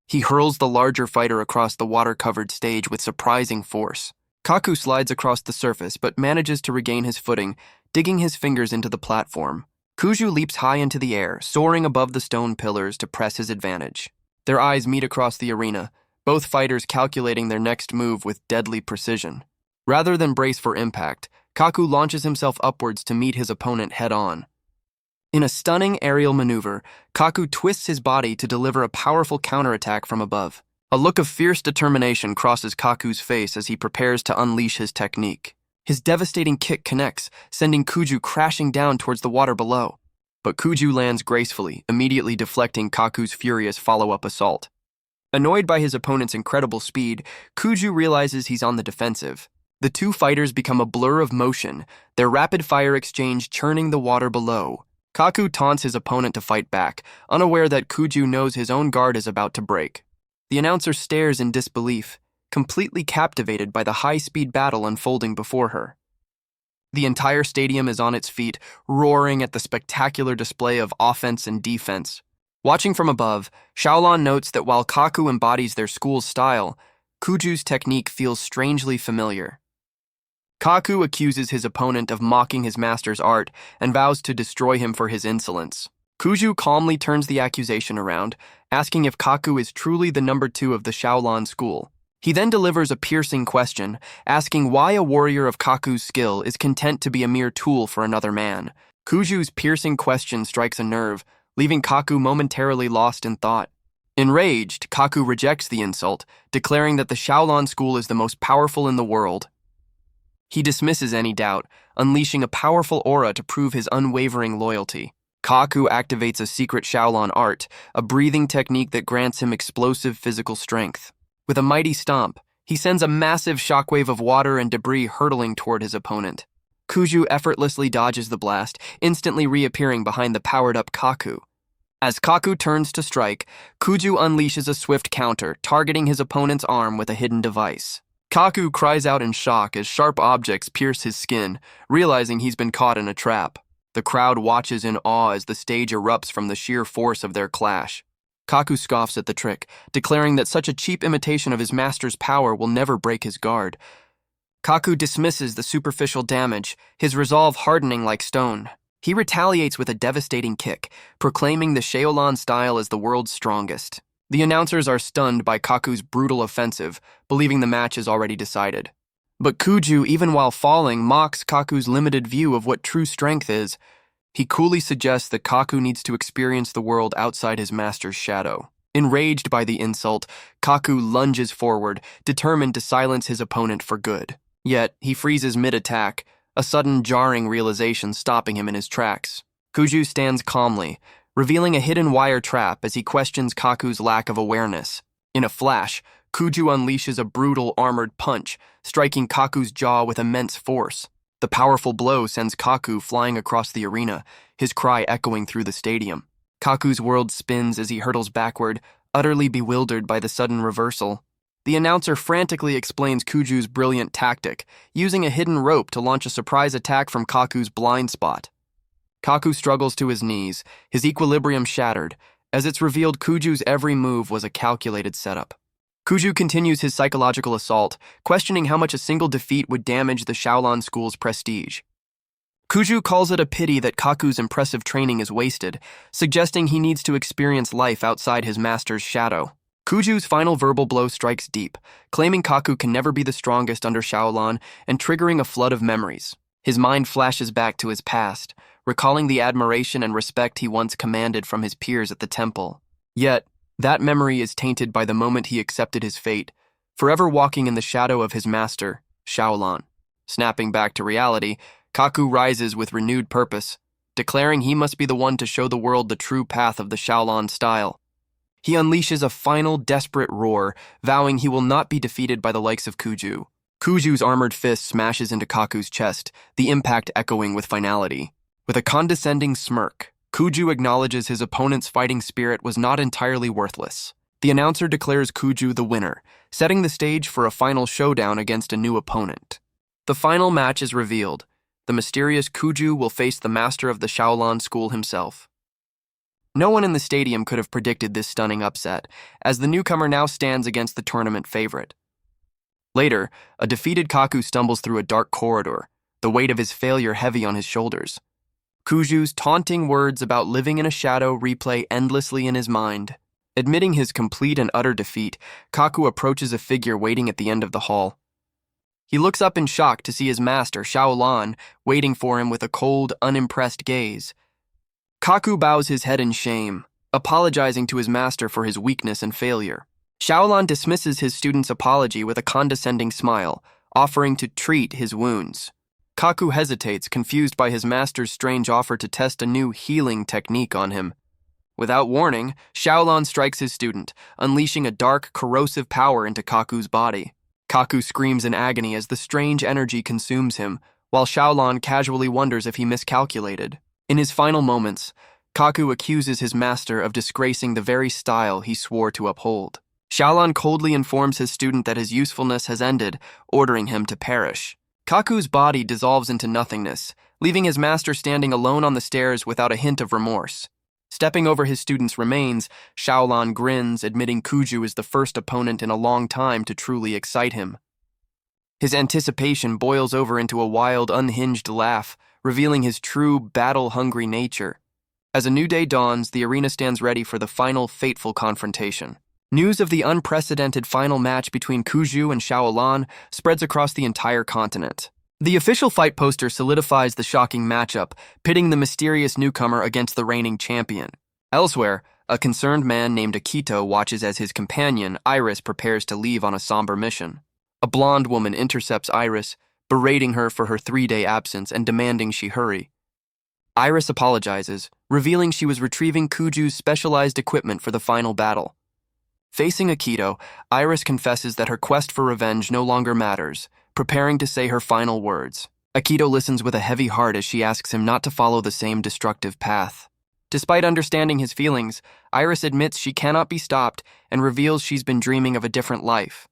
He hurls the larger fighter across the water-covered stage with surprising force. Kaku slides across the surface but manages to regain his footing, digging his fingers into the platform. Kuju leaps high into the air, soaring above the stone pillars to press his advantage. Their eyes meet across the arena, both fighters calculating their next move with deadly precision. Rather than brace for impact, Kaku launches himself upwards to meet his opponent head-on. In a stunning aerial maneuver, Kaku twists his body to deliver a powerful counterattack from above. A look of fierce determination crosses Kaku's face as he prepares to unleash his technique. His devastating kick connects, sending Kuju crashing down towards the water below. But Kuju lands gracefully, immediately deflecting Kaku's furious follow-up assault. Annoyed by his opponent's incredible speed, Kuju realizes he's on the defensive. The two fighters become a blur of motion, their rapid-fire exchange churning the water below. Kaku taunts his opponent to fight back, unaware that Kuju knows his own guard is about to break. The announcer stares in disbelief, completely captivated by the high-speed battle unfolding before her. The entire stadium is on its feet, roaring at the spectacular display of offense and defense. Watching from above, Xiaolan notes that while Kaku embodies their school's style, Kuju's technique feels strangely familiar. Kaku accuses his opponent of mocking his master's art and vows to destroy him for his insolence. Kuju calmly turns the accusation around, asking if Kaku is truly the number 2 of the Xiaolan school. He then delivers a piercing question, asking why a warrior of Kaku's skill is content to be a mere tool for another man. Kuju's piercing question strikes a nerve, leaving Kaku momentarily lost in thought. Enraged, Kaku rejects the insult, declaring that the Xiaolan school is the most powerful in the world. He dismisses any doubt, unleashing a powerful aura to prove his unwavering loyalty. Kaku activates a secret Xiaolan art, a breathing technique that grants him explosive physical strength. With a mighty stomp, he sends a massive shockwave of water and debris hurtling toward his opponent. Kuju effortlessly dodges the blast, instantly reappearing behind the powered-up Kaku. As Kaku turns to strike, Kuju unleashes a swift counter, targeting his opponent's arm with a hidden device. Kaku cries out in shock as sharp objects pierce his skin, realizing he's been caught in a trap. The crowd watches in awe as the stage erupts from the sheer force of their clash. Kaku scoffs at the trick, declaring that such a cheap imitation of his master's power will never break his guard. Kaku dismisses the superficial damage, his resolve hardening like stone. He retaliates with a devastating kick, proclaiming the Shaolin style as the world's strongest. The announcers are stunned by Kaku's brutal offensive, believing the match is already decided. But Kuju, even while falling, mocks Kaku's limited view of what true strength is. He coolly suggests that Kaku needs to experience the world outside his master's shadow. Enraged by the insult, Kaku lunges forward, determined to silence his opponent for good. Yet, he freezes mid-attack, a sudden jarring realization stopping him in his tracks. Kuju stands calmly, revealing a hidden wire trap as he questions Kaku's lack of awareness. In a flash, Kuju unleashes a brutal armored punch, striking Kaku's jaw with immense force. The powerful blow sends Kaku flying across the arena, his cry echoing through the stadium. Kaku's world spins as he hurtles backward, utterly bewildered by the sudden reversal. The announcer frantically explains Kuju's brilliant tactic, using a hidden rope to launch a surprise attack from Kaku's blind spot. Kaku struggles to his knees, his equilibrium shattered, as it's revealed Kuju's every move was a calculated setup. Kuju continues his psychological assault, questioning how much a single defeat would damage the Shaolin school's prestige. Kuju calls it a pity that Kaku's impressive training is wasted, suggesting he needs to experience life outside his master's shadow. Kuju's final verbal blow strikes deep, claiming Kaku can never be the strongest under Shaolin and triggering a flood of memories. His mind flashes back to his past, recalling the admiration and respect he once commanded from his peers at the temple. Yet, that memory is tainted by the moment he accepted his fate, forever walking in the shadow of his master, Shaolin. Snapping back to reality, Kaku rises with renewed purpose, declaring he must be the one to show the world the true path of the Shaolin style. He unleashes a final desperate roar, vowing he will not be defeated by the likes of Kuju. Kuju's armored fist smashes into Kaku's chest, the impact echoing with finality. With a condescending smirk, Kuju acknowledges his opponent's fighting spirit was not entirely worthless. The announcer declares Kuju the winner, setting the stage for a final showdown against a new opponent. The final match is revealed. The mysterious Kuju will face the master of the Shaolin school himself. No one in the stadium could have predicted this stunning upset, as the newcomer now stands against the tournament favorite. Later, a defeated Kaku stumbles through a dark corridor, the weight of his failure heavy on his shoulders. Kuju's taunting words about living in a shadow replay endlessly in his mind. Admitting his complete and utter defeat, Kaku approaches a figure waiting at the end of the hall. He looks up in shock to see his master, Shaolin, waiting for him with a cold, unimpressed gaze. Kaku bows his head in shame, apologizing to his master for his weakness and failure. Shaolin dismisses his student's apology with a condescending smile, offering to treat his wounds. Kaku hesitates, confused by his master's strange offer to test a new healing technique on him. Without warning, Shaolin strikes his student, unleashing a dark, corrosive power into Kaku's body. Kaku screams in agony as the strange energy consumes him, while Shaolin casually wonders if he miscalculated. In his final moments, Kaku accuses his master of disgracing the very style he swore to uphold. Shaolin coldly informs his student that his usefulness has ended, ordering him to perish. Kaku's body dissolves into nothingness, leaving his master standing alone on the stairs without a hint of remorse. Stepping over his student's remains, Shaolin grins, admitting Kuju is the first opponent in a long time to truly excite him. His anticipation boils over into a wild, unhinged laugh, revealing his true, battle-hungry nature. As a new day dawns, the arena stands ready for the final, fateful confrontation. News of the unprecedented final match between Kuju and Shaolin spreads across the entire continent. The official fight poster solidifies the shocking matchup, pitting the mysterious newcomer against the reigning champion. Elsewhere, a concerned man named Akito watches as his companion, Iris, prepares to leave on a somber mission. A blonde woman intercepts Iris, berating her for her 3-day absence and demanding she hurry. Iris apologizes, revealing she was retrieving Kuju's specialized equipment for the final battle. Facing Akito, Iris confesses that her quest for revenge no longer matters, preparing to say her final words. Akito listens with a heavy heart as she asks him not to follow the same destructive path. Despite understanding his feelings, Iris admits she cannot be stopped and reveals she's been dreaming of a different life.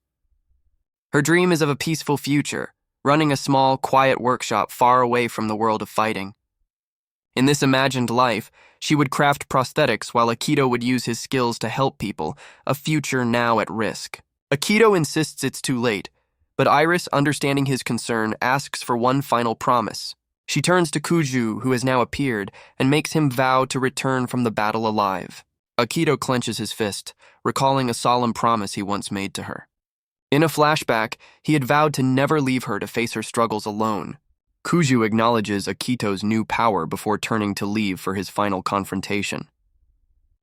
Her dream is of a peaceful future, running a small, quiet workshop far away from the world of fighting. In this imagined life, she would craft prosthetics while Akito would use his skills to help people, a future now at risk. Akito insists it's too late, but Iris, understanding his concern, asks for one final promise. She turns to Kuju, who has now appeared, and makes him vow to return from the battle alive. Akito clenches his fist, recalling a solemn promise he once made to her. In a flashback, he had vowed to never leave her to face her struggles alone. Kuju acknowledges Akito's new power before turning to leave for his final confrontation.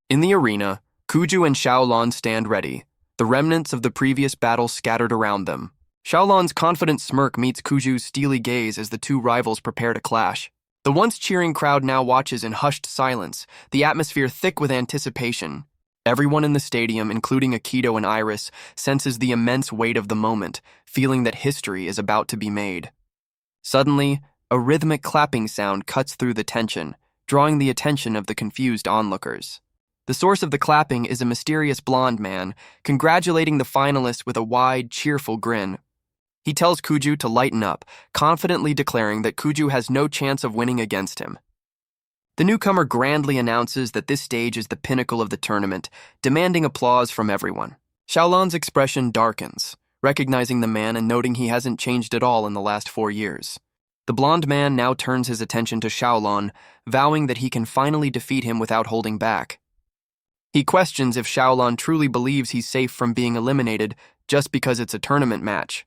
In the arena, Kuju and Xiaolon stand ready, the remnants of the previous battle scattered around them. Xiaolon's confident smirk meets Kuju's steely gaze as the two rivals prepare to clash. The once cheering crowd now watches in hushed silence, the atmosphere thick with anticipation. Everyone in the stadium, including Akito and Iris, senses the immense weight of the moment, feeling that history is about to be made. Suddenly, a rhythmic clapping sound cuts through the tension, drawing the attention of the confused onlookers. The source of the clapping is a mysterious blonde man, congratulating the finalists with a wide, cheerful grin. He tells Kuju to lighten up, confidently declaring that Kuju has no chance of winning against him. The newcomer grandly announces that this stage is the pinnacle of the tournament, demanding applause from everyone. Xiaolon's expression darkens, recognizing the man and noting he hasn't changed at all in the last 4 years. The blonde man now turns his attention to Xiaolon, vowing that he can finally defeat him without holding back. He questions if Xiaolon truly believes he's safe from being eliminated just because it's a tournament match.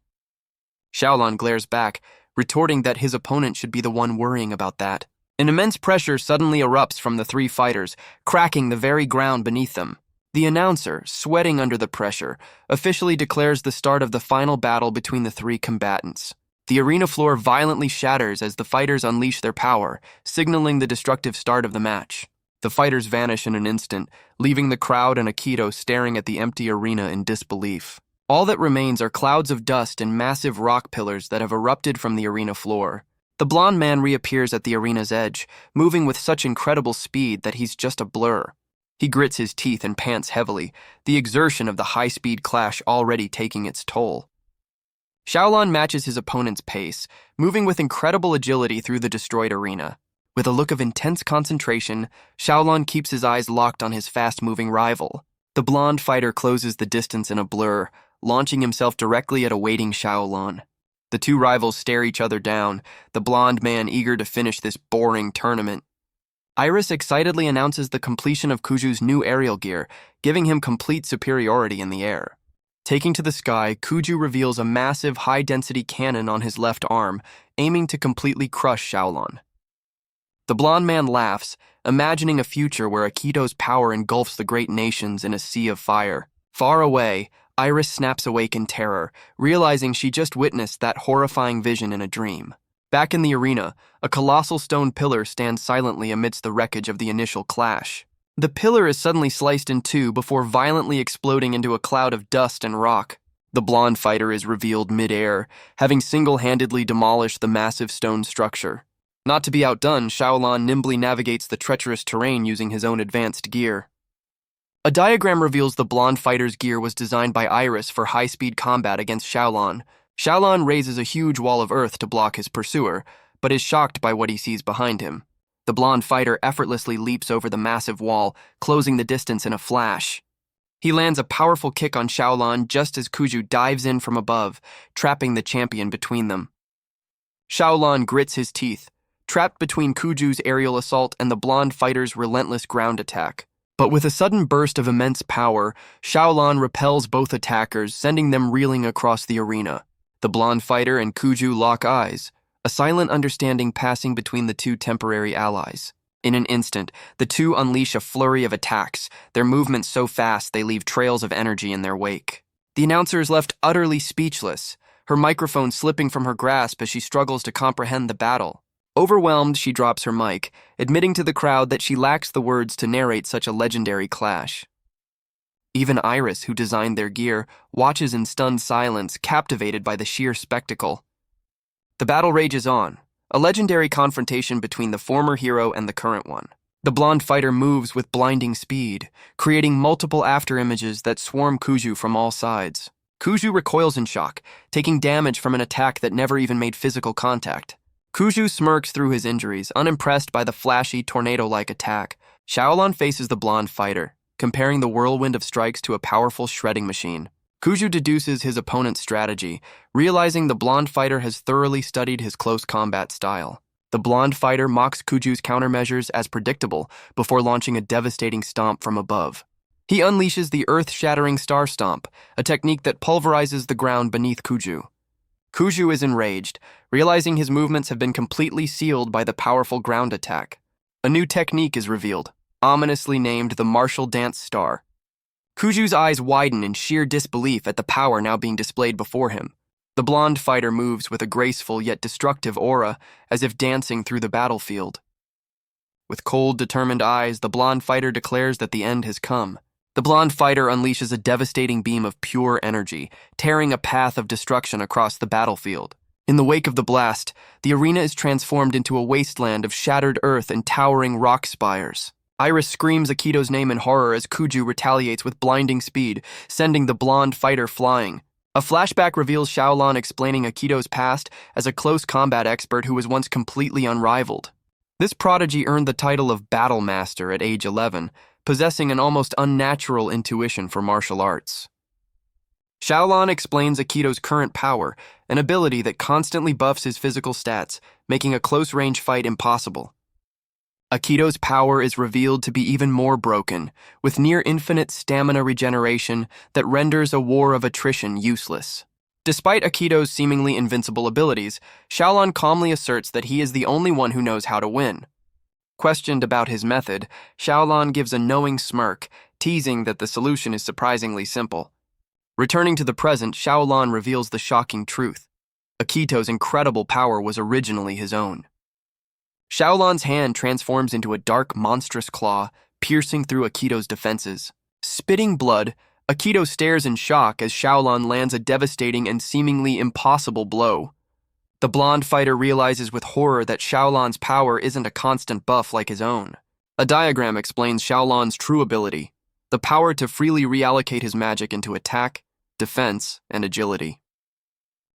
Xiaolon glares back, retorting that his opponent should be the one worrying about that. An immense pressure suddenly erupts from the three fighters, cracking the very ground beneath them. The announcer, sweating under the pressure, officially declares the start of the final battle between the three combatants. The arena floor violently shatters as the fighters unleash their power, signaling the destructive start of the match. The fighters vanish in an instant, leaving the crowd and Akito staring at the empty arena in disbelief. All that remains are clouds of dust and massive rock pillars that have erupted from the arena floor. The blonde man reappears at the arena's edge, moving with such incredible speed that he's just a blur. He grits his teeth and pants heavily, the exertion of the high-speed clash already taking its toll. Xiaolon matches his opponent's pace, moving with incredible agility through the destroyed arena. With a look of intense concentration, Xiaolon keeps his eyes locked on his fast-moving rival. The blonde fighter closes the distance in a blur, launching himself directly at awaiting Xiaolon. The two rivals stare each other down, the blonde man eager to finish this boring tournament. Iris excitedly announces the completion of Kuju's new aerial gear, giving him complete superiority in the air. Taking to the sky, Kuju reveals a massive high-density cannon on his left arm, aiming to completely crush Xiaolon. The blonde man laughs, imagining a future where Akito's power engulfs the great nations in a sea of fire. Far away, Iris snaps awake in terror, realizing she just witnessed that horrifying vision in a dream. Back in the arena, a colossal stone pillar stands silently amidst the wreckage of the initial clash. The pillar is suddenly sliced in two before violently exploding into a cloud of dust and rock. The blonde fighter is revealed mid-air, having single-handedly demolished the massive stone structure. Not to be outdone, Xiaolon nimbly navigates the treacherous terrain using his own advanced gear. A diagram reveals the blonde fighter's gear was designed by Iris for high-speed combat against Xiaolon. Xiaolon raises a huge wall of earth to block his pursuer, but is shocked by what he sees behind him. The blonde fighter effortlessly leaps over the massive wall, closing the distance in a flash. He lands a powerful kick on Xiaolon just as Kuju dives in from above, trapping the champion between them. Xiaolon grits his teeth, trapped between Kuju's aerial assault and the blonde fighter's relentless ground attack. But with a sudden burst of immense power, Xiaolon repels both attackers, sending them reeling across the arena. The blonde fighter and Kuju lock eyes, a silent understanding passing between the two temporary allies. In an instant, the two unleash a flurry of attacks, their movements so fast they leave trails of energy in their wake. The announcer is left utterly speechless, her microphone slipping from her grasp as she struggles to comprehend the battle. Overwhelmed, she drops her mic, admitting to the crowd that she lacks the words to narrate such a legendary clash. Even Iris, who designed their gear, watches in stunned silence, captivated by the sheer spectacle. The battle rages on, a legendary confrontation between the former hero and the current one. The blonde fighter moves with blinding speed, creating multiple afterimages that swarm Kuju from all sides. Kuju recoils in shock, taking damage from an attack that never even made physical contact. Kuju smirks through his injuries, unimpressed by the flashy, tornado-like attack. Xiaolon faces the blonde fighter, comparing the whirlwind of strikes to a powerful shredding machine. Kuju deduces his opponent's strategy, realizing the blonde fighter has thoroughly studied his close combat style. The blonde fighter mocks Kuju's countermeasures as predictable before launching a devastating stomp from above. He unleashes the earth-shattering Star Stomp, a technique that pulverizes the ground beneath Kuju. Kuju is enraged, realizing his movements have been completely sealed by the powerful ground attack. A new technique is revealed, ominously named the Martial Dance Star. Kuju's eyes widen in sheer disbelief at the power now being displayed before him. The blonde fighter moves with a graceful yet destructive aura, as if dancing through the battlefield. With cold, determined eyes, the blonde fighter declares that the end has come. The blonde fighter unleashes a devastating beam of pure energy, tearing a path of destruction across the battlefield. In the wake of the blast, the arena is transformed into a wasteland of shattered earth and towering rock spires. Iris screams Akito's name in horror as Kuju retaliates with blinding speed, sending the blonde fighter flying. A flashback reveals Xiaolan explaining Akito's past as a close combat expert who was once completely unrivaled. This prodigy earned the title of Battle Master at age 11, possessing an almost unnatural intuition for martial arts. Xiaolan explains Akito's current power, an ability that constantly buffs his physical stats, making a close-range fight impossible. Akito's power is revealed to be even more broken, with near-infinite stamina regeneration that renders a war of attrition useless. Despite Akito's seemingly invincible abilities, Xiaolan calmly asserts that he is the only one who knows how to win. Questioned about his method, Xiaolan gives a knowing smirk, teasing that the solution is surprisingly simple. Returning to the present, Xiaolan reveals the shocking truth. Akito's incredible power was originally his own. Xiaolan's hand transforms into a dark, monstrous claw, piercing through Akito's defenses. Spitting blood, Akito stares in shock as Xiaolan lands a devastating and seemingly impossible blow. The blonde fighter realizes with horror that Xiaolan's power isn't a constant buff like his own. A diagram explains Xiaolan's true ability, the power to freely reallocate his magic into attack, defense, and agility.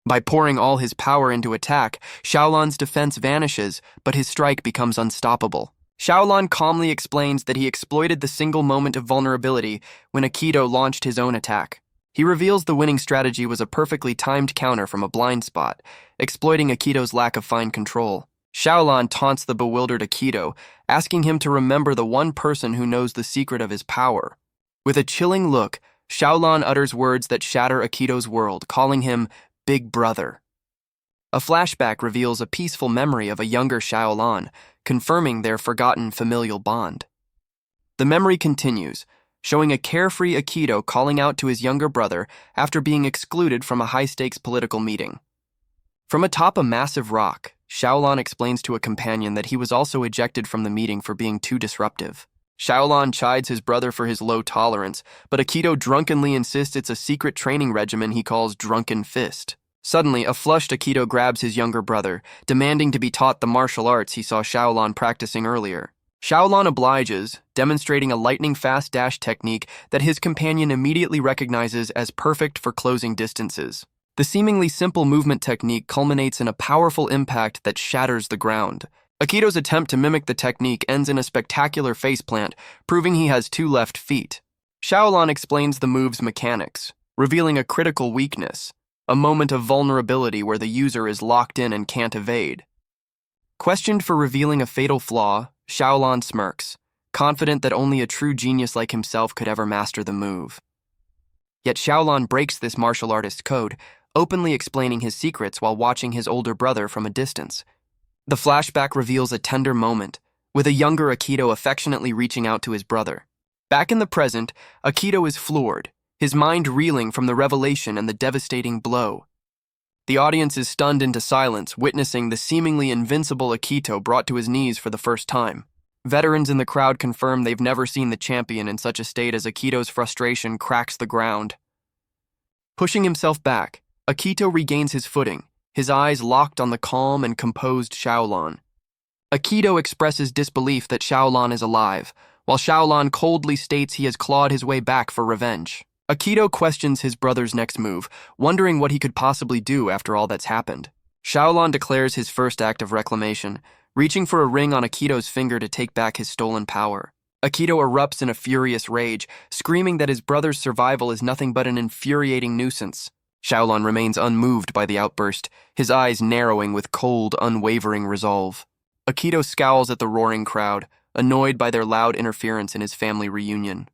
By pouring all his power into attack, Xiaolan's defense vanishes, but his strike becomes unstoppable. Xiaolan calmly explains that he exploited the single moment of vulnerability when Akito launched his own attack. He reveals the winning strategy was a perfectly timed counter from a blind spot, exploiting Akito's lack of fine control. Xiaolan taunts the bewildered Akito, asking him to remember the one person who knows the secret of his power. With a chilling look, Xiaolan utters words that shatter Akito's world, calling him Big Brother. A flashback reveals a peaceful memory of a younger Xiaolan, confirming their forgotten familial bond. The memory continues, showing a carefree Akito calling out to his younger brother after being excluded from a high-stakes political meeting. From atop a massive rock, Xiaolan explains to a companion that he was also ejected from the meeting for being too disruptive. Xiaolan chides his brother for his low tolerance, but Akito drunkenly insists it's a secret training regimen he calls Drunken Fist. Suddenly, a flushed Akito grabs his younger brother, demanding to be taught the martial arts he saw Xiaolan practicing earlier. Xiaolan obliges, demonstrating a lightning-fast dash technique that his companion immediately recognizes as perfect for closing distances. The seemingly simple movement technique culminates in a powerful impact that shatters the ground. Akito's attempt to mimic the technique ends in a spectacular faceplant, proving he has 2 left feet. Xiaolan explains the move's mechanics, revealing a critical weakness, a moment of vulnerability where the user is locked in and can't evade. Questioned for revealing a fatal flaw, Xiaolan smirks, confident that only a true genius like himself could ever master the move. Yet Xiaolan breaks this martial artist's code, openly explaining his secrets while watching his older brother from a distance. The flashback reveals a tender moment, with a younger Akito affectionately reaching out to his brother. Back in the present, Akito is floored, his mind reeling from the revelation and the devastating blow. The audience is stunned into silence, witnessing the seemingly invincible Akito brought to his knees for the first time. Veterans in the crowd confirm they've never seen the champion in such a state as Akito's frustration cracks the ground. Pushing himself back, Akito regains his footing, his eyes locked on the calm and composed Xiaolan. Akito expresses disbelief that Xiaolan is alive, while Xiaolan coldly states he has clawed his way back for revenge. Akito questions his brother's next move, wondering what he could possibly do after all that's happened. Xiaolan declares his first act of reclamation, reaching for a ring on Akito's finger to take back his stolen power. Akito erupts in a furious rage, screaming that his brother's survival is nothing but an infuriating nuisance. Xiaolan remains unmoved by the outburst, his eyes narrowing with cold, unwavering resolve. Akito scowls at the roaring crowd, annoyed by their loud interference in his family reunion.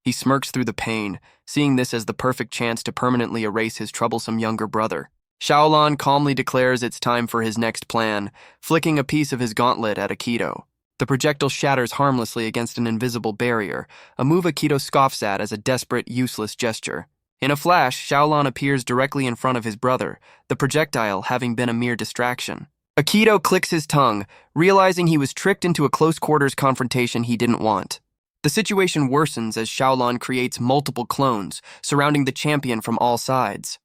He smirks through the pain, seeing this as the perfect chance to permanently erase his troublesome younger brother. Xiaolan calmly declares it's time for his next plan, flicking a piece of his gauntlet at Akito. The projectile shatters harmlessly against an invisible barrier, a move Akito scoffs at as a desperate, useless gesture. In a flash, Xiaolan appears directly in front of his brother, the projectile having been a mere distraction. Akito clicks his tongue, realizing he was tricked into a close-quarters confrontation he didn't want. The situation worsens as Xiaolan creates multiple clones, surrounding the champion from all sides.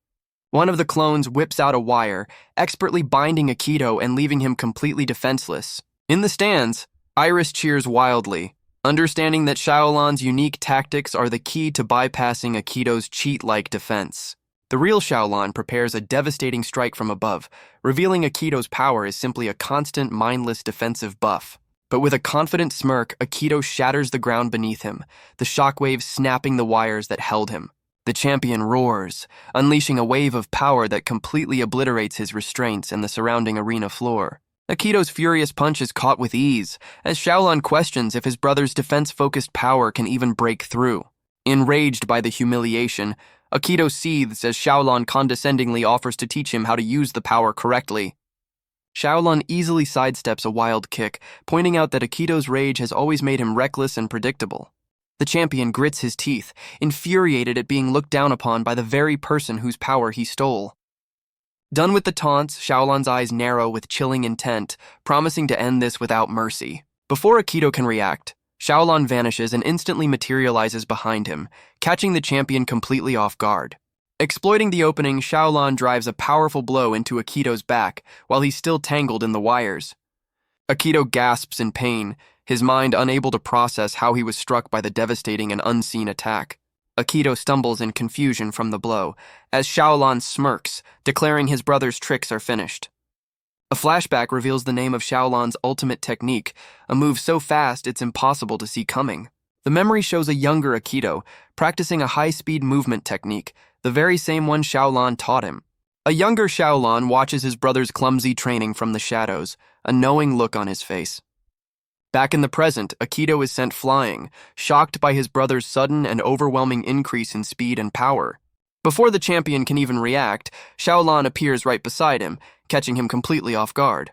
One of the clones whips out a wire, expertly binding Akito and leaving him completely defenseless. In the stands, Iris cheers wildly, understanding that Xiaolan's unique tactics are the key to bypassing Akito's cheat-like defense. The real Xiaolan prepares a devastating strike from above, revealing Akito's power is simply a constant, mindless defensive buff. But with a confident smirk, Akito shatters the ground beneath him, the shockwaves snapping the wires that held him. The champion roars, unleashing a wave of power that completely obliterates his restraints and the surrounding arena floor. Akito's furious punch is caught with ease, as Xiaolan questions if his brother's defense-focused power can even break through. Enraged by the humiliation, Akito seethes as Xiaolan condescendingly offers to teach him how to use the power correctly. Xiaolan easily sidesteps a wild kick, pointing out that Akito's rage has always made him reckless and predictable. The champion grits his teeth, infuriated at being looked down upon by the very person whose power he stole. Done with the taunts, Xiaolan's eyes narrow with chilling intent, promising to end this without mercy. Before Akito can react, Xiaolan vanishes and instantly materializes behind him, catching the champion completely off guard. Exploiting the opening, Xiaolan drives a powerful blow into Akito's back while he's still tangled in the wires. Akito gasps in pain, his mind unable to process how he was struck by the devastating and unseen attack. Akito stumbles in confusion from the blow, as Xiaolan smirks, declaring his brother's tricks are finished. A flashback reveals the name of Xiaolan's ultimate technique, a move so fast it's impossible to see coming. The memory shows a younger Akito, practicing a high-speed movement technique, the very same one Xiaolan taught him. A younger Xiaolan watches his brother's clumsy training from the shadows, a knowing look on his face. Back in the present, Akito is sent flying, shocked by his brother's sudden and overwhelming increase in speed and power. Before the champion can even react, Xiaolan appears right beside him, catching him completely off guard.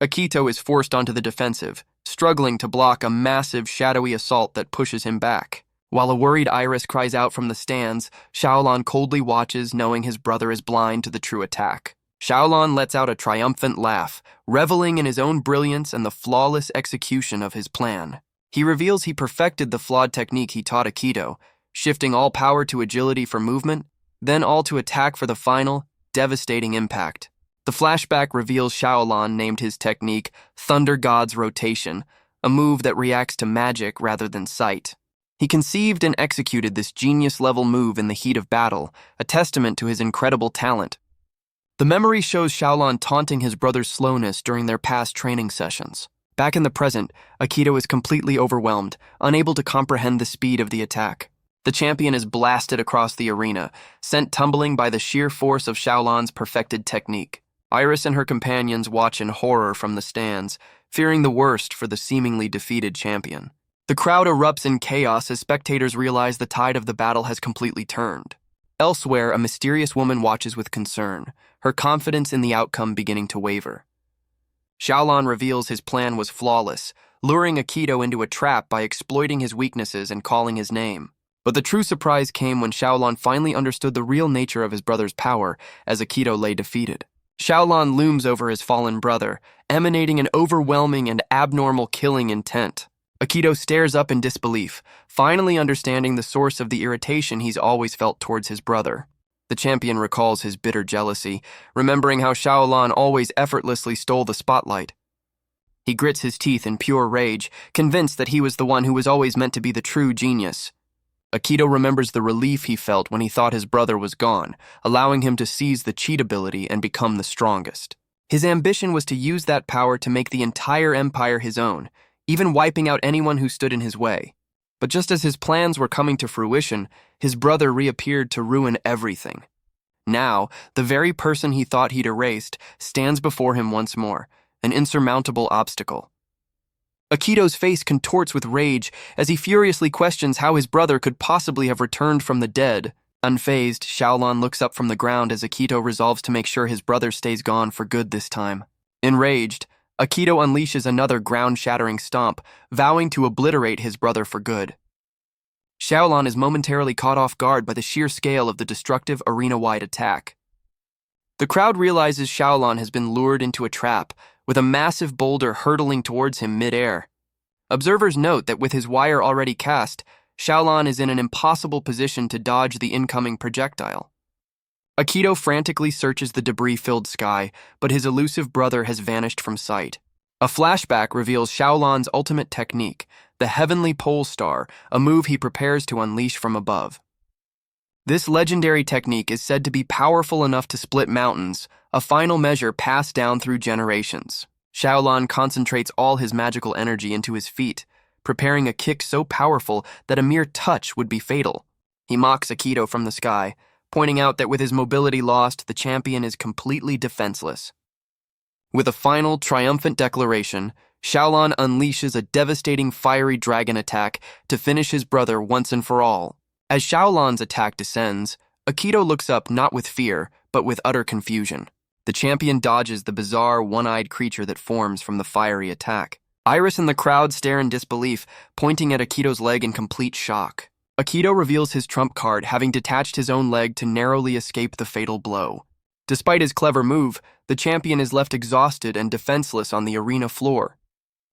Akito is forced onto the defensive, struggling to block a massive, shadowy assault that pushes him back. While a worried Iris cries out from the stands, Xiaolan coldly watches, knowing his brother is blind to the true attack. Xiaolan lets out a triumphant laugh, reveling in his own brilliance and the flawless execution of his plan. He reveals he perfected the flawed technique he taught Akito, shifting all power to agility for movement, then all to attack for the final, devastating impact. The flashback reveals Xiaolan named his technique Thunder God's Rotation, a move that reacts to magic rather than sight. He conceived and executed this genius-level move in the heat of battle, a testament to his incredible talent. The memory shows Xiaolan taunting his brother's slowness during their past training sessions. Back in the present, Akito is completely overwhelmed, unable to comprehend the speed of the attack. The champion is blasted across the arena, sent tumbling by the sheer force of Xiaolan's perfected technique. Iris and her companions watch in horror from the stands, fearing the worst for the seemingly defeated champion. The crowd erupts in chaos as spectators realize the tide of the battle has completely turned. Elsewhere, a mysterious woman watches with concern, her confidence in the outcome beginning to waver. Xiaolan reveals his plan was flawless, luring Akito into a trap by exploiting his weaknesses and calling his name. But the true surprise came when Xiaolan finally understood the real nature of his brother's power as Akito lay defeated. Xiaolan looms over his fallen brother, emanating an overwhelming and abnormal killing intent. Akito stares up in disbelief, finally understanding the source of the irritation he's always felt towards his brother. The champion recalls his bitter jealousy, remembering how Xiaolan always effortlessly stole the spotlight. He grits his teeth in pure rage, convinced that he was the one who was always meant to be the true genius. Akito remembers the relief he felt when he thought his brother was gone, allowing him to seize the cheat ability and become the strongest. His ambition was to use that power to make the entire empire his own, even wiping out anyone who stood in his way. But just as his plans were coming to fruition, his brother reappeared to ruin everything. Now, the very person he thought he'd erased stands before him once more, an insurmountable obstacle. Akito's face contorts with rage as he furiously questions how his brother could possibly have returned from the dead. Unfazed, Xiaolan looks up from the ground as Akito resolves to make sure his brother stays gone for good this time. Enraged, Akito unleashes another ground-shattering stomp, vowing to obliterate his brother for good. Xiaolan is momentarily caught off guard by the sheer scale of the destructive arena-wide attack. The crowd realizes Xiaolan has been lured into a trap, with a massive boulder hurtling towards him mid-air. Observers note that with his wire already cast, Xiaolan is in an impossible position to dodge the incoming projectile. Akito frantically searches the debris-filled sky, but his elusive brother has vanished from sight. A flashback reveals Xiaolan's ultimate technique, the Heavenly Pole Star, a move he prepares to unleash from above. This legendary technique is said to be powerful enough to split mountains, a final measure passed down through generations. Xiaolan concentrates all his magical energy into his feet, preparing a kick so powerful that a mere touch would be fatal. He mocks Akito from the sky, pointing out that with his mobility lost, the champion is completely defenseless. With a final, triumphant declaration, Xiaolan unleashes a devastating fiery dragon attack to finish his brother once and for all. As Xiaolan's attack descends, Akito looks up not with fear, but with utter confusion. The champion dodges the bizarre, one-eyed creature that forms from the fiery attack. Iris and the crowd stare in disbelief, pointing at Akito's leg in complete shock. Akito reveals his trump card, having detached his own leg to narrowly escape the fatal blow. Despite his clever move, the champion is left exhausted and defenseless on the arena floor.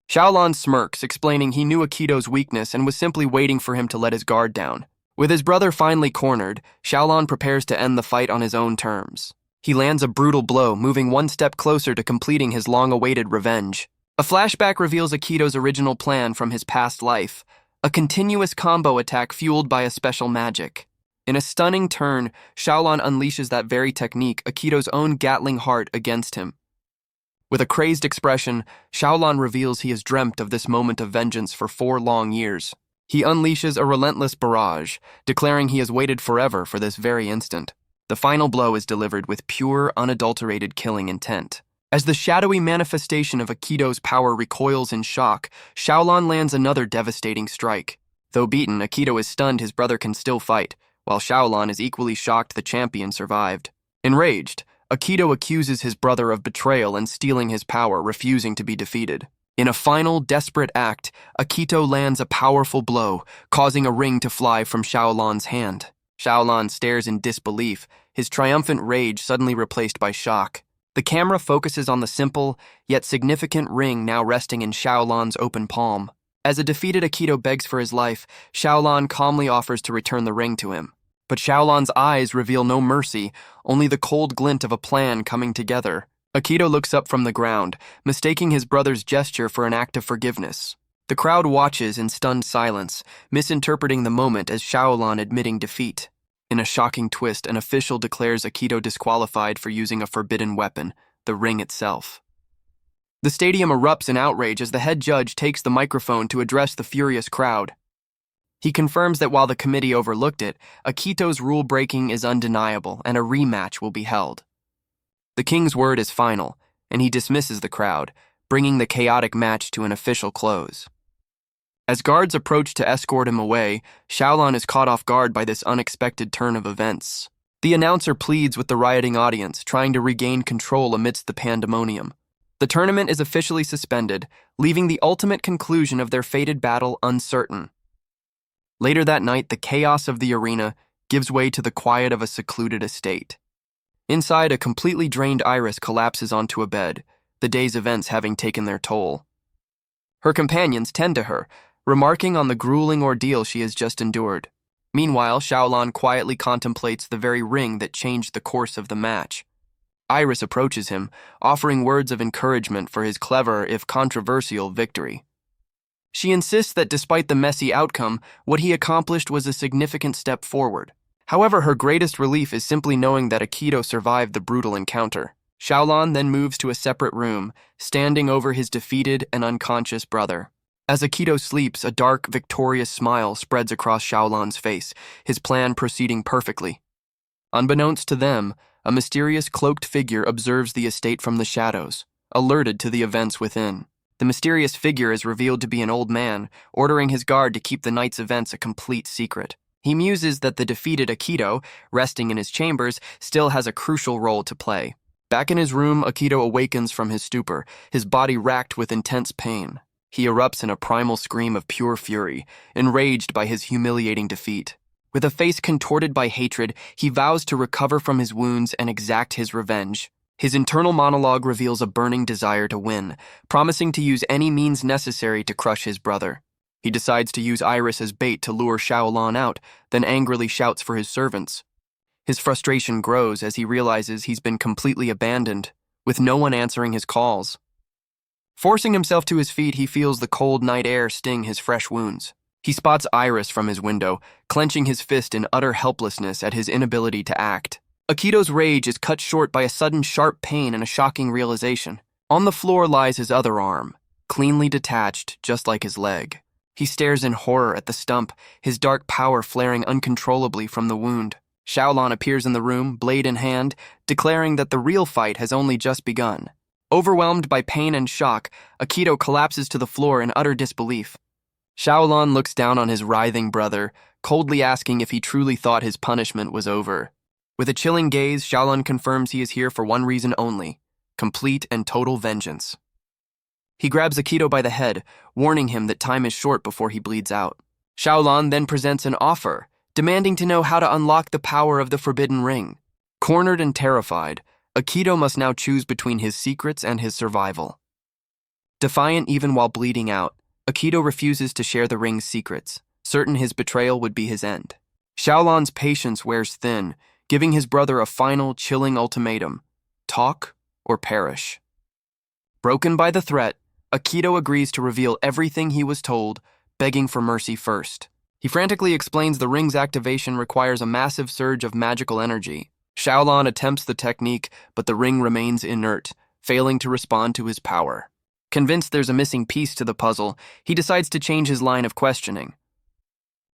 Xiaolan smirks, explaining he knew Akito's weakness and was simply waiting for him to let his guard down. With his brother finally cornered, Xiaolan prepares to end the fight on his own terms. He lands a brutal blow, moving one step closer to completing his long-awaited revenge. A flashback reveals Akito's original plan from his past life, a continuous combo attack fueled by a special magic. In a stunning turn, Xiaolan unleashes that very technique, Akito's own Gatling heart, against him. With a crazed expression, Xiaolan reveals he has dreamt of this moment of vengeance for 4 long years. He unleashes a relentless barrage, declaring he has waited forever for this very instant. The final blow is delivered with pure, unadulterated killing intent. As the shadowy manifestation of Akito's power recoils in shock, Xiaolan lands another devastating strike. Though beaten, Akito is stunned his brother can still fight, while Xiaolan is equally shocked the champion survived. Enraged, Akito accuses his brother of betrayal and stealing his power, refusing to be defeated. In a final, desperate act, Akito lands a powerful blow, causing a ring to fly from Xiaolan's hand. Xiaolan stares in disbelief, his triumphant rage suddenly replaced by shock. The camera focuses on the simple, yet significant ring now resting in Xiaolan's open palm. As a defeated Akito begs for his life, Xiaolan calmly offers to return the ring to him. But Xiaolan's eyes reveal no mercy, only the cold glint of a plan coming together. Akito looks up from the ground, mistaking his brother's gesture for an act of forgiveness. The crowd watches in stunned silence, misinterpreting the moment as Xiaolan admitting defeat. In a shocking twist, an official declares Akito disqualified for using a forbidden weapon, the ring itself. The stadium erupts in outrage as the head judge takes the microphone to address the furious crowd. He confirms that while the committee overlooked it, Akito's rule-breaking is undeniable and a rematch will be held. The king's word is final, and he dismisses the crowd, bringing the chaotic match to an official close. As guards approach to escort him away, Xiaolan is caught off guard by this unexpected turn of events. The announcer pleads with the rioting audience, trying to regain control amidst the pandemonium. The tournament is officially suspended, leaving the ultimate conclusion of their fated battle uncertain. Later that night, the chaos of the arena gives way to the quiet of a secluded estate. Inside, a completely drained Iris collapses onto a bed, the day's events having taken their toll. Her companions tend to her, remarking on the grueling ordeal she has just endured. Meanwhile, Xiaolan quietly contemplates the very ring that changed the course of the match. Iris approaches him, offering words of encouragement for his clever, if controversial, victory. She insists that despite the messy outcome, what he accomplished was a significant step forward. However, her greatest relief is simply knowing that Akito survived the brutal encounter. Xiaolan then moves to a separate room, standing over his defeated and unconscious brother. As Akito sleeps, a dark, victorious smile spreads across Xiaolan's face, his plan proceeding perfectly. Unbeknownst to them, a mysterious cloaked figure observes the estate from the shadows. alerted to the events within. The mysterious figure is revealed to be an old man, ordering his guard to keep the night's events a complete secret. He muses that the defeated Akito, resting in his chambers, still has a crucial role to play. Back in his room, Akito awakens from his stupor, his body racked with intense pain. He erupts in a primal scream of pure fury, enraged by his humiliating defeat. With a face contorted by hatred, he vows to recover from his wounds and exact his revenge. His internal monologue reveals a burning desire to win, promising to use any means necessary to crush his brother. He decides to use Iris as bait to lure Xiaolan out, then angrily shouts for his servants. His frustration grows as he realizes he's been completely abandoned, with no one answering his calls. Forcing himself to his feet, he feels the cold night air sting his fresh wounds. He spots Iris from his window, clenching his fist in utter helplessness at his inability to act. Akito's rage is cut short by a sudden sharp pain and a shocking realization. On the floor lies his other arm, cleanly detached, just like his leg. He stares in horror at the stump, his dark power flaring uncontrollably from the wound. Xiaolan appears in the room, blade in hand, declaring that the real fight has only just begun. Overwhelmed by pain and shock, Akito collapses to the floor in utter disbelief. Xiaolan looks down on his writhing brother, coldly asking if he truly thought his punishment was over. With a chilling gaze, Xiaolan confirms he is here for one reason only: complete and total vengeance. He grabs Akito by the head, warning him that time is short before he bleeds out. Xiaolan then presents an offer, demanding to know how to unlock the power of the Forbidden Ring. Cornered and terrified, Akito must now choose between his secrets and his survival. Defiant even while bleeding out, Akito refuses to share the ring's secrets, certain his betrayal would be his end. Xiaolan's patience wears thin, giving his brother a final, chilling ultimatum: talk or perish. Broken by the threat, Akito agrees to reveal everything he was told, begging for mercy first. He frantically explains the ring's activation requires a massive surge of magical energy. Xiaolan attempts the technique, but the ring remains inert, failing to respond to his power. Convinced there's a missing piece to the puzzle, he decides to change his line of questioning.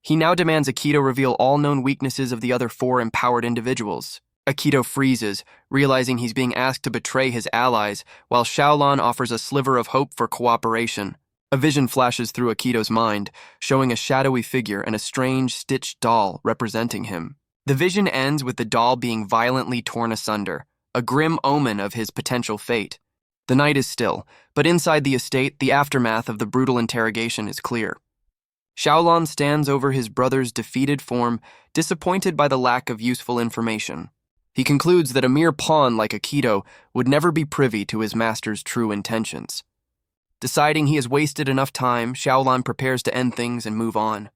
He now demands Akito reveal all known weaknesses of the other 4 empowered individuals. Akito freezes, realizing he's being asked to betray his allies, while Xiaolan offers a sliver of hope for cooperation. A vision flashes through Akito's mind, showing a shadowy figure and a strange, stitched doll representing him. The vision ends with the doll being violently torn asunder, a grim omen of his potential fate. The night is still, but inside the estate, the aftermath of the brutal interrogation is clear. Xiaolan stands over his brother's defeated form, disappointed by the lack of useful information. He concludes that a mere pawn like Akito would never be privy to his master's true intentions. Deciding he has wasted enough time, Xiaolan prepares to end things and move on.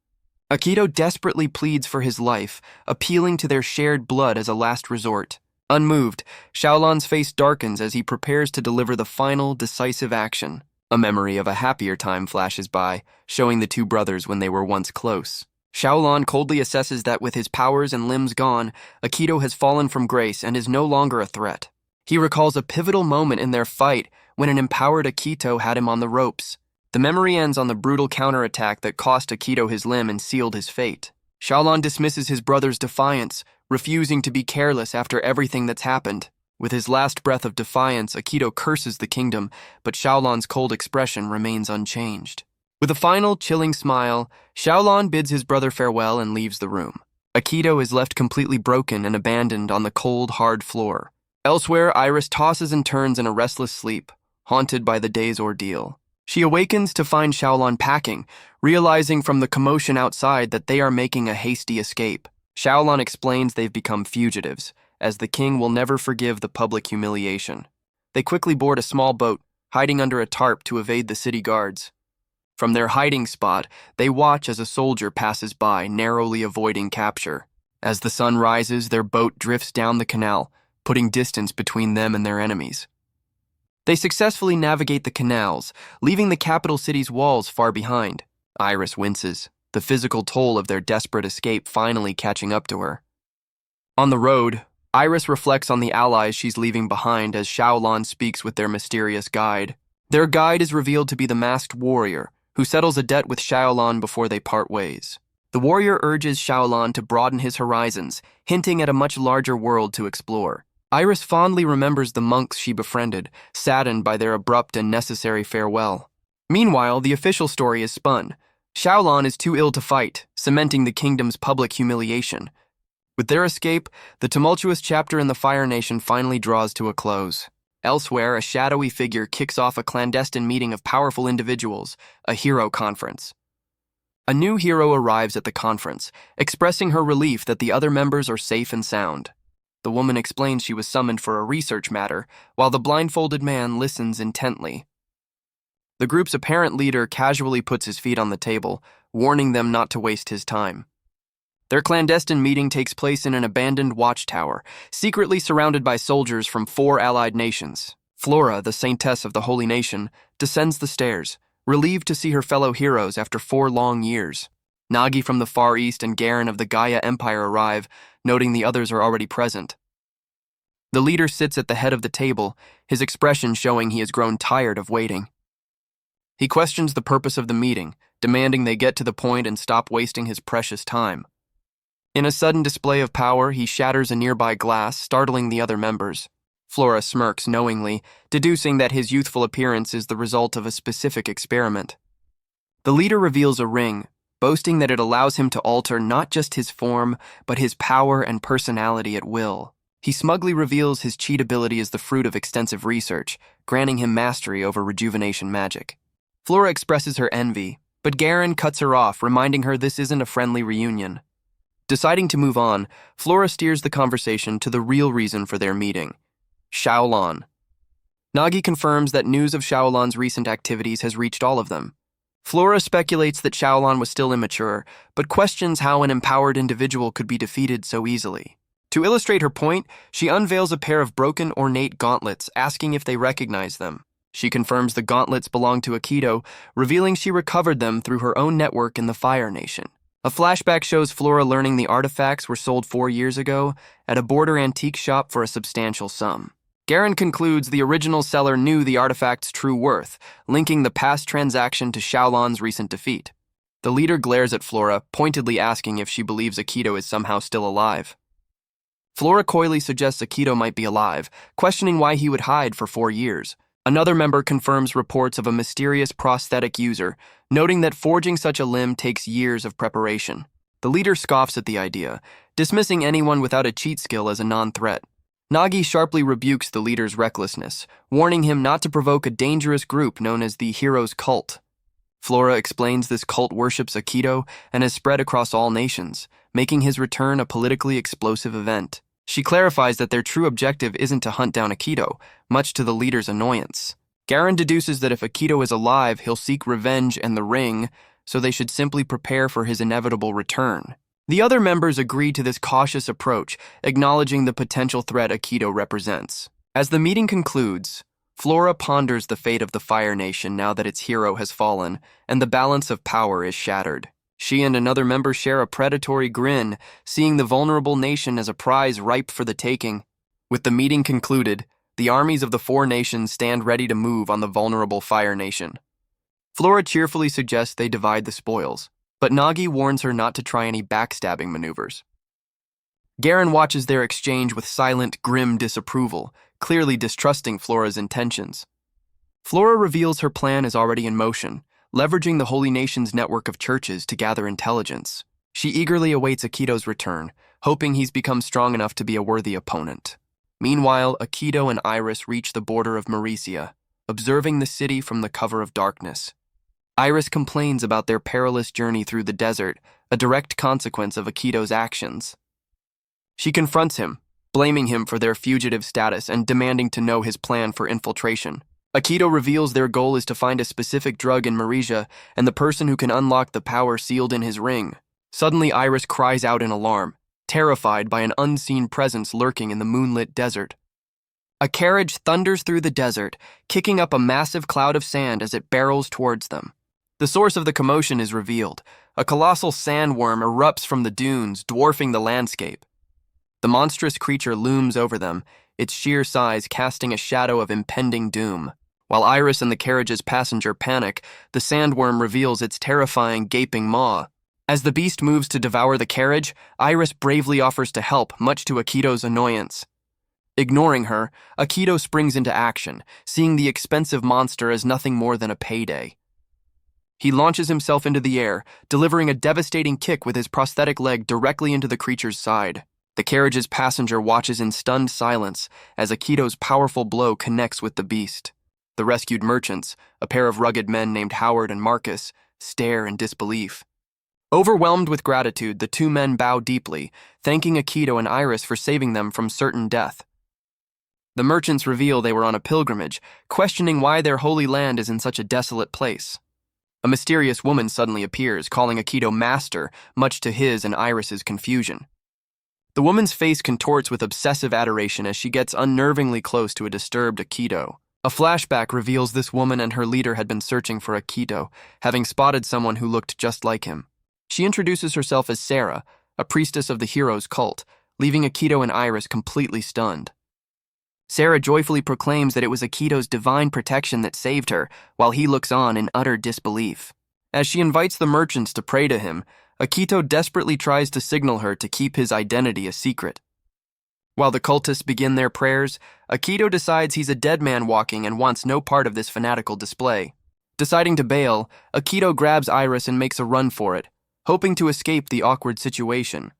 Akito desperately pleads for his life, appealing to their shared blood as a last resort. Unmoved, Xiaolan's face darkens as he prepares to deliver the final, decisive action. A memory of a happier time flashes by, showing the two brothers when they were once close. Xiaolan coldly assesses that with his powers and limbs gone, Akito has fallen from grace and is no longer a threat. He recalls a pivotal moment in their fight when an empowered Akito had him on the ropes. The memory ends on the brutal counterattack that cost Akito his limb and sealed his fate. Xiaolan dismisses his brother's defiance, refusing to be careless after everything that's happened. With his last breath of defiance, Akito curses the kingdom, but Xiaolan's cold expression remains unchanged. With a final, chilling smile, Xiaolan bids his brother farewell and leaves the room. Akito is left completely broken and abandoned on the cold, hard floor. Elsewhere, Iris tosses and turns in a restless sleep, haunted by the day's ordeal. She awakens to find Xiaolan packing, realizing from the commotion outside that they are making a hasty escape. Xiaolan explains they've become fugitives, as the king will never forgive the public humiliation. They quickly board a small boat, hiding under a tarp to evade the city guards. From their hiding spot, they watch as a soldier passes by, narrowly avoiding capture. As the sun rises, their boat drifts down the canal, putting distance between them and their enemies. They successfully navigate the canals, leaving the capital city's walls far behind. Iris winces, the physical toll of their desperate escape finally catching up to her. On the road, Iris reflects on the allies she's leaving behind as Xiaolan speaks with their mysterious guide. Their guide is revealed to be the masked warrior, who settles a debt with Xiaolan before they part ways. The warrior urges Xiaolan to broaden his horizons, hinting at a much larger world to explore. Iris fondly remembers the monks she befriended, saddened by their abrupt and necessary farewell. Meanwhile, the official story is spun. Xiaolon is too ill to fight, cementing the kingdom's public humiliation. With their escape, the tumultuous chapter in the Fire Nation finally draws to a close. Elsewhere, a shadowy figure kicks off a clandestine meeting of powerful individuals, a hero conference. A new hero arrives at the conference, expressing her relief that the other members are safe and sound. The woman explains she was summoned for a research matter, while the blindfolded man listens intently. The group's apparent leader casually puts his feet on the table, warning them not to waste his time. Their clandestine meeting takes place in an abandoned watchtower, secretly surrounded by soldiers from 4 allied nations. Flora, the saintess of the Holy Nation, descends the stairs, relieved to see her fellow heroes after 4 long years. Nagi from the Far East and Garen of the Gaia Empire arrive, noting the others are already present. The leader sits at the head of the table, his expression showing he has grown tired of waiting. He questions the purpose of the meeting, demanding they get to the point and stop wasting his precious time. In a sudden display of power, he shatters a nearby glass, startling the other members. Flora smirks knowingly, deducing that his youthful appearance is the result of a specific experiment. The leader reveals a ring, boasting that it allows him to alter not just his form, but his power and personality at will. He smugly reveals his cheat ability is the fruit of extensive research, granting him mastery over rejuvenation magic. Flora expresses her envy, but Garen cuts her off, reminding her this isn't a friendly reunion. Deciding to move on, Flora steers the conversation to the real reason for their meeting: Xiaolon. Nagi confirms that news of Xiaolon's recent activities has reached all of them. Flora speculates that Xiaolon was still immature, but questions how an empowered individual could be defeated so easily. To illustrate her point, she unveils a pair of broken, ornate gauntlets, asking if they recognize them. She confirms the gauntlets belong to Aikido, revealing she recovered them through her own network in the Fire Nation. A flashback shows Flora learning the artifacts were sold 4 years ago at a border antique shop for a substantial sum. Garen concludes the original seller knew the artifact's true worth, linking the past transaction to Xiaolon's recent defeat. The leader glares at Flora, pointedly asking if she believes Aikido is somehow still alive. Flora coyly suggests Aikido might be alive, questioning why he would hide for 4 years. Another member confirms reports of a mysterious prosthetic user, noting that forging such a limb takes years of preparation. The leader scoffs at the idea, dismissing anyone without a cheat skill as a non-threat. Nagi sharply rebukes the leader's recklessness, warning him not to provoke a dangerous group known as the Heroes Cult. Flora explains this cult worships Aikido and has spread across all nations, making his return a politically explosive event. She clarifies that their true objective isn't to hunt down Aikido, much to the leader's annoyance. Garen deduces that if Aikido is alive, he'll seek revenge and the ring, so they should simply prepare for his inevitable return. The other members agree to this cautious approach, acknowledging the potential threat Aikido represents. As the meeting concludes, Flora ponders the fate of the Fire Nation now that its hero has fallen, and the balance of power is shattered. She and another member share a predatory grin, seeing the vulnerable nation as a prize ripe for the taking. With the meeting concluded, the armies of the 4 nations stand ready to move on the vulnerable Fire Nation. Flora cheerfully suggests they divide the spoils, but Nagi warns her not to try any backstabbing maneuvers. Garen watches their exchange with silent, grim disapproval, clearly distrusting Flora's intentions. Flora reveals her plan is already in motion, leveraging the Holy Nation's network of churches to gather intelligence. She eagerly awaits Aikido's return, hoping he's become strong enough to be a worthy opponent. Meanwhile, Aikido and Iris reach the border of Maurecia, observing the city from the cover of darkness. Iris complains about their perilous journey through the desert, a direct consequence of Aikido's actions. She confronts him, blaming him for their fugitive status and demanding to know his plan for infiltration. Aikido reveals their goal is to find a specific drug in Maurecia and the person who can unlock the power sealed in his ring. Suddenly, Iris cries out in alarm, terrified by an unseen presence lurking in the moonlit desert. A carriage thunders through the desert, kicking up a massive cloud of sand as it barrels towards them. The source of the commotion is revealed. A colossal sandworm erupts from the dunes, dwarfing the landscape. The monstrous creature looms over them, its sheer size casting a shadow of impending doom. While Iris and the carriage's passenger panic, the sandworm reveals its terrifying, gaping maw. As the beast moves to devour the carriage, Iris bravely offers to help, much to Aikido's annoyance. Ignoring her, Akito springs into action, seeing the expensive monster as nothing more than a payday. He launches himself into the air, delivering a devastating kick with his prosthetic leg directly into the creature's side. The carriage's passenger watches in stunned silence as Akito's powerful blow connects with the beast. The rescued merchants, a pair of rugged men named Howard and Marcus, stare in disbelief. Overwhelmed with gratitude, the two men bow deeply, thanking Akito and Iris for saving them from certain death. The merchants reveal they were on a pilgrimage, questioning why their holy land is in such a desolate place. A mysterious woman suddenly appears, calling Akito master, much to his and Iris's confusion. The woman's face contorts with obsessive adoration as she gets unnervingly close to a disturbed Akito. A flashback reveals this woman and her leader had been searching for Akito, having spotted someone who looked just like him. She introduces herself as Sarah, a priestess of the hero's cult, leaving Akito and Iris completely stunned. Sarah joyfully proclaims that it was Akito's divine protection that saved her, while he looks on in utter disbelief. As she invites the merchants to pray to him, Akito desperately tries to signal her to keep his identity a secret. While the cultists begin their prayers, Akito decides he's a dead man walking and wants no part of this fanatical display. Deciding to bail, Akito grabs Iris and makes a run for it, hoping to escape the awkward situation.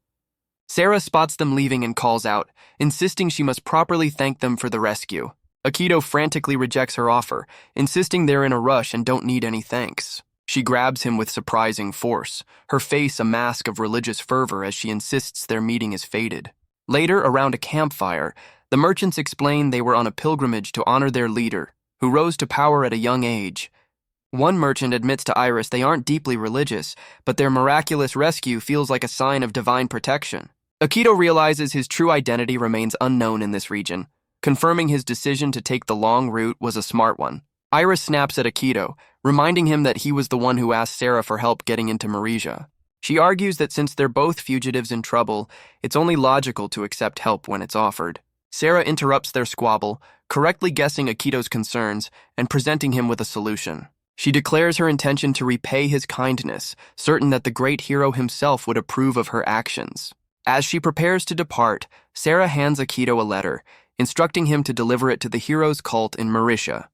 Sarah spots them leaving and calls out, insisting she must properly thank them for the rescue. Akito frantically rejects her offer, insisting they're in a rush and don't need any thanks. She grabs him with surprising force, her face a mask of religious fervor as she insists their meeting is fated. Later, around a campfire, the merchants explain they were on a pilgrimage to honor their leader, who rose to power at a young age. One merchant admits to Iris they aren't deeply religious, but their miraculous rescue feels like a sign of divine protection. Akito realizes his true identity remains unknown in this region, confirming his decision to take the long route was a smart one. Iris snaps at Akito, reminding him that he was the one who asked Sarah for help getting into Maresia. She argues that since they're both fugitives in trouble, it's only logical to accept help when it's offered. Sarah interrupts their squabble, correctly guessing Akito's concerns and presenting him with a solution. She declares her intention to repay his kindness, certain that the great hero himself would approve of her actions. As she prepares to depart, Sarah hands Akito a letter, instructing him to deliver it to the hero's cult in Maresia.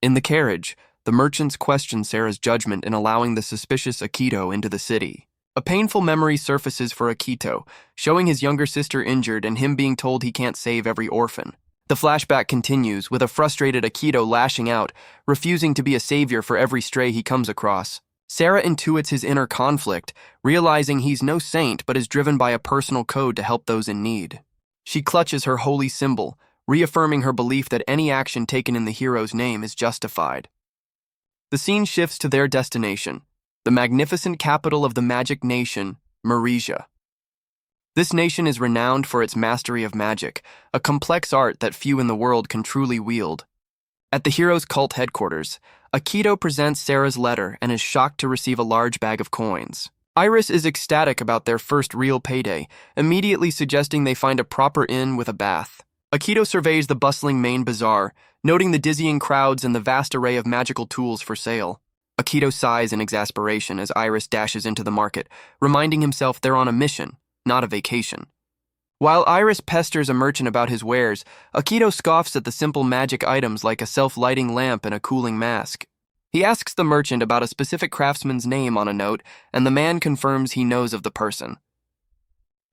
In the carriage, the merchants question Sarah's judgment in allowing the suspicious Akito into the city. A painful memory surfaces for Akito, showing his younger sister injured and him being told he can't save every orphan. The flashback continues, with a frustrated Akito lashing out, refusing to be a savior for every stray he comes across. Sarah intuits his inner conflict, realizing he's no saint but is driven by a personal code to help those in need. She clutches her holy symbol, reaffirming her belief that any action taken in the hero's name is justified. The scene shifts to their destination, the magnificent capital of the magic nation, Maresia. This nation is renowned for its mastery of magic, a complex art that few in the world can truly wield. At the hero's cult headquarters, Akito presents Sarah's letter and is shocked to receive a large bag of coins. Iris is ecstatic about their first real payday, immediately suggesting they find a proper inn with a bath. Akito surveys the bustling main bazaar, noting the dizzying crowds and the vast array of magical tools for sale. Akito sighs in exasperation as Iris dashes into the market, reminding himself they're on a mission, not a vacation. While Iris pesters a merchant about his wares, Akito scoffs at the simple magic items like a self-lighting lamp and a cooling mask. He asks the merchant about a specific craftsman's name on a note, and the man confirms he knows of the person.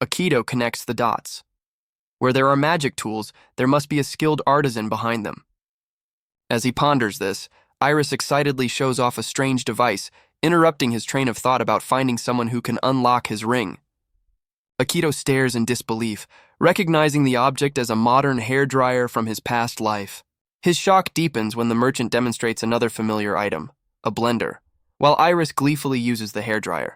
Akito connects the dots. Where there are magic tools, there must be a skilled artisan behind them. As he ponders this, Iris excitedly shows off a strange device, interrupting his train of thought about finding someone who can unlock his ring. Akito stares in disbelief, recognizing the object as a modern hairdryer from his past life. His shock deepens when the merchant demonstrates another familiar item, a blender, while Iris gleefully uses the hairdryer.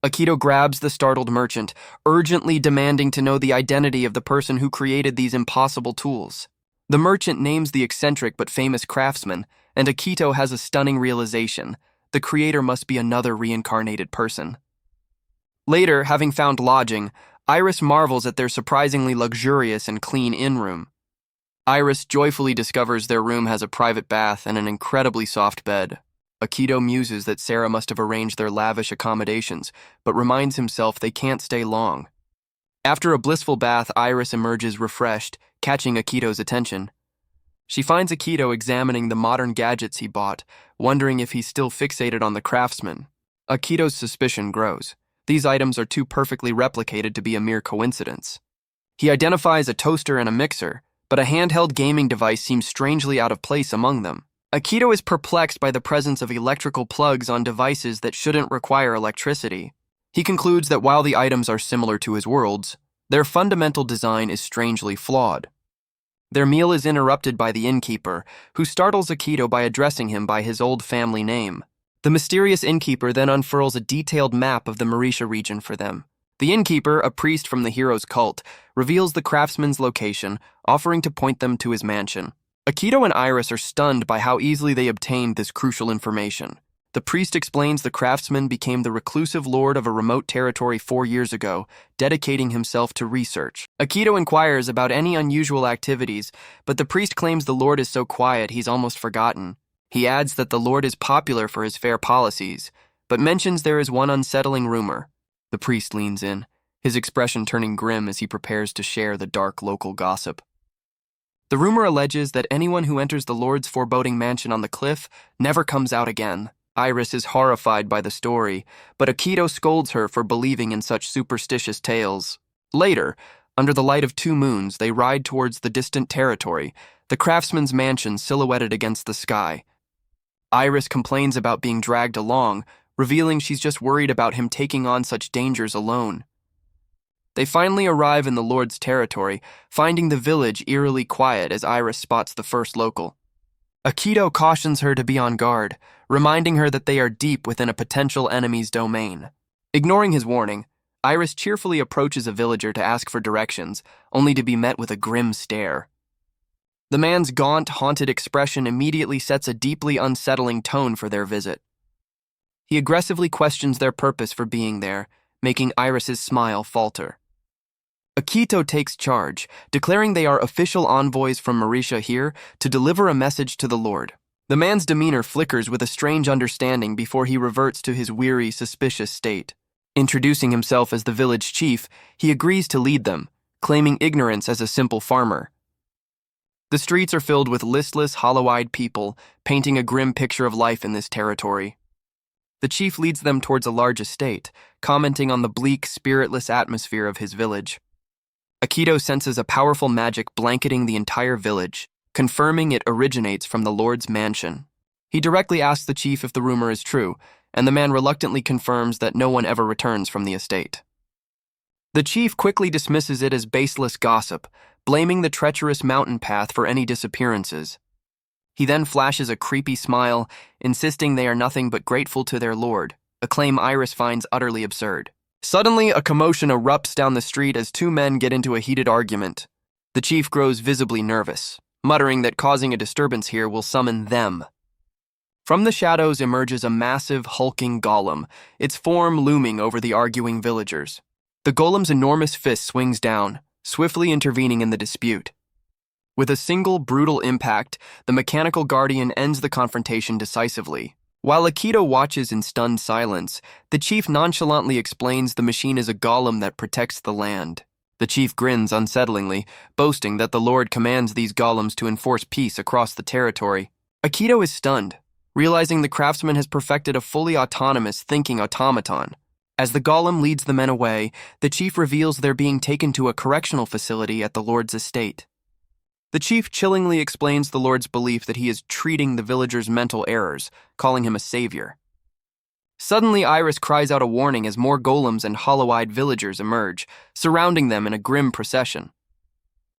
Akito grabs the startled merchant, urgently demanding to know the identity of the person who created these impossible tools. The merchant names the eccentric but famous craftsman, and Akito has a stunning realization: the creator must be another reincarnated person. Later, having found lodging, Iris marvels at their surprisingly luxurious and clean inn-room. Iris joyfully discovers their room has a private bath and an incredibly soft bed. Akito muses that Sarah must have arranged their lavish accommodations, but reminds himself they can't stay long. After a blissful bath, Iris emerges refreshed, catching Akito's attention. She finds Akito examining the modern gadgets he bought, wondering if he's still fixated on the craftsman. Akito's suspicion grows. These items are too perfectly replicated to be a mere coincidence. He identifies a toaster and a mixer, but a handheld gaming device seems strangely out of place among them. Akito is perplexed by the presence of electrical plugs on devices that shouldn't require electricity. He concludes that while the items are similar to his world's, their fundamental design is strangely flawed. Their meal is interrupted by the innkeeper, who startles Akito by addressing him by his old family name. The mysterious innkeeper then unfurls a detailed map of the Marisha region for them. The innkeeper, a priest from the hero's cult, reveals the craftsman's location, offering to point them to his mansion. Akito and Iris are stunned by how easily they obtained this crucial information. The priest explains the craftsman became the reclusive lord of a remote territory 4 years ago, dedicating himself to research. Akito inquires about any unusual activities, but the priest claims the lord is so quiet he's almost forgotten. He adds that the lord is popular for his fair policies, but mentions there is one unsettling rumor. The priest leans in, his expression turning grim as he prepares to share the dark local gossip. The rumor alleges that anyone who enters the lord's foreboding mansion on the cliff never comes out again. Iris is horrified by the story, but Akito scolds her for believing in such superstitious tales. Later, under the light of 2 moons, they ride towards the distant territory, the craftsman's mansion silhouetted against the sky. Iris complains about being dragged along, revealing she's just worried about him taking on such dangers alone. They finally arrive in the lord's territory, finding the village eerily quiet as Iris spots the first local. Akito cautions her to be on guard, reminding her that they are deep within a potential enemy's domain. Ignoring his warning, Iris cheerfully approaches a villager to ask for directions, only to be met with a grim stare. The man's gaunt, haunted expression immediately sets a deeply unsettling tone for their visit. He aggressively questions their purpose for being there, making Iris's smile falter. Akito takes charge, declaring they are official envoys from Marisha here to deliver a message to the Lord. The man's demeanor flickers with a strange understanding before he reverts to his weary, suspicious state. Introducing himself as the village chief, he agrees to lead them, claiming ignorance as a simple farmer. The streets are filled with listless, hollow-eyed people, painting a grim picture of life in this territory. The chief leads them towards a large estate, commenting on the bleak, spiritless atmosphere of his village. Akito senses a powerful magic blanketing the entire village, confirming it originates from the Lord's mansion. He directly asks the chief if the rumor is true, and the man reluctantly confirms that no one ever returns from the estate. The chief quickly dismisses it as baseless gossip, blaming the treacherous mountain path for any disappearances. He then flashes a creepy smile, insisting they are nothing but grateful to their lord, a claim Iris finds utterly absurd. Suddenly, a commotion erupts down the street as 2 men get into a heated argument. The chief grows visibly nervous, muttering that causing a disturbance here will summon them. From the shadows emerges a massive, hulking golem, its form looming over the arguing villagers. The golem's enormous fist swings down, swiftly intervening in the dispute. With a single, brutal impact, the mechanical guardian ends the confrontation decisively. While Akito watches in stunned silence, the chief nonchalantly explains the machine is a golem that protects the land. The chief grins unsettlingly, boasting that the Lord commands these golems to enforce peace across the territory. Akito is stunned, realizing the craftsman has perfected a fully autonomous thinking automaton. As the golem leads the men away, the chief reveals they're being taken to a correctional facility at the Lord's estate. The chief chillingly explains the Lord's belief that he is treating the villagers' mental errors, calling him a savior. Suddenly, Iris cries out a warning as more golems and hollow-eyed villagers emerge, surrounding them in a grim procession.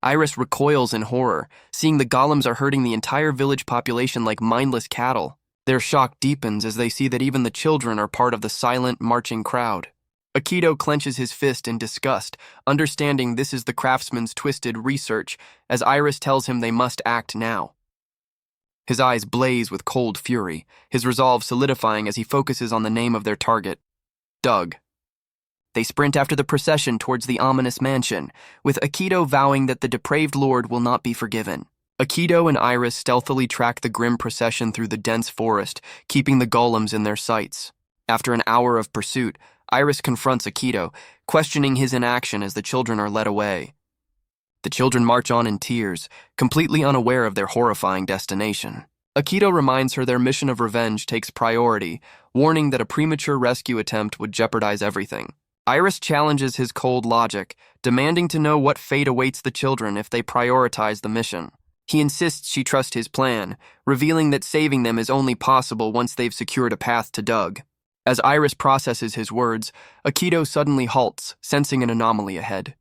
Iris recoils in horror, seeing the golems are herding the entire village population like mindless cattle. Their shock deepens as they see that even the children are part of the silent, marching crowd. Akito clenches his fist in disgust, understanding this is the craftsman's twisted research, as Iris tells him they must act now. His eyes blaze with cold fury, his resolve solidifying as he focuses on the name of their target, Doug. They sprint after the procession towards the ominous mansion, with Akito vowing that the depraved lord will not be forgiven. Akito and Iris stealthily track the grim procession through the dense forest, keeping the golems in their sights. After an hour of pursuit, Iris confronts Akito, questioning his inaction as the children are led away. The children march on in tears, completely unaware of their horrifying destination. Akito reminds her their mission of revenge takes priority, warning that a premature rescue attempt would jeopardize everything. Iris challenges his cold logic, demanding to know what fate awaits the children if they prioritize the mission. He insists she trust his plan, revealing that saving them is only possible once they've secured a path to Doug. As Iris processes his words, Akito suddenly halts, sensing an anomaly ahead.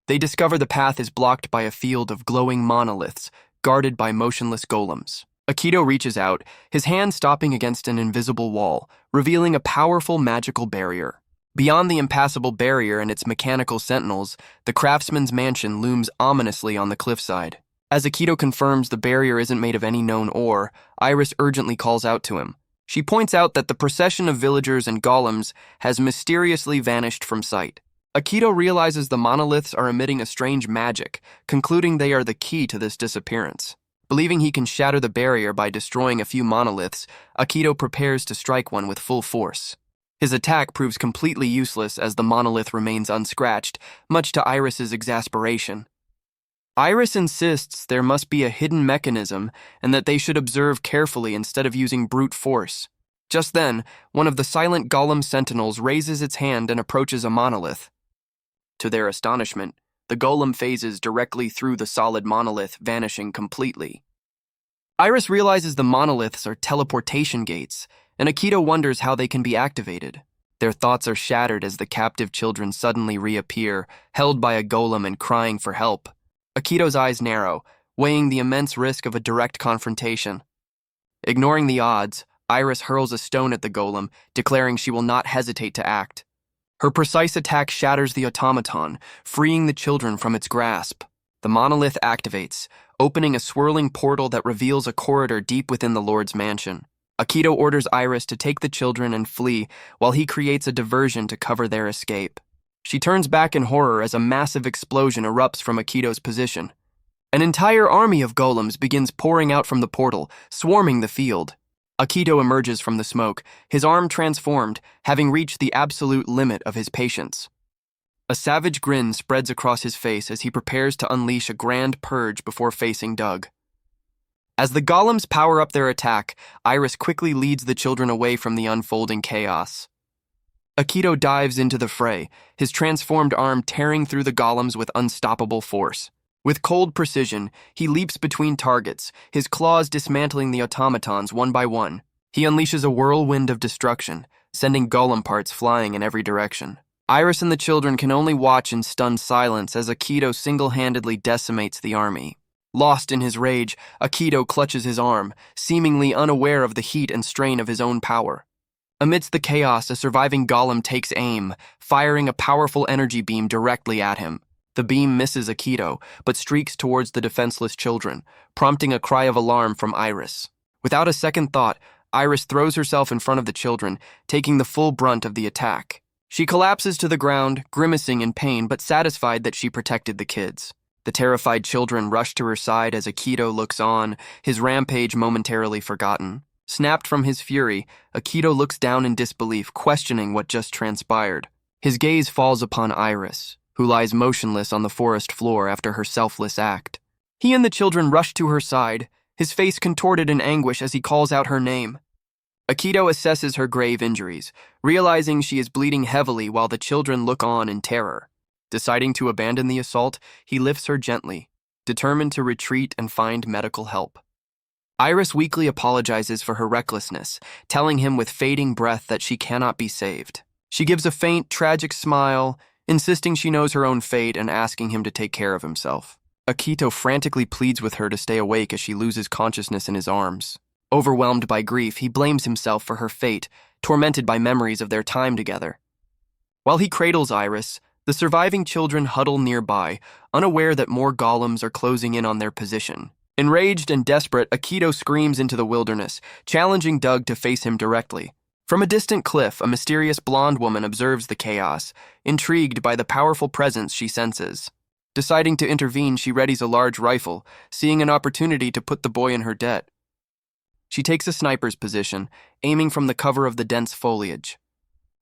They discover the path is blocked by a field of glowing monoliths, guarded by motionless golems. Akito reaches out, his hand stopping against an invisible wall, revealing a powerful magical barrier. Beyond the impassable barrier and its mechanical sentinels, the craftsman's mansion looms ominously on the cliffside. As Akito confirms the barrier isn't made of any known ore, Iris urgently calls out to him. She points out that the procession of villagers and golems has mysteriously vanished from sight. Akito realizes the monoliths are emitting a strange magic, concluding they are the key to this disappearance. Believing he can shatter the barrier by destroying a few monoliths, Akito prepares to strike one with full force. His attack proves completely useless as the monolith remains unscratched, much to Iris's exasperation. Iris insists there must be a hidden mechanism and that they should observe carefully instead of using brute force. Just then, one of the silent golem sentinels raises its hand and approaches a monolith. To their astonishment, the golem phases directly through the solid monolith, vanishing completely. Iris realizes the monoliths are teleportation gates, and Akito wonders how they can be activated. Their thoughts are shattered as the captive children suddenly reappear, held by a golem and crying for help. Akito's eyes narrow, weighing the immense risk of a direct confrontation. Ignoring the odds, Iris hurls a stone at the golem, declaring she will not hesitate to act. Her precise attack shatters the automaton, freeing the children from its grasp. The monolith activates, opening a swirling portal that reveals a corridor deep within the Lord's mansion. Akito orders Iris to take the children and flee, while he creates a diversion to cover their escape. She turns back in horror as a massive explosion erupts from Akito's position. An entire army of golems begins pouring out from the portal, swarming the field. Akito emerges from the smoke, his arm transformed, having reached the absolute limit of his patience. A savage grin spreads across his face as he prepares to unleash a grand purge before facing Doug. As the golems power up their attack, Iris quickly leads the children away from the unfolding chaos. Akito dives into the fray, his transformed arm tearing through the golems with unstoppable force. With cold precision, he leaps between targets, his claws dismantling the automatons one by one. He unleashes a whirlwind of destruction, sending golem parts flying in every direction. Iris and the children can only watch in stunned silence as Akito single-handedly decimates the army. Lost in his rage, Akito clutches his arm, seemingly unaware of the heat and strain of his own power. Amidst the chaos, a surviving golem takes aim, firing a powerful energy beam directly at him. The beam misses Akito, but streaks towards the defenseless children, prompting a cry of alarm from Iris. Without a second thought, Iris throws herself in front of the children, taking the full brunt of the attack. She collapses to the ground, grimacing in pain but satisfied that she protected the kids. The terrified children rush to her side as Akito looks on, his rampage momentarily forgotten. Snapped from his fury, Akito looks down in disbelief, questioning what just transpired. His gaze falls upon Iris, who lies motionless on the forest floor after her selfless act. He and the children rush to her side, his face contorted in anguish as he calls out her name. Akito assesses her grave injuries, realizing she is bleeding heavily while the children look on in terror. Deciding to abandon the assault, he lifts her gently, determined to retreat and find medical help. Iris weakly apologizes for her recklessness, telling him with fading breath that she cannot be saved. She gives a faint, tragic smile, insisting she knows her own fate and asking him to take care of himself. Akito frantically pleads with her to stay awake as she loses consciousness in his arms. Overwhelmed by grief, he blames himself for her fate, tormented by memories of their time together. While he cradles Iris, the surviving children huddle nearby, unaware that more golems are closing in on their position. Enraged and desperate, Akito screams into the wilderness, challenging Doug to face him directly. From a distant cliff, a mysterious blonde woman observes the chaos, intrigued by the powerful presence she senses. Deciding to intervene, she readies a large rifle, seeing an opportunity to put the boy in her debt. She takes a sniper's position, aiming from the cover of the dense foliage.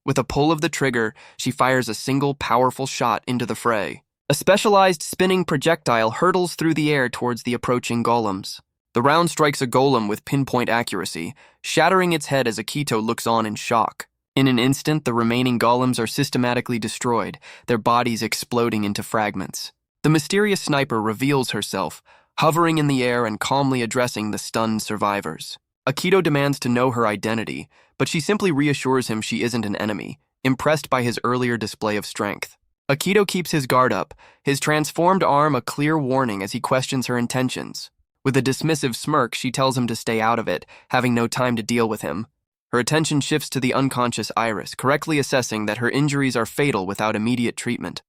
With a pull of the trigger, she fires a single powerful shot into the fray. A specialized spinning projectile hurtles through the air towards the approaching golems. The round strikes a golem with pinpoint accuracy, shattering its head as Akito looks on in shock. In an instant, the remaining golems are systematically destroyed, their bodies exploding into fragments. The mysterious sniper reveals herself, hovering in the air and calmly addressing the stunned survivors. Akito demands to know her identity, but she simply reassures him she isn't an enemy, impressed by his earlier display of strength. Akito keeps his guard up, his transformed arm a clear warning as he questions her intentions. With a dismissive smirk, she tells him to stay out of it, having no time to deal with him. Her attention shifts to the unconscious Iris, correctly assessing that her injuries are fatal without immediate treatment.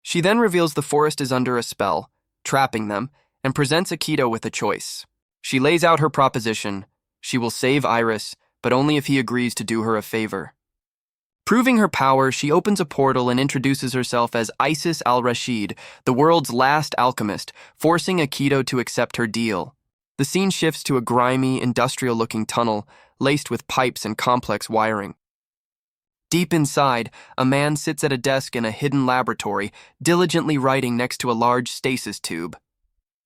She then reveals the forest is under a spell, trapping them, and presents Akito with a choice. She lays out her proposition. She will save Iris, but only if he agrees to do her a favor. Proving her power, she opens a portal and introduces herself as Isis al-Rashid, the world's last alchemist, forcing Akito to accept her deal. The scene shifts to a grimy, industrial-looking tunnel, laced with pipes and complex wiring. Deep inside, a man sits at a desk in a hidden laboratory, diligently writing next to a large stasis tube.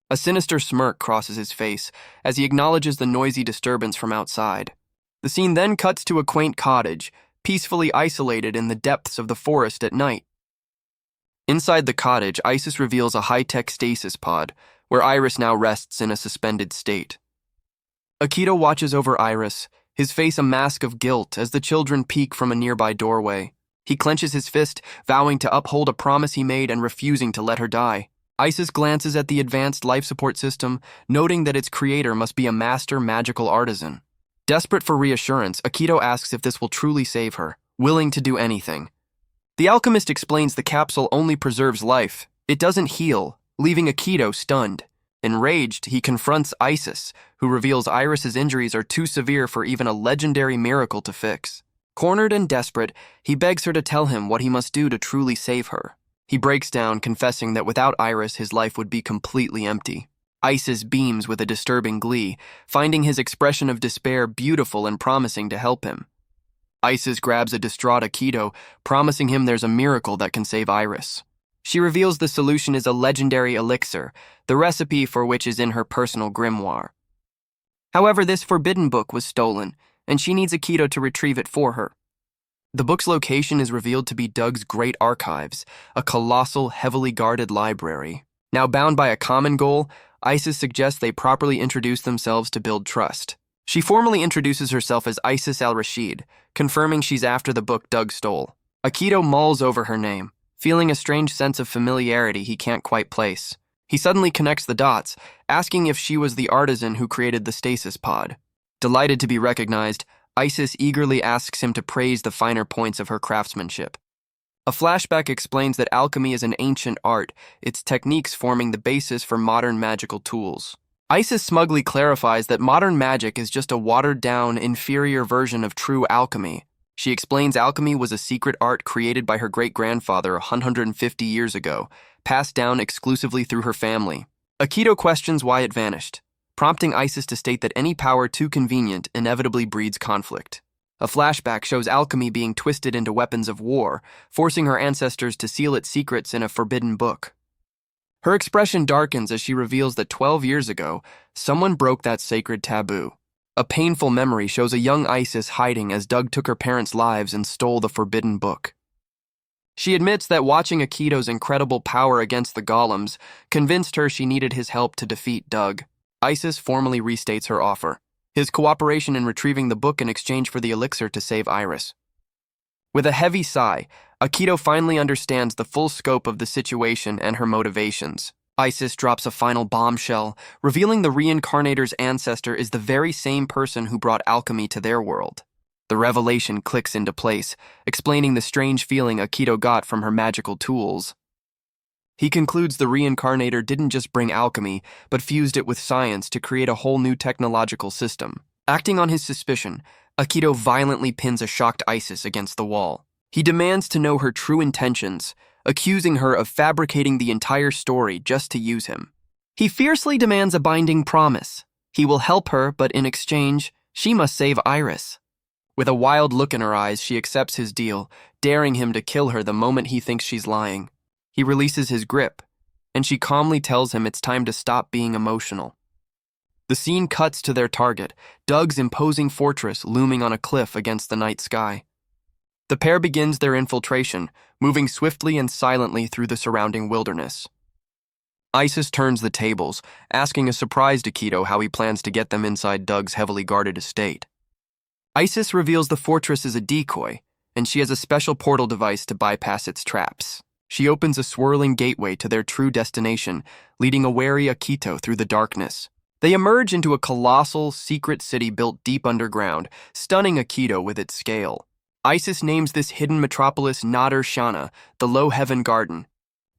A sinister smirk crosses his face as he acknowledges the noisy disturbance from outside. The scene then cuts to a quaint cottage, peacefully isolated in the depths of the forest at night. Inside the cottage, Isis reveals a high-tech stasis pod, where Iris now rests in a suspended state. Akito watches over Iris, his face a mask of guilt as the children peek from a nearby doorway. He clenches his fist, vowing to uphold a promise he made and refusing to let her die. Isis glances at the advanced life support system, noting that its creator must be a master magical artisan. Desperate for reassurance, Akito asks if this will truly save her, willing to do anything. The alchemist explains the capsule only preserves life. It doesn't heal, leaving Akito stunned. Enraged, he confronts Isis, who reveals Iris's injuries are too severe for even a legendary miracle to fix. Cornered and desperate, he begs her to tell him what he must do to truly save her. He breaks down, confessing that without Iris, his life would be completely empty. Isis beams with a disturbing glee, finding his expression of despair beautiful and promising to help him. Isis grabs a distraught Akito, promising him there's a miracle that can save Iris. She reveals the solution is a legendary elixir, the recipe for which is in her personal grimoire. However, this forbidden book was stolen, and she needs Akito to retrieve it for her. The book's location is revealed to be Doug's Great Archives, a colossal, heavily guarded library. Now bound by a common goal, Isis suggests they properly introduce themselves to build trust. She formally introduces herself as Isis al-Rashid, confirming she's after the book Doug stole. Akito mulls over her name, feeling a strange sense of familiarity he can't quite place. He suddenly connects the dots, asking if she was the artisan who created the stasis pod. Delighted to be recognized, Isis eagerly asks him to praise the finer points of her craftsmanship. A flashback explains that alchemy is an ancient art, its techniques forming the basis for modern magical tools. Isis smugly clarifies that modern magic is just a watered-down, inferior version of true alchemy. She explains alchemy was a secret art created by her great-grandfather 150 years ago, passed down exclusively through her family. Akito questions why it vanished, prompting Isis to state that any power too convenient inevitably breeds conflict. A flashback shows alchemy being twisted into weapons of war, forcing her ancestors to seal its secrets in a forbidden book. Her expression darkens as she reveals that 12 years ago, someone broke that sacred taboo. A painful memory shows a young Isis hiding as Doug took her parents' lives and stole the forbidden book. She admits that watching Akito's incredible power against the golems convinced her she needed his help to defeat Doug. Isis formally restates her offer, his cooperation in retrieving the book in exchange for the elixir to save Iris. With a heavy sigh, Akito finally understands the full scope of the situation and her motivations. Isis drops a final bombshell, revealing the reincarnator's ancestor is the very same person who brought alchemy to their world. The revelation clicks into place, explaining the strange feeling Akito got from her magical tools. He concludes the reincarnator didn't just bring alchemy, but fused it with science to create a whole new technological system. Acting on his suspicion, Akito violently pins a shocked Isis against the wall. He demands to know her true intentions, accusing her of fabricating the entire story just to use him. He fiercely demands a binding promise. He will help her, but in exchange, she must save Iris. With a wild look in her eyes, she accepts his deal, daring him to kill her the moment he thinks she's lying. He releases his grip, and she calmly tells him it's time to stop being emotional. The scene cuts to their target, Doug's imposing fortress looming on a cliff against the night sky. The pair begins their infiltration, moving swiftly and silently through the surrounding wilderness. Isis turns the tables, asking a surprised Akito how he plans to get them inside Doug's heavily guarded estate. Isis reveals the fortress is a decoy, and she has a special portal device to bypass its traps. She opens a swirling gateway to their true destination, leading a wary Akito through the darkness. They emerge into a colossal, secret city built deep underground, stunning Akito with its scale. Isis names this hidden metropolis Nader Shana, the Low Heaven Garden.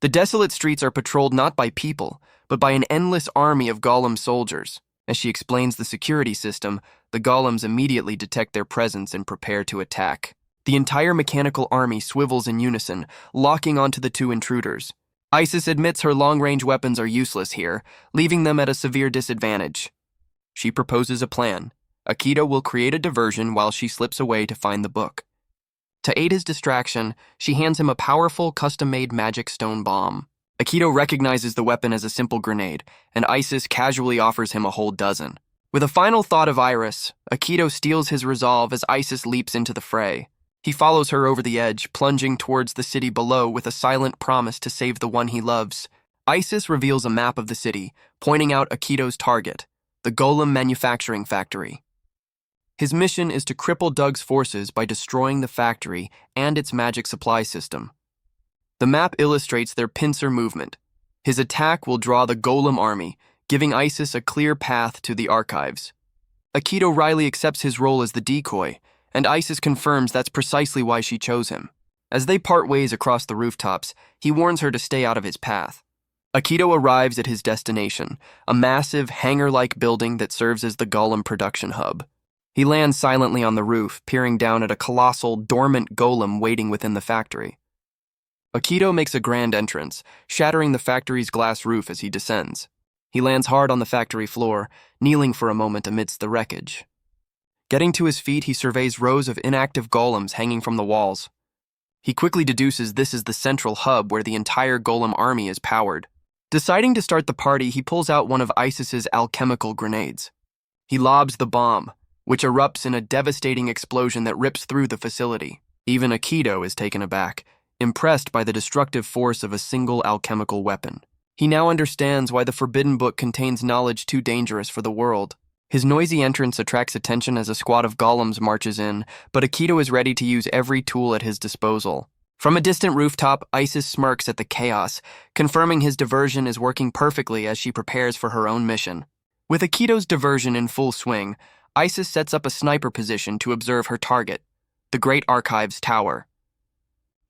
The desolate streets are patrolled not by people, but by an endless army of golem soldiers. As she explains the security system, the golems immediately detect their presence and prepare to attack. The entire mechanical army swivels in unison, locking onto the two intruders. Isis admits her long-range weapons are useless here, leaving them at a severe disadvantage. She proposes a plan. Akito will create a diversion while she slips away to find the book. To aid his distraction, she hands him a powerful, custom-made magic stone bomb. Akito recognizes the weapon as a simple grenade, and Isis casually offers him a whole dozen. With a final thought of Iris, Akito steals his resolve as Isis leaps into the fray. He follows her over the edge, plunging towards the city below with a silent promise to save the one he loves. Isis reveals a map of the city, pointing out Akito's target, the Golem Manufacturing Factory. His mission is to cripple Doug's forces by destroying the factory and its magic supply system. The map illustrates their pincer movement. His attack will draw the Golem army, giving Isis a clear path to the archives. Akito wryly accepts his role as the decoy, and Isis confirms that's precisely why she chose him. As they part ways across the rooftops, he warns her to stay out of his path. Akito arrives at his destination, a massive, hangar-like building that serves as the Golem production hub. He lands silently on the roof, peering down at a colossal, dormant golem waiting within the factory. Akito makes a grand entrance, shattering the factory's glass roof as he descends. He lands hard on the factory floor, kneeling for a moment amidst the wreckage. Getting to his feet, he surveys rows of inactive golems hanging from the walls. He quickly deduces this is the central hub where the entire golem army is powered. Deciding to start the party, he pulls out one of Isis's alchemical grenades. He lobs the bomb, which erupts in a devastating explosion that rips through the facility. Even Akito is taken aback, impressed by the destructive force of a single alchemical weapon. He now understands why the Forbidden Book contains knowledge too dangerous for the world. His noisy entrance attracts attention as a squad of golems marches in, but Akito is ready to use every tool at his disposal. From a distant rooftop, Isis smirks at the chaos, confirming his diversion is working perfectly as she prepares for her own mission. With Akito's diversion in full swing, Isis sets up a sniper position to observe her target, the Great Archives Tower.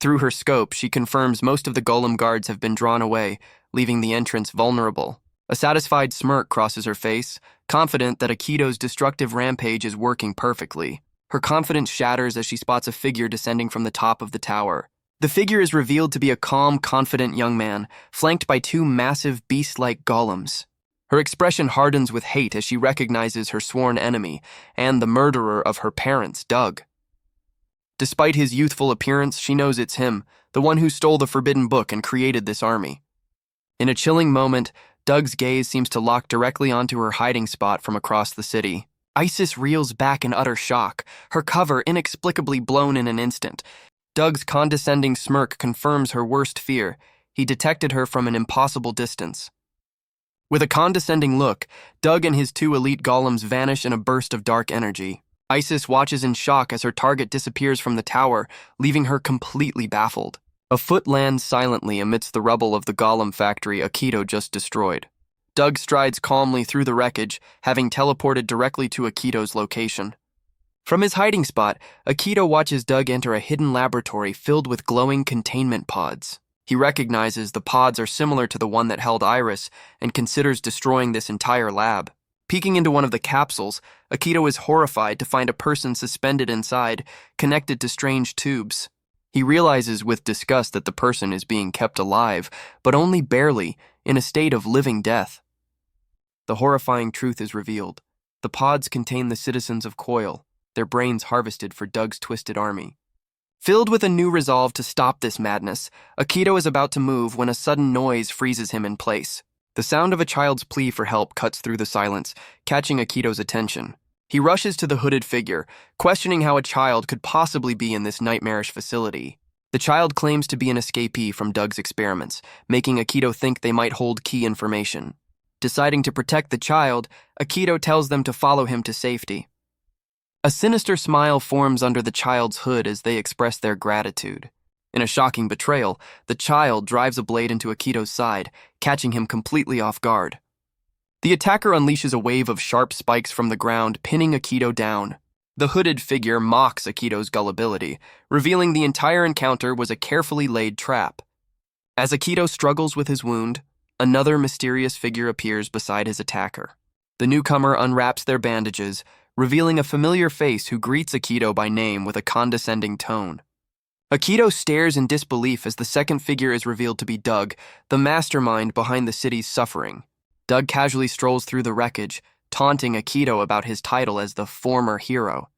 Through her scope, she confirms most of the golem guards have been drawn away, leaving the entrance vulnerable. A satisfied smirk crosses her face, confident that Akito's destructive rampage is working perfectly. Her confidence shatters as she spots a figure descending from the top of the tower. The figure is revealed to be a calm, confident young man, flanked by two massive, beast-like golems. Her expression hardens with hate as she recognizes her sworn enemy and the murderer of her parents, Doug. Despite his youthful appearance, she knows it's him, the one who stole the Forbidden Book and created this army. In a chilling moment, Doug's gaze seems to lock directly onto her hiding spot from across the city. Isis reels back in utter shock, her cover inexplicably blown in an instant. Doug's condescending smirk confirms her worst fear. He detected her from an impossible distance. With a condescending look, Doug and his two elite golems vanish in a burst of dark energy. Isis watches in shock as her target disappears from the tower, leaving her completely baffled. A foot lands silently amidst the rubble of the golem factory Akito just destroyed. Doug strides calmly through the wreckage, having teleported directly to Akito's location. From his hiding spot, Akito watches Doug enter a hidden laboratory filled with glowing containment pods. He recognizes the pods are similar to the one that held Iris and considers destroying this entire lab. Peeking into one of the capsules, Akito is horrified to find a person suspended inside, connected to strange tubes. He realizes with disgust that the person is being kept alive, but only barely, in a state of living death. The horrifying truth is revealed. The pods contain the citizens of Coil, their brains harvested for Doug's twisted army. Filled with a new resolve to stop this madness, Akito is about to move when a sudden noise freezes him in place. The sound of a child's plea for help cuts through the silence, catching Akito's attention. He rushes to the hooded figure, questioning how a child could possibly be in this nightmarish facility. The child claims to be an escapee from Doug's experiments, making Akito think they might hold key information. Deciding to protect the child, Akito tells them to follow him to safety. A sinister smile forms under the child's hood as they express their gratitude. In a shocking betrayal, the child drives a blade into Akito's side, catching him completely off guard. The attacker unleashes a wave of sharp spikes from the ground, pinning Akito down. The hooded figure mocks Akito's gullibility, revealing the entire encounter was a carefully laid trap. As Akito struggles with his wound, another mysterious figure appears beside his attacker. The newcomer unwraps their bandages, revealing a familiar face who greets Akito by name with a condescending tone. Akito stares in disbelief as the second figure is revealed to be Doug, the mastermind behind the city's suffering. Doug casually strolls through the wreckage, taunting Akito about his title as the former hero.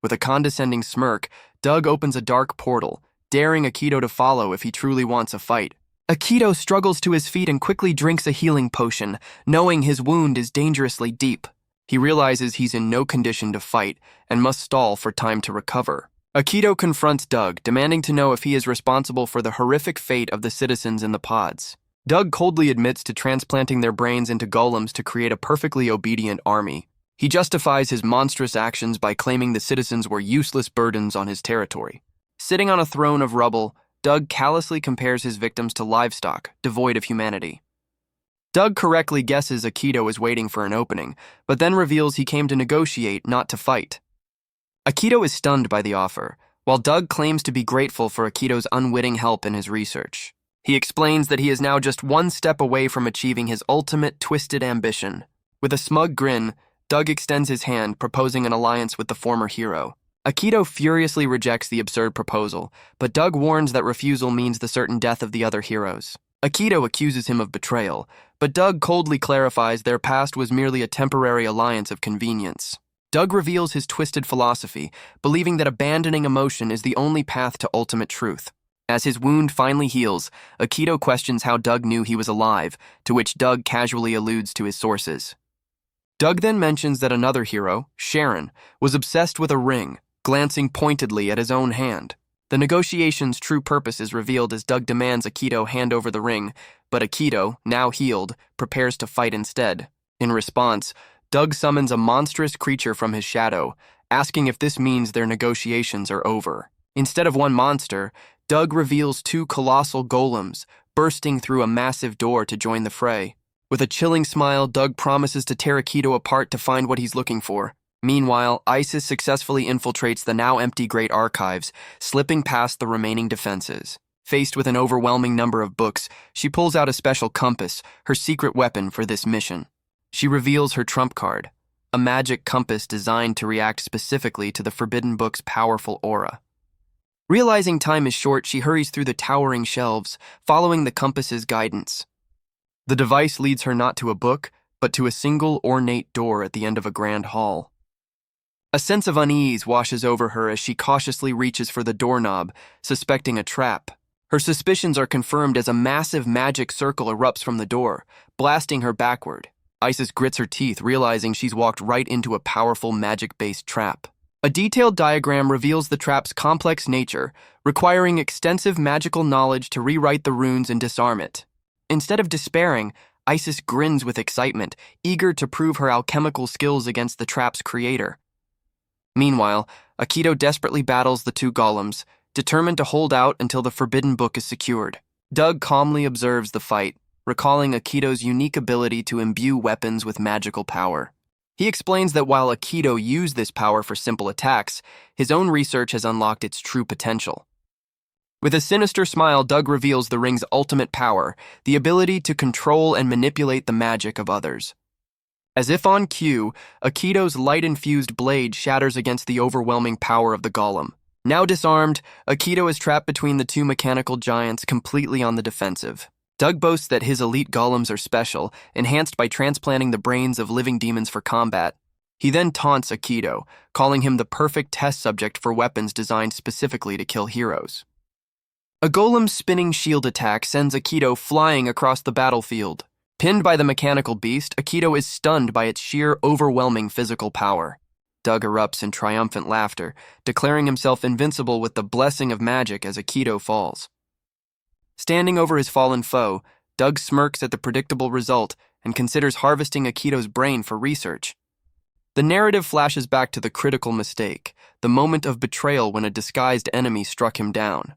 With a condescending smirk, Doug opens a dark portal, daring Akito to follow if he truly wants a fight. Akito struggles to his feet and quickly drinks a healing potion, knowing his wound is dangerously deep. He realizes he's in no condition to fight and must stall for time to recover. Akito confronts Doug, demanding to know if he is responsible for the horrific fate of the citizens in the pods. Doug coldly admits to transplanting their brains into golems to create a perfectly obedient army. He justifies his monstrous actions by claiming the citizens were useless burdens on his territory. Sitting on a throne of rubble, Doug callously compares his victims to livestock, devoid of humanity. Doug correctly guesses Akito is waiting for an opening, but then reveals he came to negotiate, not to fight. Akito is stunned by the offer, while Doug claims to be grateful for Akito's unwitting help in his research. He explains that he is now just one step away from achieving his ultimate twisted ambition. With a smug grin, Doug extends his hand, proposing an alliance with the former hero. Akito furiously rejects the absurd proposal, but Doug warns that refusal means the certain death of the other heroes. Akito accuses him of betrayal, but Doug coldly clarifies their past was merely a temporary alliance of convenience. Doug reveals his twisted philosophy, believing that abandoning emotion is the only path to ultimate truth. As his wound finally heals, Akito questions how Doug knew he was alive, to which Doug casually alludes to his sources. Doug then mentions that another hero, Sharon, was obsessed with a ring, glancing pointedly at his own hand. The negotiation's true purpose is revealed as Doug demands Akito hand over the ring, but Akito, now healed, prepares to fight instead. In response, Doug summons a monstrous creature from his shadow, asking if this means their negotiations are over. Instead of one monster, Doug reveals two colossal golems, bursting through a massive door to join the fray. With a chilling smile, Doug promises to tear Akito apart to find what he's looking for. Meanwhile, Isis successfully infiltrates the now empty Great Archives, slipping past the remaining defenses. Faced with an overwhelming number of books, she pulls out a special compass, her secret weapon for this mission. She reveals her trump card, a magic compass designed to react specifically to the forbidden book's powerful aura. Realizing time is short, she hurries through the towering shelves, following the compass's guidance. The device leads her not to a book, but to a single ornate door at the end of a grand hall. A sense of unease washes over her as she cautiously reaches for the doorknob, suspecting a trap. Her suspicions are confirmed as a massive magic circle erupts from the door, blasting her backward. Isis grits her teeth, realizing she's walked right into a powerful magic-based trap. A detailed diagram reveals the trap's complex nature, requiring extensive magical knowledge to rewrite the runes and disarm it. Instead of despairing, Isis grins with excitement, eager to prove her alchemical skills against the trap's creator. Meanwhile, Akito desperately battles the two golems, determined to hold out until the forbidden book is secured. Doug calmly observes the fight, recalling Akito's unique ability to imbue weapons with magical power. He explains that while Akito used this power for simple attacks, his own research has unlocked its true potential. With a sinister smile, Doug reveals the ring's ultimate power, the ability to control and manipulate the magic of others. As if on cue, Akito's light-infused blade shatters against the overwhelming power of the golem. Now disarmed, Akito is trapped between the two mechanical giants, completely on the defensive. Doug boasts that his elite golems are special, enhanced by transplanting the brains of living demons for combat. He then taunts Aikido, calling him the perfect test subject for weapons designed specifically to kill heroes. A golem's spinning shield attack sends Aikido flying across the battlefield. Pinned by the mechanical beast, Aikido is stunned by its sheer, overwhelming physical power. Doug erupts in triumphant laughter, declaring himself invincible with the blessing of magic as Aikido falls. Standing over his fallen foe, Doug smirks at the predictable result and considers harvesting Aikido's brain for research. The narrative flashes back to the critical mistake, the moment of betrayal when a disguised enemy struck him down.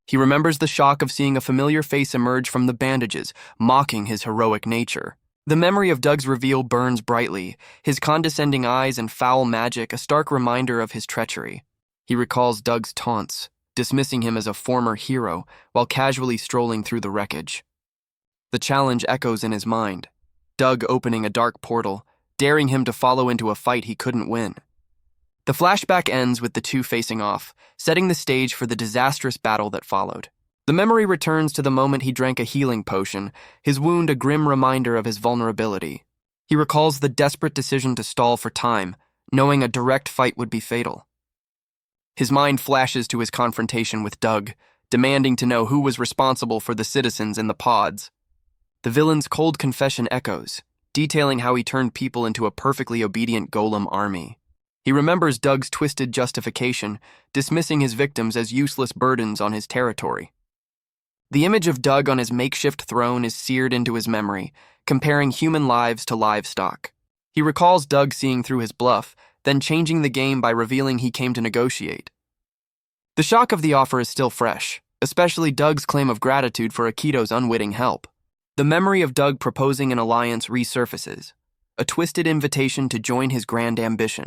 He remembers the shock of seeing a familiar face emerge from the bandages, mocking his heroic nature. The memory of Doug's reveal burns brightly, his condescending eyes and foul magic a stark reminder of his treachery. He recalls Doug's taunts, dismissing him as a former hero while casually strolling through the wreckage. The challenge echoes in his mind, Doug opening a dark portal, daring him to follow into a fight he couldn't win. The flashback ends with the two facing off, setting the stage for the disastrous battle that followed. The memory returns to the moment he drank a healing potion, his wound a grim reminder of his vulnerability. He recalls the desperate decision to stall for time, knowing a direct fight would be fatal. His mind flashes to his confrontation with Doug, demanding to know who was responsible for the citizens in the pods. The villain's cold confession echoes, detailing how he turned people into a perfectly obedient golem army. He remembers Doug's twisted justification, dismissing his victims as useless burdens on his territory. The image of Doug on his makeshift throne is seared into his memory, comparing human lives to livestock. He recalls Doug seeing through his bluff, then changing the game by revealing he came to negotiate. The shock of the offer is still fresh, especially Doug's claim of gratitude for Aikido's unwitting help. The memory of Doug proposing an alliance resurfaces, a twisted invitation to join his grand ambition.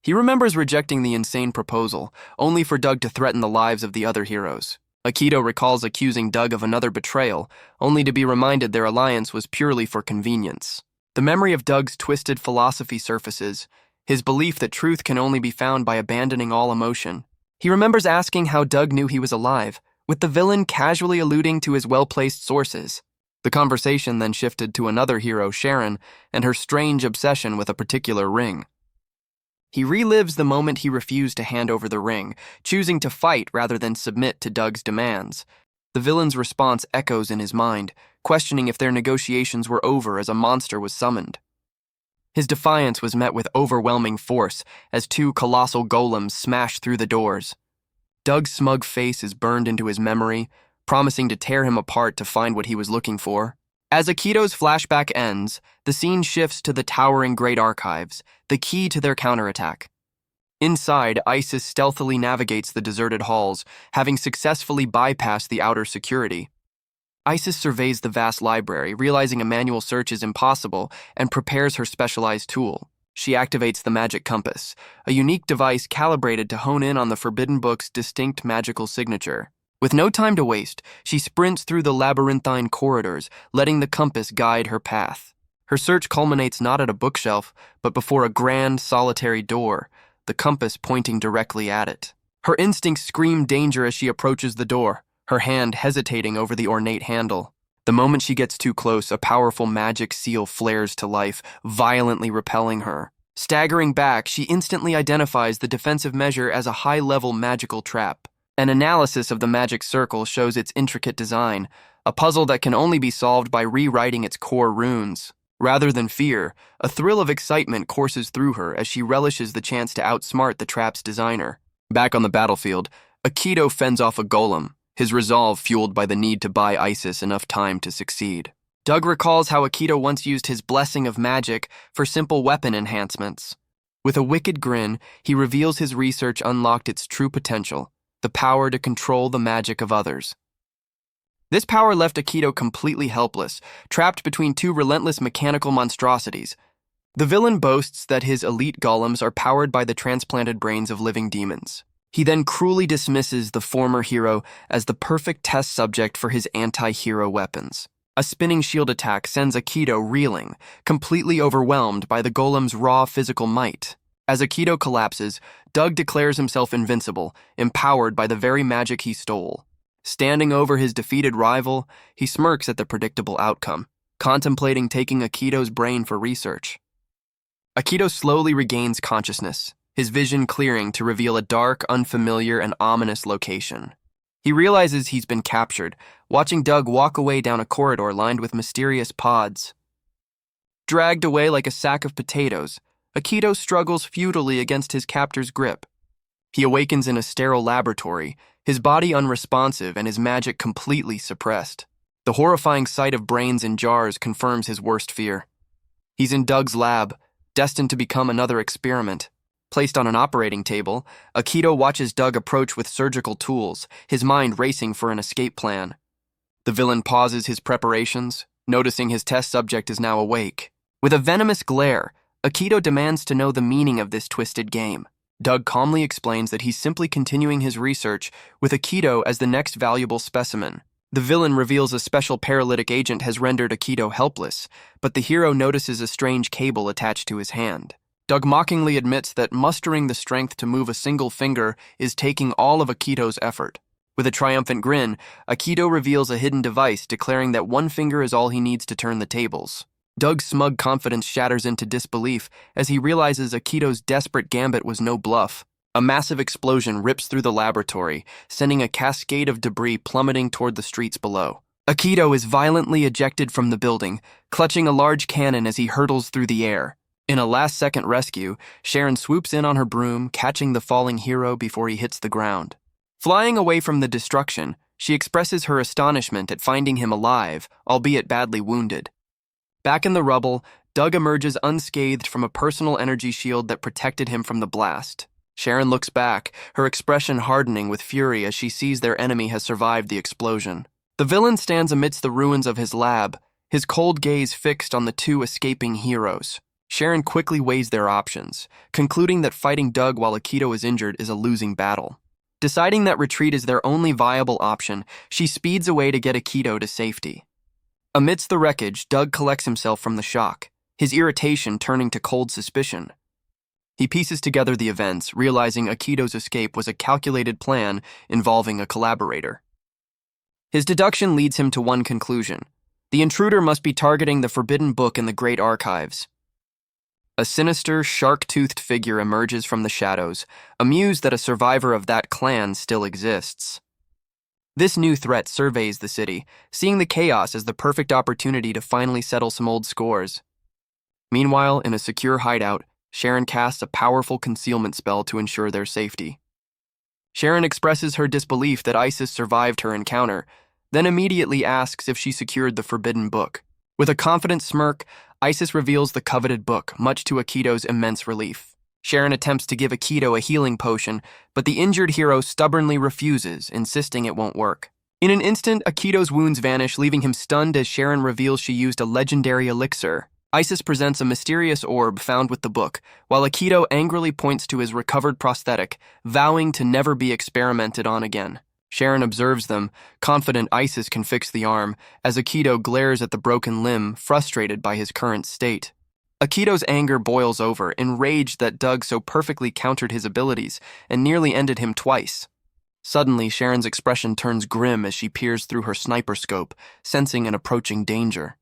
He remembers rejecting the insane proposal, only for Doug to threaten the lives of the other heroes. Aikido recalls accusing Doug of another betrayal, only to be reminded their alliance was purely for convenience. The memory of Doug's twisted philosophy surfaces, his belief that truth can only be found by abandoning all emotion. He remembers asking how Doug knew he was alive, with the villain casually alluding to his well-placed sources. The conversation then shifted to another hero, Sharon, and her strange obsession with a particular ring. He relives the moment he refused to hand over the ring, choosing to fight rather than submit to Doug's demands. The villain's response echoes in his mind, questioning if their negotiations were over as a monster was summoned. His defiance was met with overwhelming force as two colossal golems smashed through the doors. Doug's smug face is burned into his memory, promising to tear him apart to find what he was looking for. As Aikido's flashback ends, the scene shifts to the towering Great Archives, the key to their counterattack. Inside, Isis stealthily navigates the deserted halls, having successfully bypassed the outer security. Isis surveys the vast library, realizing a manual search is impossible, and prepares her specialized tool. She activates the magic compass, a unique device calibrated to hone in on the forbidden book's distinct magical signature. With no time to waste, she sprints through the labyrinthine corridors, letting the compass guide her path. Her search culminates not at a bookshelf, but before a grand, solitary door, the compass pointing directly at it. Her instincts scream danger as she approaches the door, her hand hesitating over the ornate handle. The moment she gets too close, a powerful magic seal flares to life, violently repelling her. Staggering back, she instantly identifies the defensive measure as a high-level magical trap. An analysis of the magic circle shows its intricate design, a puzzle that can only be solved by rewriting its core runes. Rather than fear, a thrill of excitement courses through her as she relishes the chance to outsmart the trap's designer. Back on the battlefield, Aikido fends off a golem, his resolve fueled by the need to buy Isis enough time to succeed. Doug recalls how Aikido once used his blessing of magic for simple weapon enhancements. With a wicked grin, he reveals his research unlocked its true potential, the power to control the magic of others. This power left Aikido completely helpless, trapped between two relentless mechanical monstrosities. The villain boasts that his elite golems are powered by the transplanted brains of living demons. He then cruelly dismisses the former hero as the perfect test subject for his anti-hero weapons. A spinning shield attack sends Aikido reeling, completely overwhelmed by the golem's raw physical might. As Aikido collapses, Doug declares himself invincible, empowered by the very magic he stole. Standing over his defeated rival, he smirks at the predictable outcome, contemplating taking Aikido's brain for research. Akito slowly regains consciousness, his vision clearing to reveal a dark, unfamiliar, and ominous location. He realizes he's been captured, watching Doug walk away down a corridor lined with mysterious pods. Dragged away like a sack of potatoes, Akito struggles futilely against his captor's grip. He awakens in a sterile laboratory, his body unresponsive and his magic completely suppressed. The horrifying sight of brains in jars confirms his worst fear. He's in Doug's lab, destined to become another experiment. Placed on an operating table, Akito watches Doug approach with surgical tools, his mind racing for an escape plan. The villain pauses his preparations, noticing his test subject is now awake. With a venomous glare, Akito demands to know the meaning of this twisted game. Doug calmly explains that he's simply continuing his research, with Akito as the next valuable specimen. The villain reveals a special paralytic agent has rendered Akito helpless, but the hero notices a strange cable attached to his hand. Doug mockingly admits that mustering the strength to move a single finger is taking all of Akito's effort. With a triumphant grin, Akito reveals a hidden device, declaring that one finger is all he needs to turn the tables. Doug's smug confidence shatters into disbelief as he realizes Akito's desperate gambit was no bluff. A massive explosion rips through the laboratory, sending a cascade of debris plummeting toward the streets below. Akito is violently ejected from the building, clutching a large cannon as he hurtles through the air. In a last-second rescue, Sharon swoops in on her broom, catching the falling hero before he hits the ground. Flying away from the destruction, she expresses her astonishment at finding him alive, albeit badly wounded. Back in the rubble, Doug emerges unscathed from a personal energy shield that protected him from the blast. Sharon looks back, her expression hardening with fury as she sees their enemy has survived the explosion. The villain stands amidst the ruins of his lab, his cold gaze fixed on the two escaping heroes. Sharon quickly weighs their options, concluding that fighting Doug while Akito is injured is a losing battle. Deciding that retreat is their only viable option, she speeds away to get Akito to safety. Amidst the wreckage, Doug collects himself from the shock, his irritation turning to cold suspicion. He pieces together the events, realizing Akito's escape was a calculated plan involving a collaborator. His deduction leads him to one conclusion: the intruder must be targeting the forbidden book in the Great Archives. A sinister, shark-toothed figure emerges from the shadows, amused that a survivor of that clan still exists. This new threat surveys the city, seeing the chaos as the perfect opportunity to finally settle some old scores. Meanwhile, in a secure hideout, Sharon casts a powerful concealment spell to ensure their safety. Sharon expresses her disbelief that Isis survived her encounter, then immediately asks if she secured the forbidden book. With a confident smirk, Isis reveals the coveted book, much to Akito's immense relief. Sharon attempts to give Akito a healing potion, but the injured hero stubbornly refuses, insisting it won't work. In an instant, Akito's wounds vanish, leaving him stunned as Sharon reveals she used a legendary elixir. Isis presents a mysterious orb found with the book, while Akito angrily points to his recovered prosthetic, vowing to never be experimented on again. Sharon observes them, confident Isis can fix the arm, as Akito glares at the broken limb, frustrated by his current state. Akito's anger boils over, enraged that Doug so perfectly countered his abilities and nearly ended him twice. Suddenly, Sharon's expression turns grim as she peers through her sniper scope, sensing an approaching danger.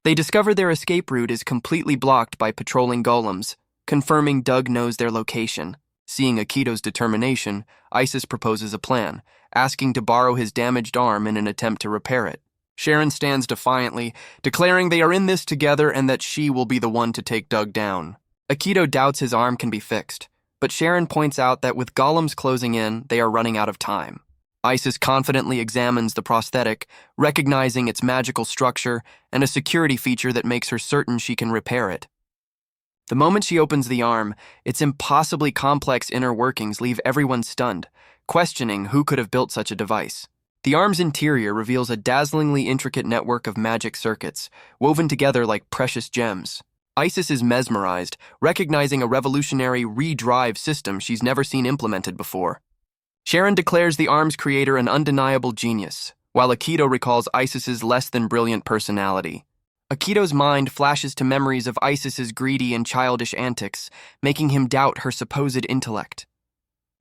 They discover their escape route is completely blocked by patrolling golems, confirming Doug knows their location. Seeing Akito's determination, Isis proposes a plan, asking to borrow his damaged arm in an attempt to repair it. Sharon stands defiantly, declaring they are in this together and that she will be the one to take Doug down. Akito doubts his arm can be fixed, but Sharon points out that with golems closing in, they are running out of time. Isis confidently examines the prosthetic, recognizing its magical structure and a security feature that makes her certain she can repair it. The moment she opens the arm, its impossibly complex inner workings leave everyone stunned, questioning who could have built such a device. The arm's interior reveals a dazzlingly intricate network of magic circuits, woven together like precious gems. Isis is mesmerized, recognizing a revolutionary re-drive system she's never seen implemented before. Sharon declares the arm's creator an undeniable genius, while Akito recalls Isis's less-than-brilliant personality. Akito's mind flashes to memories of Isis's greedy and childish antics, making him doubt her supposed intellect.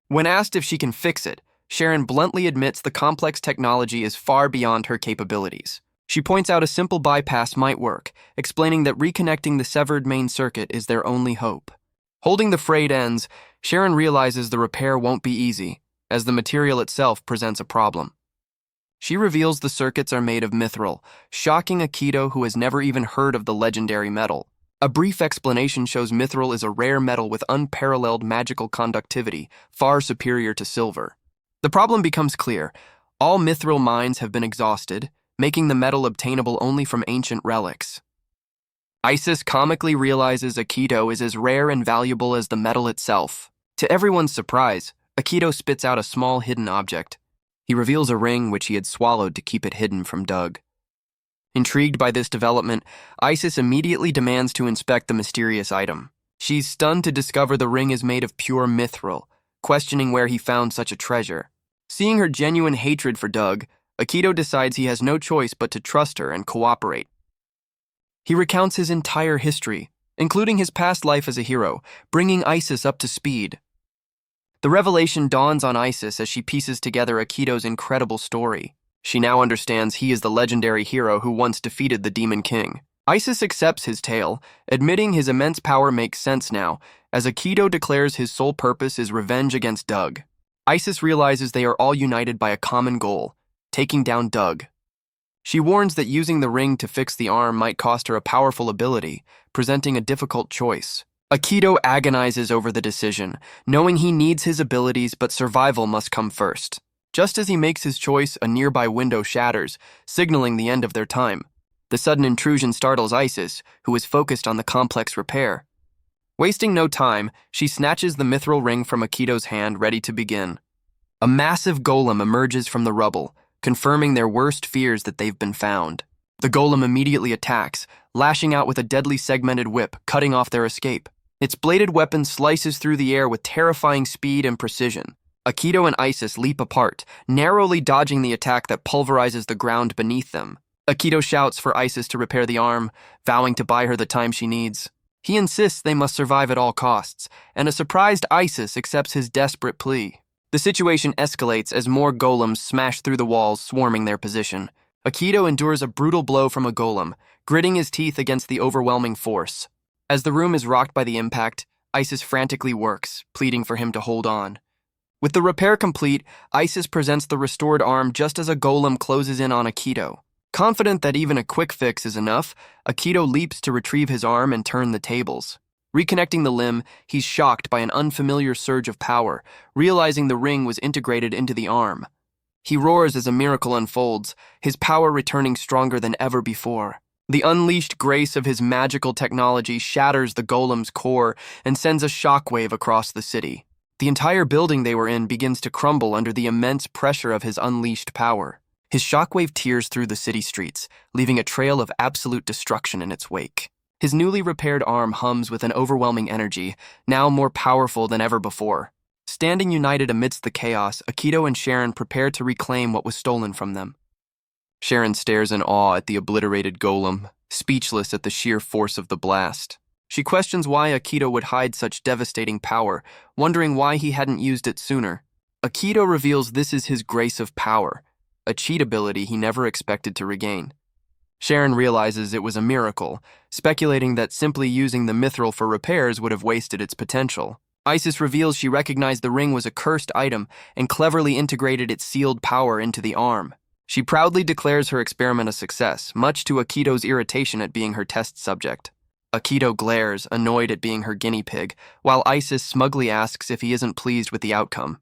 When asked if she can fix it, Sharon bluntly admits the complex technology is far beyond her capabilities. She points out a simple bypass might work, explaining that reconnecting the severed main circuit is their only hope. Holding the frayed ends, Sharon realizes the repair won't be easy, as the material itself presents a problem. She reveals the circuits are made of mithril, shocking Akito, who has never even heard of the legendary metal. A brief explanation shows mithril is a rare metal with unparalleled magical conductivity, far superior to silver. The problem becomes clear. All mithril mines have been exhausted, making the metal obtainable only from ancient relics. Isis comically realizes Akito is as rare and valuable as the metal itself. To everyone's surprise, Akito spits out a small hidden object. He reveals a ring which he had swallowed to keep it hidden from Doug. Intrigued by this development, Isis immediately demands to inspect the mysterious item. She's stunned to discover the ring is made of pure mithril, questioning where he found such a treasure. Seeing her genuine hatred for Doug, Akito decides he has no choice but to trust her and cooperate. He recounts his entire history, including his past life as a hero, bringing Isis up to speed. The revelation dawns on Isis as she pieces together Akito's incredible story. She now understands he is the legendary hero who once defeated the Demon King. Isis accepts his tale, admitting his immense power makes sense now, as Akito declares his sole purpose is revenge against Doug. Isis realizes they are all united by a common goal, taking down Doug. She warns that using the ring to fix the arm might cost her a powerful ability, presenting a difficult choice. Akito agonizes over the decision, knowing he needs his abilities but survival must come first. Just as he makes his choice, a nearby window shatters, signaling the end of their time. The sudden intrusion startles Isis, who is focused on the complex repair. Wasting no time, she snatches the mithril ring from Akito's hand, ready to begin. A massive golem emerges from the rubble, confirming their worst fears that they've been found. The golem immediately attacks, lashing out with a deadly segmented whip, cutting off their escape. Its bladed weapon slices through the air with terrifying speed and precision. Akito and Isis leap apart, narrowly dodging the attack that pulverizes the ground beneath them. Akito shouts for Isis to repair the arm, vowing to buy her the time she needs. He insists they must survive at all costs, and a surprised Isis accepts his desperate plea. The situation escalates as more golems smash through the walls, swarming their position. Akito endures a brutal blow from a golem, gritting his teeth against the overwhelming force. As the room is rocked by the impact, Isis frantically works, pleading for him to hold on. With the repair complete, Isis presents the restored arm just as a golem closes in on Akito. Confident that even a quick fix is enough, Akito leaps to retrieve his arm and turn the tables. Reconnecting the limb, he's shocked by an unfamiliar surge of power, realizing the ring was integrated into the arm. He roars as a miracle unfolds, his power returning stronger than ever before. The unleashed grace of his magical technology shatters the golem's core and sends a shockwave across the city. The entire building they were in begins to crumble under the immense pressure of his unleashed power. His shockwave tears through the city streets, leaving a trail of absolute destruction in its wake. His newly repaired arm hums with an overwhelming energy, now more powerful than ever before. Standing united amidst the chaos, Akito and Sharon prepare to reclaim what was stolen from them. Sharon stares in awe at the obliterated golem, speechless at the sheer force of the blast. She questions why Akito would hide such devastating power, wondering why he hadn't used it sooner. Akito reveals this is his grace of power, a cheat ability he never expected to regain. Sharon realizes it was a miracle, speculating that simply using the mithril for repairs would have wasted its potential. Isis reveals she recognized the ring was a cursed item and cleverly integrated its sealed power into the arm. She proudly declares her experiment a success, much to Akito's irritation at being her test subject. Akito glares, annoyed at being her guinea pig, while Isis smugly asks if he isn't pleased with the outcome.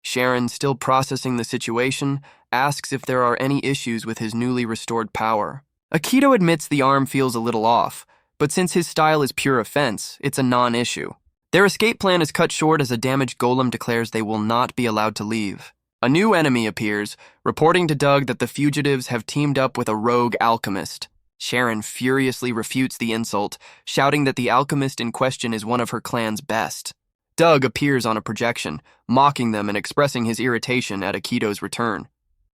Sharon, still processing the situation, asks if there are any issues with his newly restored power. Akito admits the arm feels a little off, but since his style is pure offense, it's a non-issue. Their escape plan is cut short as a damaged golem declares they will not be allowed to leave. A new enemy appears, reporting to Doug that the fugitives have teamed up with a rogue alchemist. Sharon furiously refutes the insult, shouting that the alchemist in question is one of her clan's best. Doug appears on a projection, mocking them and expressing his irritation at Akito's return.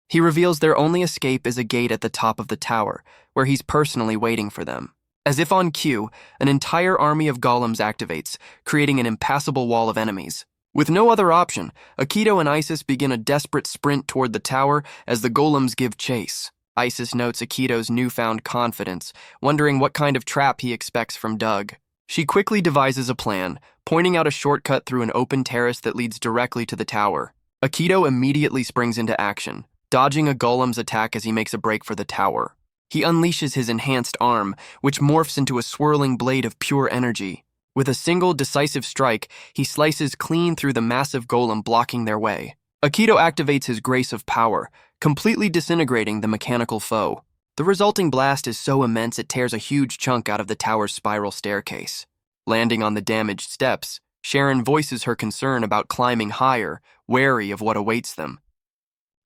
He reveals their only escape is a gate at the top of the tower, where he's personally waiting for them. As if on cue, an entire army of golems activates, creating an impassable wall of enemies. With no other option, Akito and Isis begin a desperate sprint toward the tower as the golems give chase. Isis notes Akito's newfound confidence, wondering what kind of trap he expects from Doug. She quickly devises a plan, pointing out a shortcut through an open terrace that leads directly to the tower. Akito immediately springs into action, dodging a golem's attack as he makes a break for the tower. He unleashes his enhanced arm, which morphs into a swirling blade of pure energy. With a single decisive strike, he slices clean through the massive golem blocking their way. Akito activates his grace of power, completely disintegrating the mechanical foe. The resulting blast is so immense it tears a huge chunk out of the tower's spiral staircase. Landing on the damaged steps, Sharon voices her concern about climbing higher, wary of what awaits them.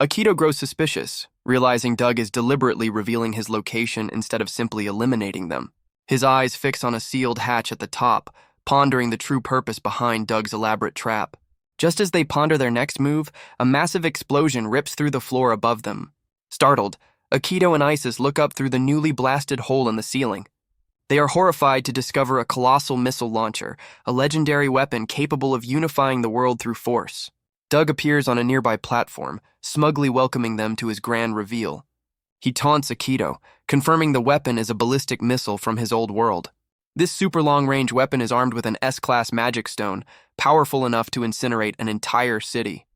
Akito grows suspicious, realizing Doug is deliberately revealing his location instead of simply eliminating them. His eyes fix on a sealed hatch at the top, pondering the true purpose behind Doug's elaborate trap. Just as they ponder their next move, a massive explosion rips through the floor above them. Startled, Akito and Isis look up through the newly blasted hole in the ceiling. They are horrified to discover a colossal missile launcher, a legendary weapon capable of unifying the world through force. Doug appears on a nearby platform, smugly welcoming them to his grand reveal. He taunts Akito, confirming the weapon is a ballistic missile from his old world. This super long-range weapon is armed with an S-class magic stone, powerful enough to incinerate an entire city.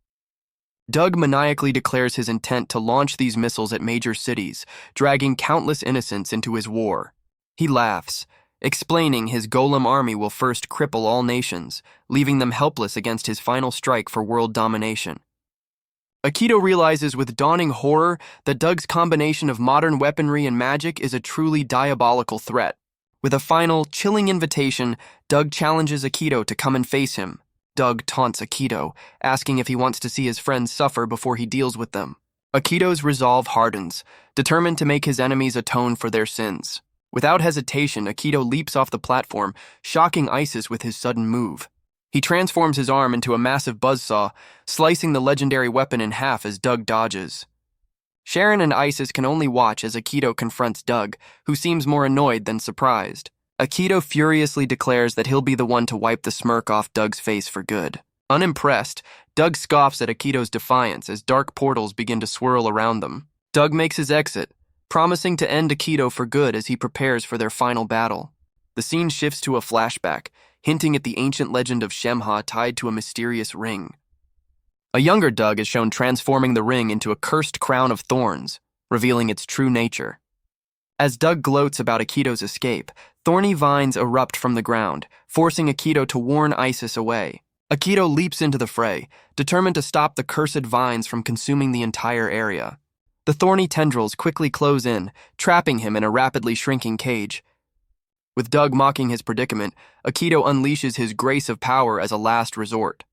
Doug maniacally declares his intent to launch these missiles at major cities, dragging countless innocents into his war. He laughs, explaining his golem army will first cripple all nations, leaving them helpless against his final strike for world domination. Akito realizes with dawning horror that Doug's combination of modern weaponry and magic is a truly diabolical threat. With a final, chilling invitation, Doug challenges Akito to come and face him. Doug taunts Akito, asking if he wants to see his friends suffer before he deals with them. Akito's resolve hardens, determined to make his enemies atone for their sins. Without hesitation, Akito leaps off the platform, shocking Isis with his sudden move. He transforms his arm into a massive buzzsaw, slicing the legendary weapon in half as Doug dodges. Sharon and Isis can only watch as Akito confronts Doug, who seems more annoyed than surprised. Akito furiously declares that he'll be the one to wipe the smirk off Doug's face for good. Unimpressed, Doug scoffs at Akito's defiance as dark portals begin to swirl around them. Doug makes his exit, promising to end Akito for good as he prepares for their final battle. The scene shifts to a flashback, hinting at the ancient legend of Shemha tied to a mysterious ring. A younger Doug is shown transforming the ring into a cursed crown of thorns, revealing its true nature. As Doug gloats about Akito's escape, thorny vines erupt from the ground, forcing Akito to warn Isis away. Akito leaps into the fray, determined to stop the cursed vines from consuming the entire area. The thorny tendrils quickly close in, trapping him in a rapidly shrinking cage. With Doug mocking his predicament, Akito unleashes his grace of power as a last resort.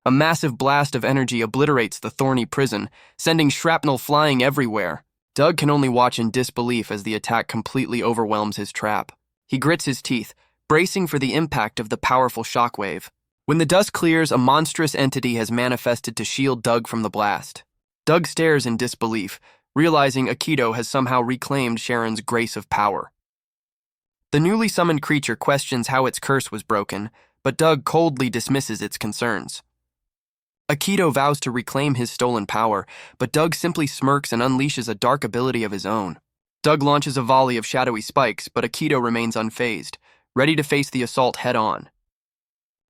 A massive blast of energy obliterates the thorny prison, sending shrapnel flying everywhere. Doug can only watch in disbelief as the attack completely overwhelms his trap. He grits his teeth, bracing for the impact of the powerful shockwave. When the dust clears, a monstrous entity has manifested to shield Doug from the blast. Doug stares in disbelief, realizing Akito has somehow reclaimed Sharon's grace of power. The newly summoned creature questions how its curse was broken, but Doug coldly dismisses its concerns. Akito vows to reclaim his stolen power, but Doug simply smirks and unleashes a dark ability of his own. Doug launches a volley of shadowy spikes, but Akito remains unfazed, ready to face the assault head-on.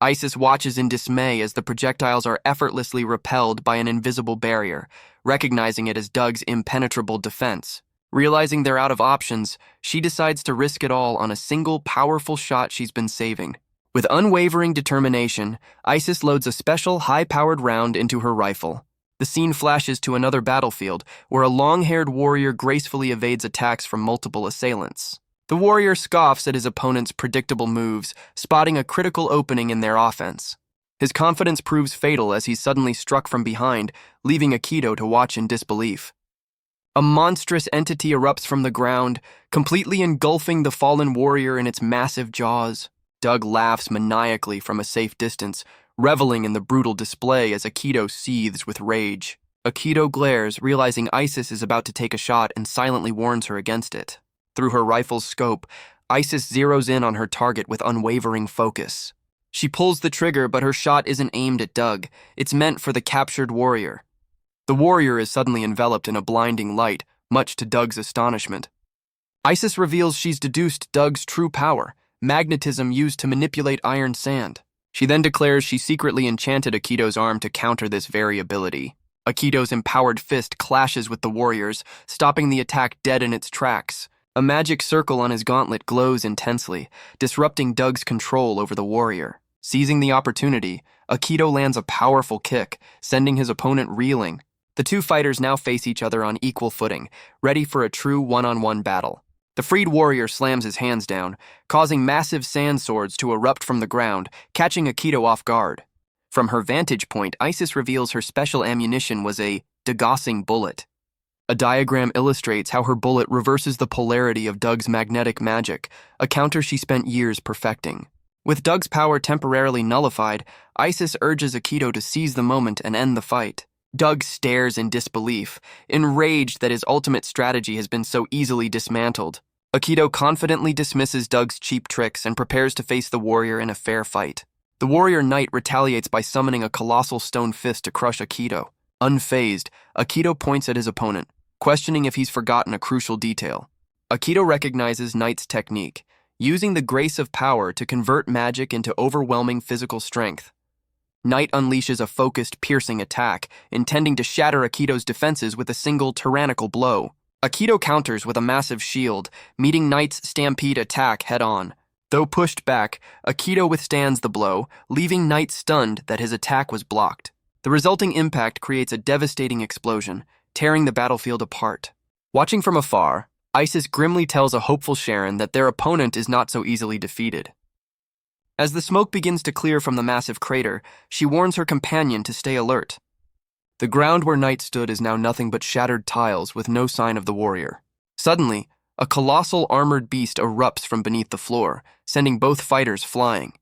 Isis watches in dismay as the projectiles are effortlessly repelled by an invisible barrier, recognizing it as Doug's impenetrable defense. Realizing they're out of options, she decides to risk it all on a single powerful shot she's been saving. With unwavering determination, Isis loads a special high-powered round into her rifle. The scene flashes to another battlefield, where a long-haired warrior gracefully evades attacks from multiple assailants. The warrior scoffs at his opponent's predictable moves, spotting a critical opening in their offense. His confidence proves fatal as he's suddenly struck from behind, leaving Akito to watch in disbelief. A monstrous entity erupts from the ground, completely engulfing the fallen warrior in its massive jaws. Doug laughs maniacally from a safe distance, reveling in the brutal display as Akito seethes with rage. Akito glares, realizing Isis is about to take a shot, and silently warns her against it. Through her rifle's scope, Isis zeroes in on her target with unwavering focus. She pulls the trigger, but her shot isn't aimed at Doug. It's meant for the captured warrior. The warrior is suddenly enveloped in a blinding light, much to Doug's astonishment. Isis reveals she's deduced Doug's true power, magnetism used to manipulate iron sand. She then declares she secretly enchanted Akito's arm to counter this very ability. Akito's empowered fist clashes with the warrior's, stopping the attack dead in its tracks. A magic circle on his gauntlet glows intensely, disrupting Doug's control over the warrior. Seizing the opportunity, Akito lands a powerful kick, sending his opponent reeling. The two fighters now face each other on equal footing, ready for a true one-on-one battle. The freed warrior slams his hands down, causing massive sand swords to erupt from the ground, catching Akito off guard. From her vantage point, Isis reveals her special ammunition was a degaussing bullet. A diagram illustrates how her bullet reverses the polarity of Doug's magnetic magic, a counter she spent years perfecting. With Doug's power temporarily nullified, Isis urges Akito to seize the moment and end the fight. Doug stares in disbelief, enraged that his ultimate strategy has been so easily dismantled. Akito confidently dismisses Doug's cheap tricks and prepares to face the warrior in a fair fight. The warrior knight retaliates by summoning a colossal stone fist to crush Akito. Unfazed, Akito points at his opponent, questioning if he's forgotten a crucial detail. Akito recognizes Knight's technique, using the grace of power to convert magic into overwhelming physical strength. Knight unleashes a focused, piercing attack, intending to shatter Akito's defenses with a single tyrannical blow. Akito counters with a massive shield, meeting Knight's stampede attack head-on. Though pushed back, Akito withstands the blow, leaving Knight stunned that his attack was blocked. The resulting impact creates a devastating explosion, tearing the battlefield apart. Watching from afar, Isis grimly tells a hopeful Sharon that their opponent is not so easily defeated. As the smoke begins to clear from the massive crater, she warns her companion to stay alert. The ground where Knight stood is now nothing but shattered tiles with no sign of the warrior. Suddenly, a colossal armored beast erupts from beneath the floor, sending both fighters flying.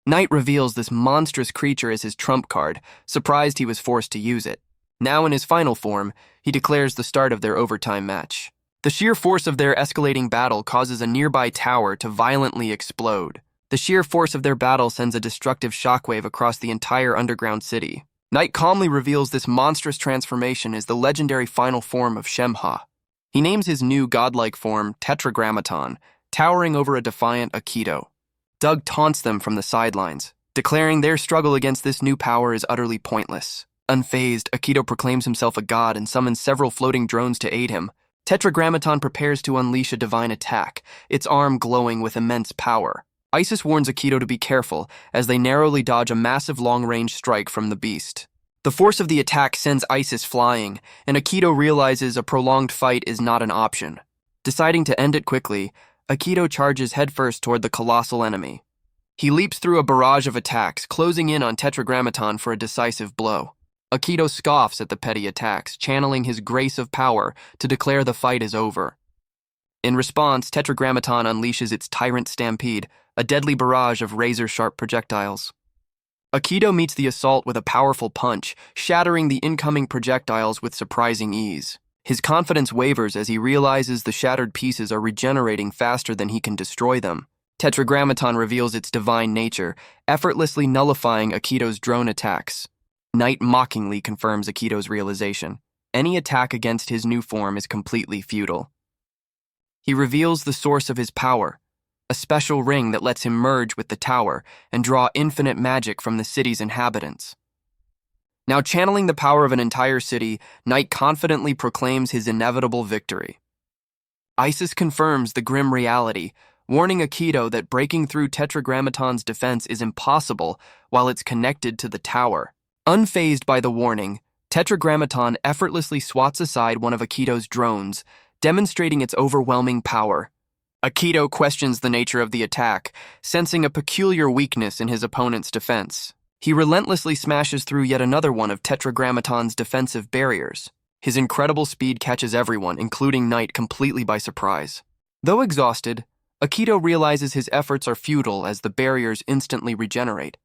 Knight reveals this monstrous creature as his trump card, surprised he was forced to use it. Now in his final form, he declares the start of their overtime match. The sheer force of their escalating battle causes a nearby tower to violently explode. The sheer force of their battle sends a destructive shockwave across the entire underground city. Knight calmly reveals this monstrous transformation is the legendary final form of Shemha. He names his new godlike form Tetragrammaton, towering over a defiant Akito. Doug taunts them from the sidelines, declaring their struggle against this new power is utterly pointless. Unfazed, Akito proclaims himself a god and summons several floating drones to aid him. Tetragrammaton prepares to unleash a divine attack, its arm glowing with immense power. Isis warns Akito to be careful as they narrowly dodge a massive long-range strike from the beast. The force of the attack sends Isis flying, and Akito realizes a prolonged fight is not an option. Deciding to end it quickly, Akito charges headfirst toward the colossal enemy. He leaps through a barrage of attacks, closing in on Tetragrammaton for a decisive blow. Akito scoffs at the petty attacks, channeling his grace of power to declare the fight is over. In response, Tetragrammaton unleashes its Tyrant Stampede, a deadly barrage of razor-sharp projectiles. Akito meets the assault with a powerful punch, shattering the incoming projectiles with surprising ease. His confidence wavers as he realizes the shattered pieces are regenerating faster than he can destroy them. Tetragrammaton reveals its divine nature, effortlessly nullifying Akito's drone attacks. Knight mockingly confirms Akito's realization. Any attack against his new form is completely futile. He reveals the source of his power, a special ring that lets him merge with the tower and draw infinite magic from the city's inhabitants. Now channeling the power of an entire city, Knight confidently proclaims his inevitable victory. Isis confirms the grim reality, warning Akito that breaking through Tetragrammaton's defense is impossible while it's connected to the tower. Unfazed by the warning, Tetragrammaton effortlessly swats aside one of Akito's drones, demonstrating its overwhelming power. Akito questions the nature of the attack, sensing a peculiar weakness in his opponent's defense. He relentlessly smashes through yet another one of Tetragrammaton's defensive barriers. His incredible speed catches everyone, including Knight, completely by surprise. Though exhausted, Akito realizes his efforts are futile as the barriers instantly regenerate.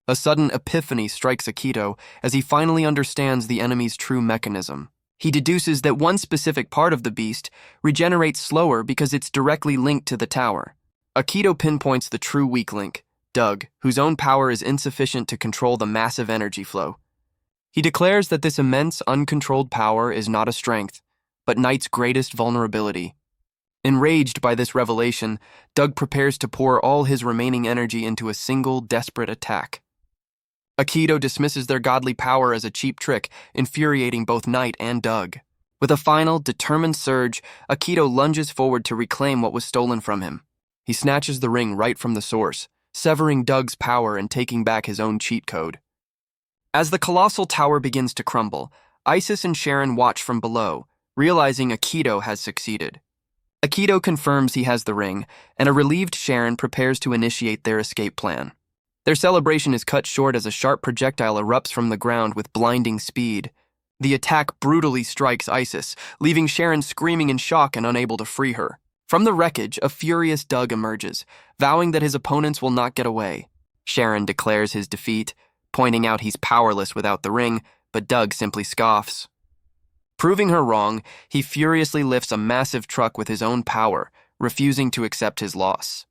A sudden epiphany strikes Akito as he finally understands the enemy's true mechanism. He deduces that one specific part of the beast regenerates slower because it's directly linked to the tower. Akito pinpoints the true weak link, Doug, whose own power is insufficient to control the massive energy flow. He declares that this immense, uncontrolled power is not a strength, but Knight's greatest vulnerability. Enraged by this revelation, Doug prepares to pour all his remaining energy into a single, desperate attack. Aikido dismisses their godly power as a cheap trick, infuriating both Knight and Doug. With a final, determined surge, Aikido lunges forward to reclaim what was stolen from him. He snatches the ring right from the source, severing Doug's power and taking back his own cheat code. As the colossal tower begins to crumble, Isis and Sharon watch from below, realizing Aikido has succeeded. Aikido confirms he has the ring, and a relieved Sharon prepares to initiate their escape plan. Their celebration is cut short as a sharp projectile erupts from the ground with blinding speed. The attack brutally strikes Isis, leaving Sharon screaming in shock and unable to free her. From the wreckage, a furious Doug emerges, vowing that his opponents will not get away. Sharon declares his defeat, pointing out he's powerless without the ring, but Doug simply scoffs. Proving her wrong, he furiously lifts a massive truck with his own power, refusing to accept his loss.